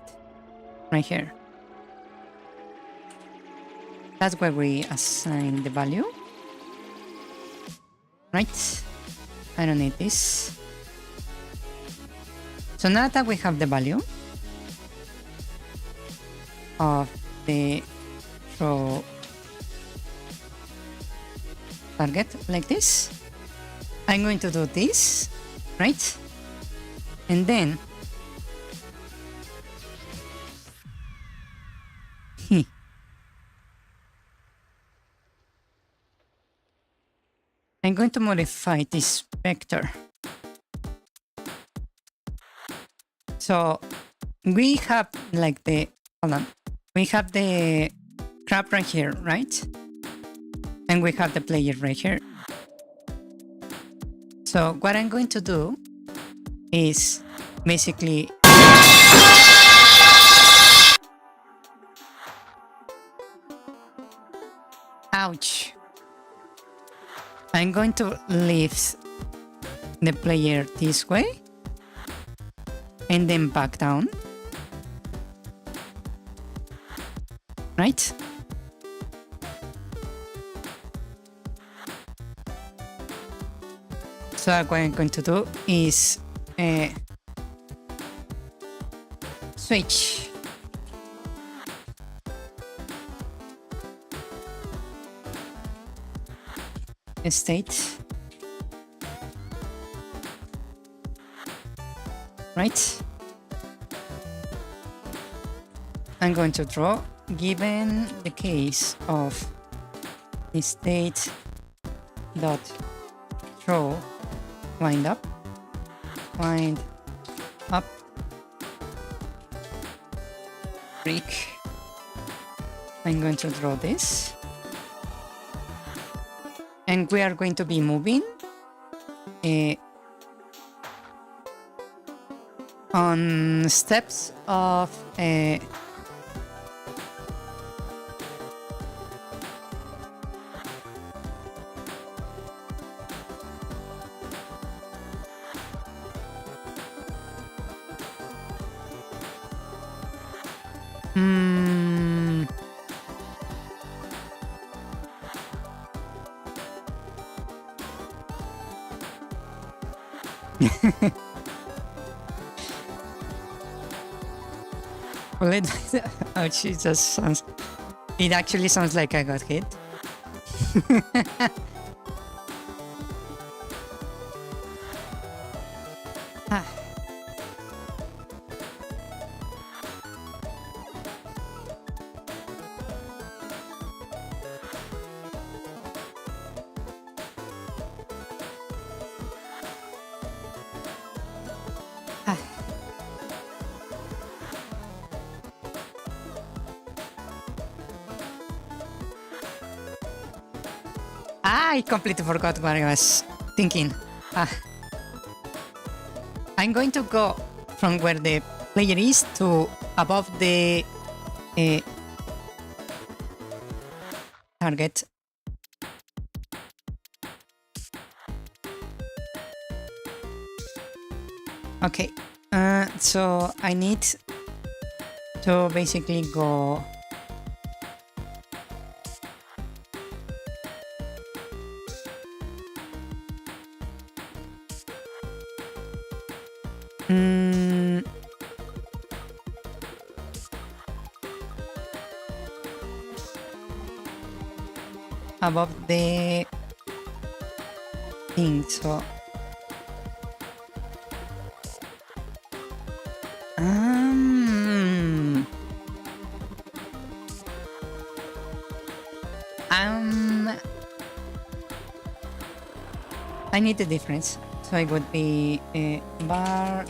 right here. That's where we assign the value. Right? I don't need this. So now that we have the value of the throw target like this, I'm going to do this, right? And then I'm going to modify this vector. So we have like the, hold on, we have the crab right here, right? And we have the player right here. So what I'm going to do is basically ouch. I'm going to lift the player this way and then back down, right? So what I'm going to do is switch. State, right? I'm going to draw, given the case of the state dot throw wind up, break. I'm going to draw this. And we are going to be moving on steps of well, ouch, it just sounds, it actually sounds like I got hit. I completely forgot what I was thinking. I'm going to go from where the player is to above the target. Okay, so I need to basically go above the thing, so I need the difference. So it would be a bar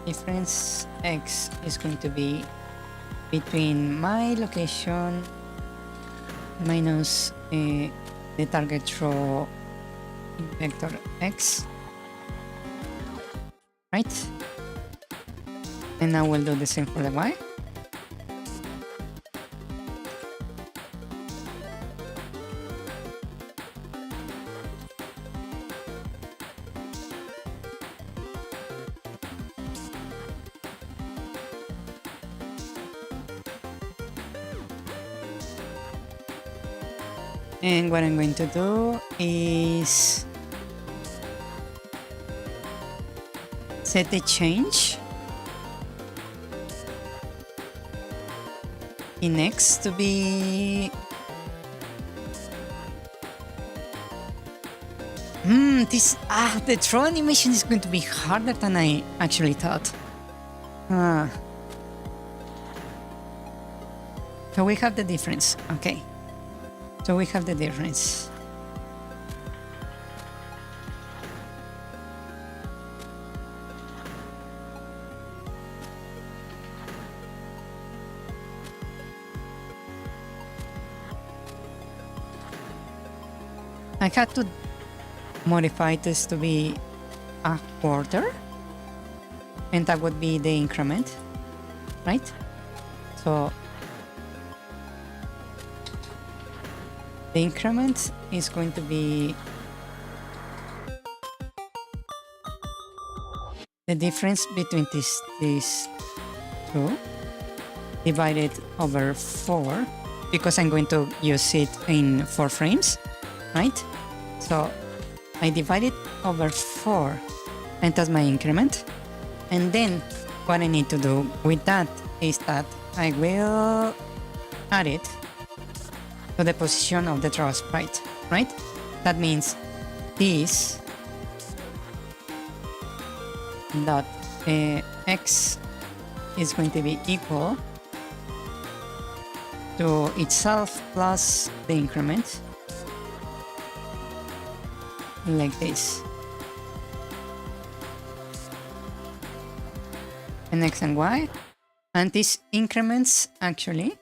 difference x is going to be between my location minus the target row in vector x, right? And now we'll do the same for the y. And what I'm going to do is set the change in x to be the throw animation is going to be harder than I actually thought. So we have the difference. Okay. So we have the difference. I had to modify this to be a quarter, and that would be the increment, right? So the increment is going to be the difference between these two divided over 4, because I'm going to use it in 4 frames, right? So I divide it over 4, and that's my increment. And then what I need to do with that is that I will add it to the position of the draw sprite, right? That means this dot x is going to be equal to itself plus the increment, like this. And x and y, and these increments, actually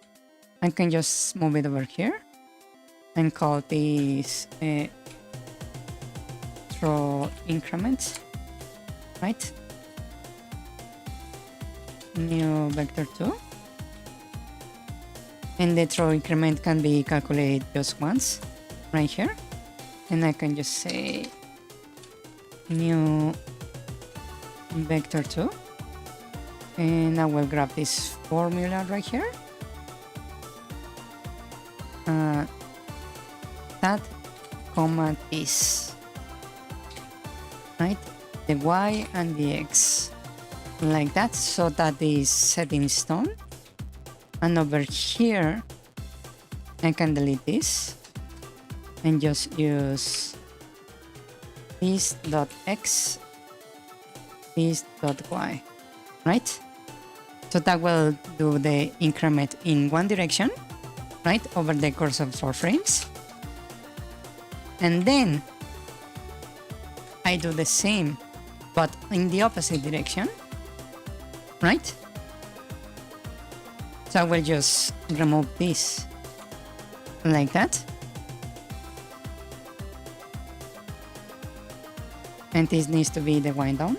I can just move it over here and call these throw increments, right? New vector 2, and the throw increment can be calculated just once right here, and I can just say new vector 2, and I will grab this formula right here, that comma this, right? The y and the x, like that, so that is set in stone. And over here I can delete this and just use this dot x, this dot y, right? So that will do the increment in one direction, right, over the course of 4 frames. And then I do the same, but in the opposite direction, right? So I will just remove this like that. And this needs to be the wind down.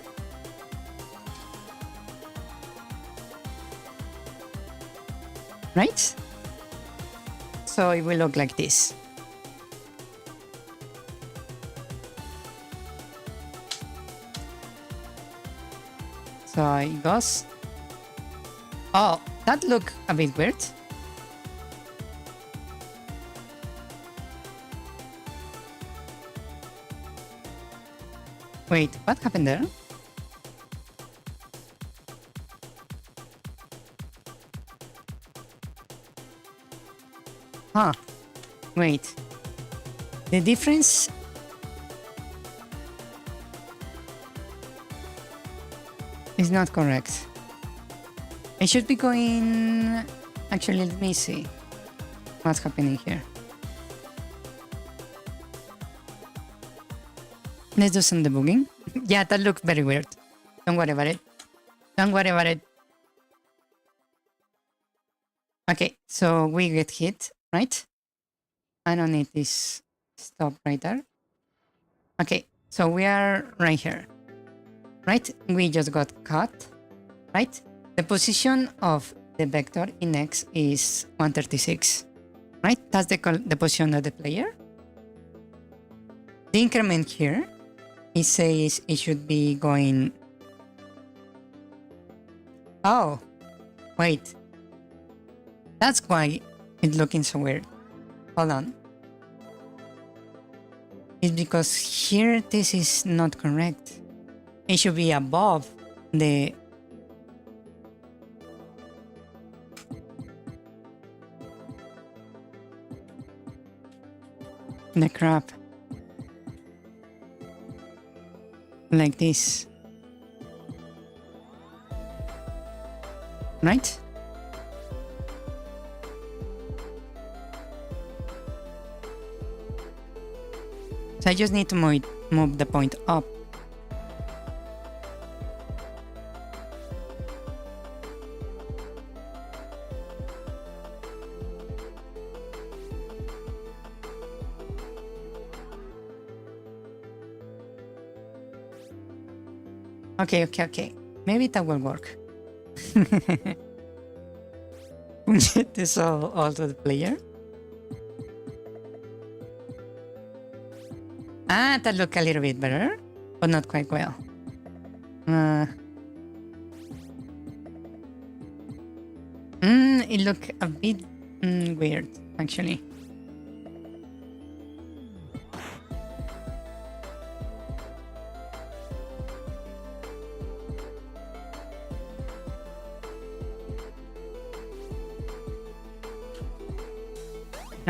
Right? So it will look like this. So it goes. Oh, that looked a bit weird. Wait, what happened there? Huh. Wait. The difference... is not correct. It should be going... Actually, let me see. What's happening here? Let's do some debugging. Yeah, that looks very weird. Don't worry about it. Don't worry about it. Okay, so we get hit, right? I don't need this stop right there. Okay, so we are right here, right? We just got caught, right? The position of the vector in X is 136, right? That's the position of the player. The increment here, it says it should be going... Oh, wait. That's why it's looking so weird. Hold on. It's because here this is not correct. It should be above the... the crap. Like this. Right? So I just need to move the point up. Okay. Maybe that will work. Get this all to the player. Ah, that look a little bit better, but not quite well. It look a bit weird, actually.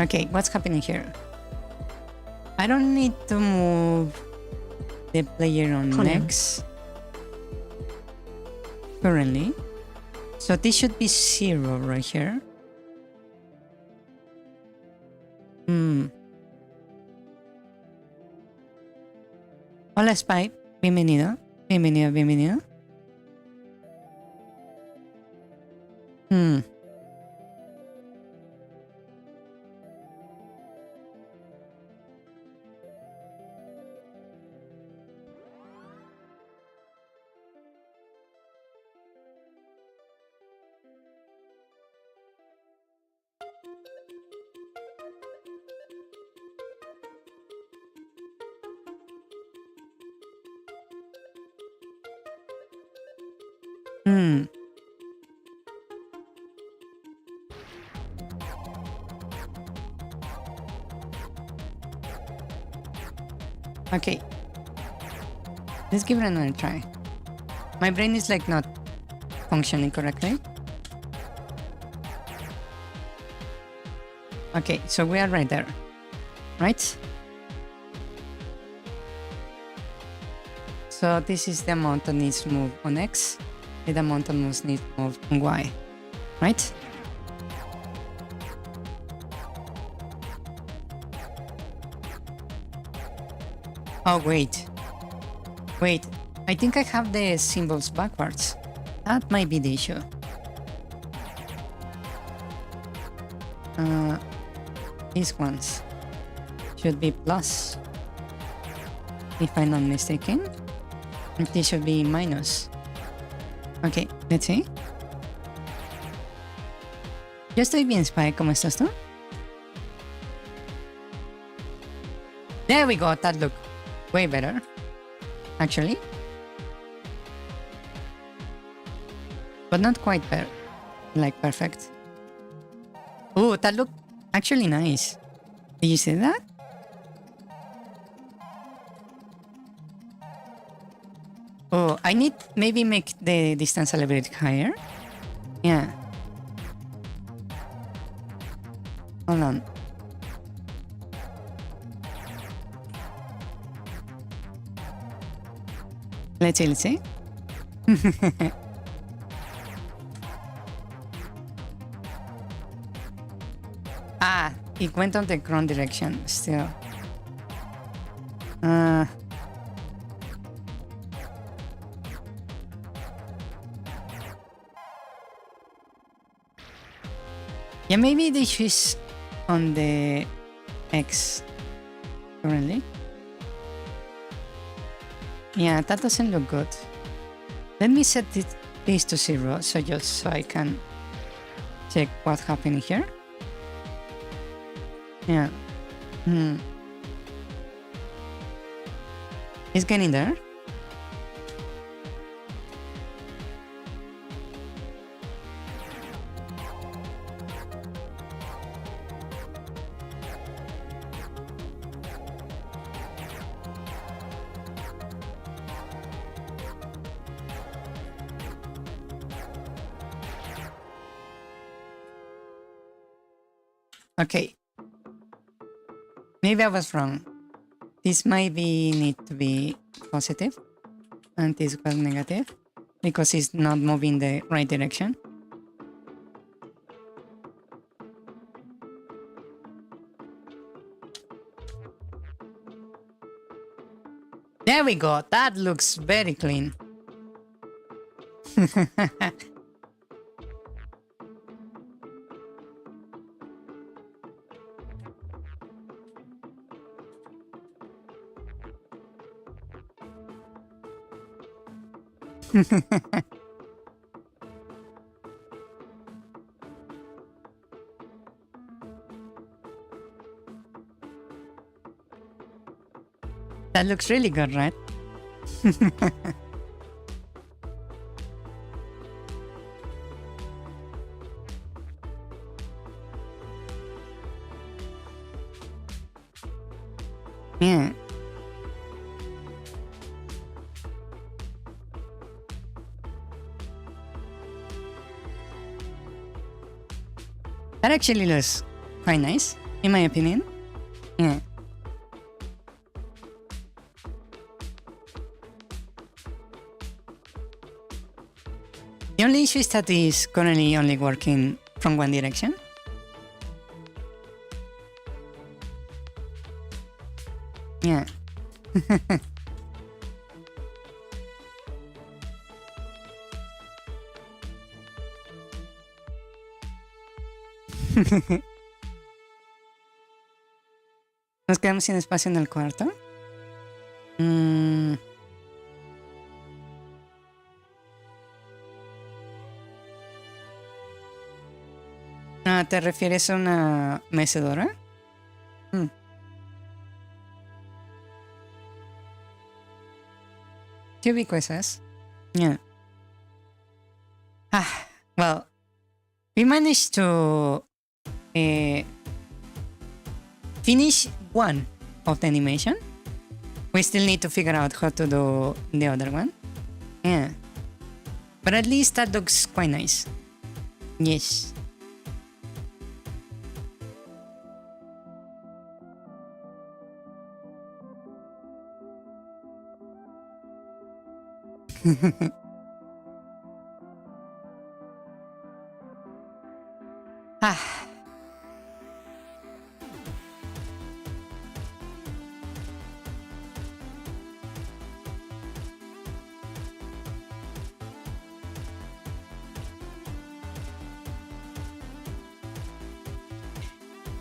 Okay, what's happening here? I don't need to move the player on X currently. So this should be 0 right here. Hola Spy, bienvenido. Bienvenido. Okay. Let's give it another try. My brain is like not functioning correctly. Okay, so we are right there, right? So this is the amount that needs to move on X, and the amount that needs to move on Y, right? Oh, wait. I think I have the symbols backwards. That might be the issue. These ones should be plus, if I'm not mistaken. And this should be minus. Okay, let's see. Yo estoy bien, Spy. ¿Cómo estás tú? There we go. That look way better, actually. But not quite like perfect. Oh, that looked actually nice. Did you see that? Oh, I need maybe make the distance a little bit higher. Yeah. Hold on. Let's see. Ah, it went on the wrong direction still. Yeah, maybe the issue is on the X currently. Yeah, that doesn't look good. Let me set this to 0 so I can check what's happening here. Yeah. It's getting there. Okay. Maybe I was wrong. This might need to be positive and this was negative because it's not moving the right direction. There we go. That looks very clean. That looks really good, right? Yeah. That actually looks quite nice, in my opinion. Yeah. The only issue is that it is currently only working from one direction. Yeah. Nos quedamos sin espacio en el cuarto. ¿Te refieres a una mecedora? ¿Qué ubico esas? Yeah. Well, we managed to finish one of the animation. We still need to figure out how to do the other one. Yeah. But at least that looks quite nice. Yes.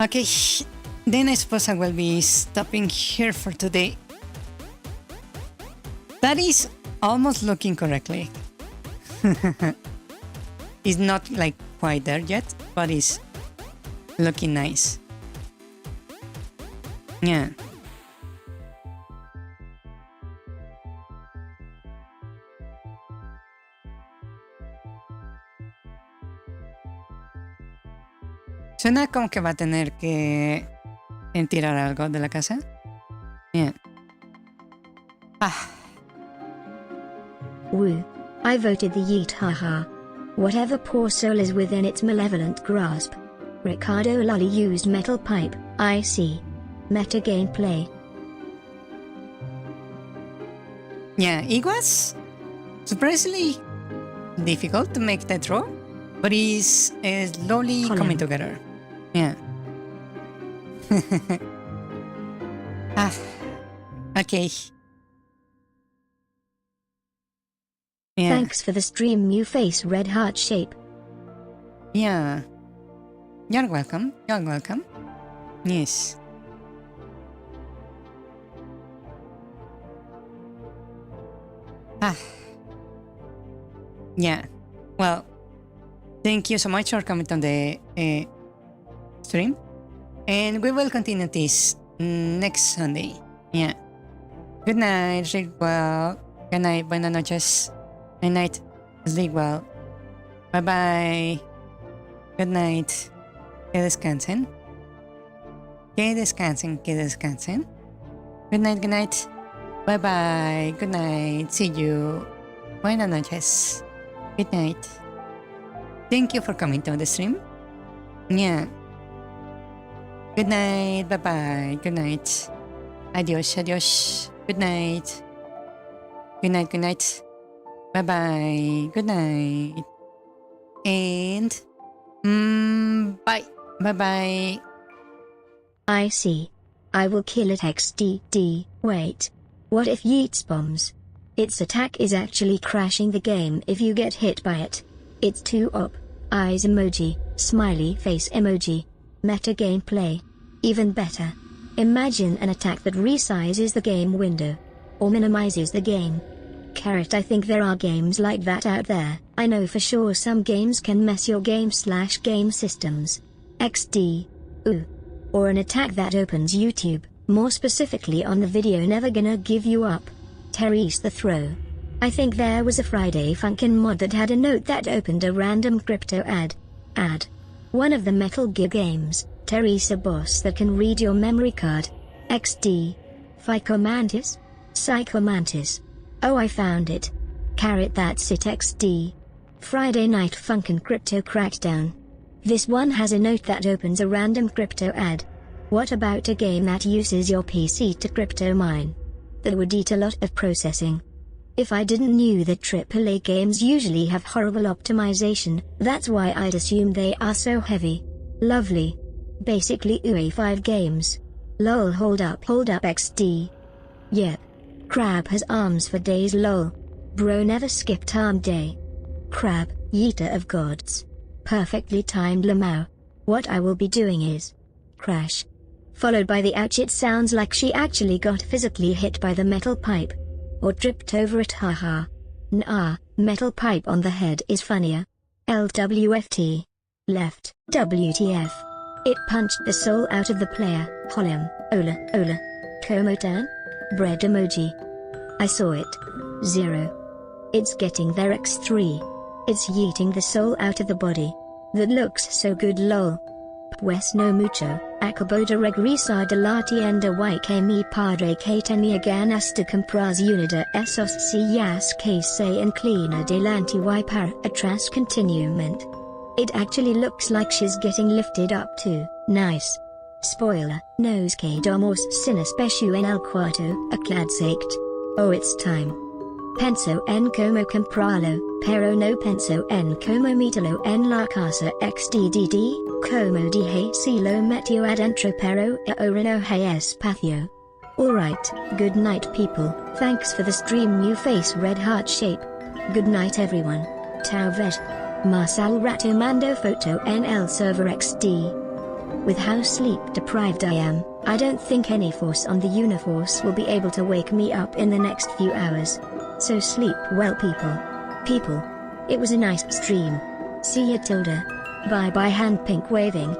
Okay, then I suppose I will be stopping here for today. That is almost looking correctly. It's not like quite there yet, but it's looking nice. Yeah. Suena como que va a tener que tirar algo de la casa. Yeah. Woo. I voted the yeet, haha. Whatever poor soul is within its malevolent grasp. Ricardo Lully used metal pipe, I see. Meta gameplay. Yeah, it was surprisingly difficult to make that draw, but it's slowly coming together. Yeah. Ah, okay. Yeah. Thanks for the stream, you face red heart shape. Yeah. You're welcome. You're welcome. Yes. Ah. Yeah. Well, thank you so much for coming on the stream. And we will continue this next Sunday. Yeah. Good night, sleep well. Good night, buenas noches. Good night, sleep well. Bye bye. Good night. Que descansen. Que descansen, que descansen. Good night, good night. Bye bye. Good night. See you. Buenas noches. Good night. Thank you for coming to the stream. Yeah. Good night. Bye bye. Good night. Adios, adios. Good night. Good night, good night. Bye bye. Good night. And bye. Bye bye. I see. I will kill it XDD. Wait. What if Yeats bombs? Its attack is actually crashing the game if you get hit by it. It's 2 op. Eyes emoji, smiley face emoji. Meta gameplay. Even better. Imagine an attack that resizes the game window. Or minimizes the game. Carrot, I think there are games like that out there. I know for sure some games can mess your game/game systems. XD. Ooh. Or an attack that opens YouTube, more specifically on the video Never Gonna Give You Up. Therese the Throw. I think there was a Friday Funkin' mod that had a note that opened a random crypto ad. One of the Metal Gear games, Therese, a boss that can read your memory card. XD. Psychomantis? Psychomantis. Oh, I found it. Carrot, that's it. XD. Friday Night Funkin' Crypto Crackdown. This one has a note that opens a random crypto ad. What about a game that uses your PC to crypto mine? That would eat a lot of processing. If I didn't knew that AAA games usually have horrible optimization, that's why I'd assume they are so heavy. Lovely. Basically UE5 games. Lol, hold up XD. Yep. Crab has arms for days lol. Bro never skipped arm day. Crab, yeeter of gods. Perfectly timed lamau. What I will be doing is crash. Followed by the ouch. It sounds like she actually got physically hit by the metal pipe. Or tripped over it, haha. Nah, metal pipe on the head is funnier. LWFT. Left, WTF. It punched the soul out of the player. Holim, Ola. Como turn? Bread emoji. I saw it. 0. It's getting there. X3. It's yeeting the soul out of the body. That looks so good lol. Pues no mucho, acabo de regresar de la tienda y que mi padre que tenía ganas de comprar una de esos sillas que se inclina delante y para atrás continuamente. It actually looks like she's getting lifted up too. Nice. Spoiler, nos quedamos sin espacio en el cuarto, acladsect. Oh, it's time. Penso en como comprarlo, pero no penso en como meterlo en la casa. XDDD, como dije si lo metió adentro pero ahora no hay espacio. Alright, good night people, thanks for the stream, you face red heart shape. Good night everyone. Tau vet. Marcel Rato mando foto en el server XD. With how sleep deprived I am, I don't think any force on the universe will be able to wake me up in the next few hours. So sleep well people. It was a nice stream. See ya tilde. Bye bye hand pink waving.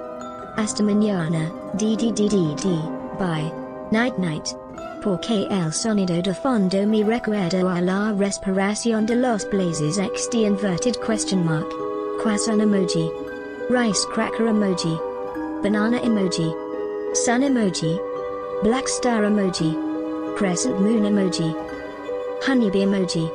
Hasta mañana, DDDDD, bye. Night night. Porque el sonido de fondo me recuerda a la respiración de los blazes XD inverted question mark. Croissant emoji. Rice cracker emoji. Banana emoji. Sun emoji. Black star emoji. Crescent moon emoji. Honeybee emoji.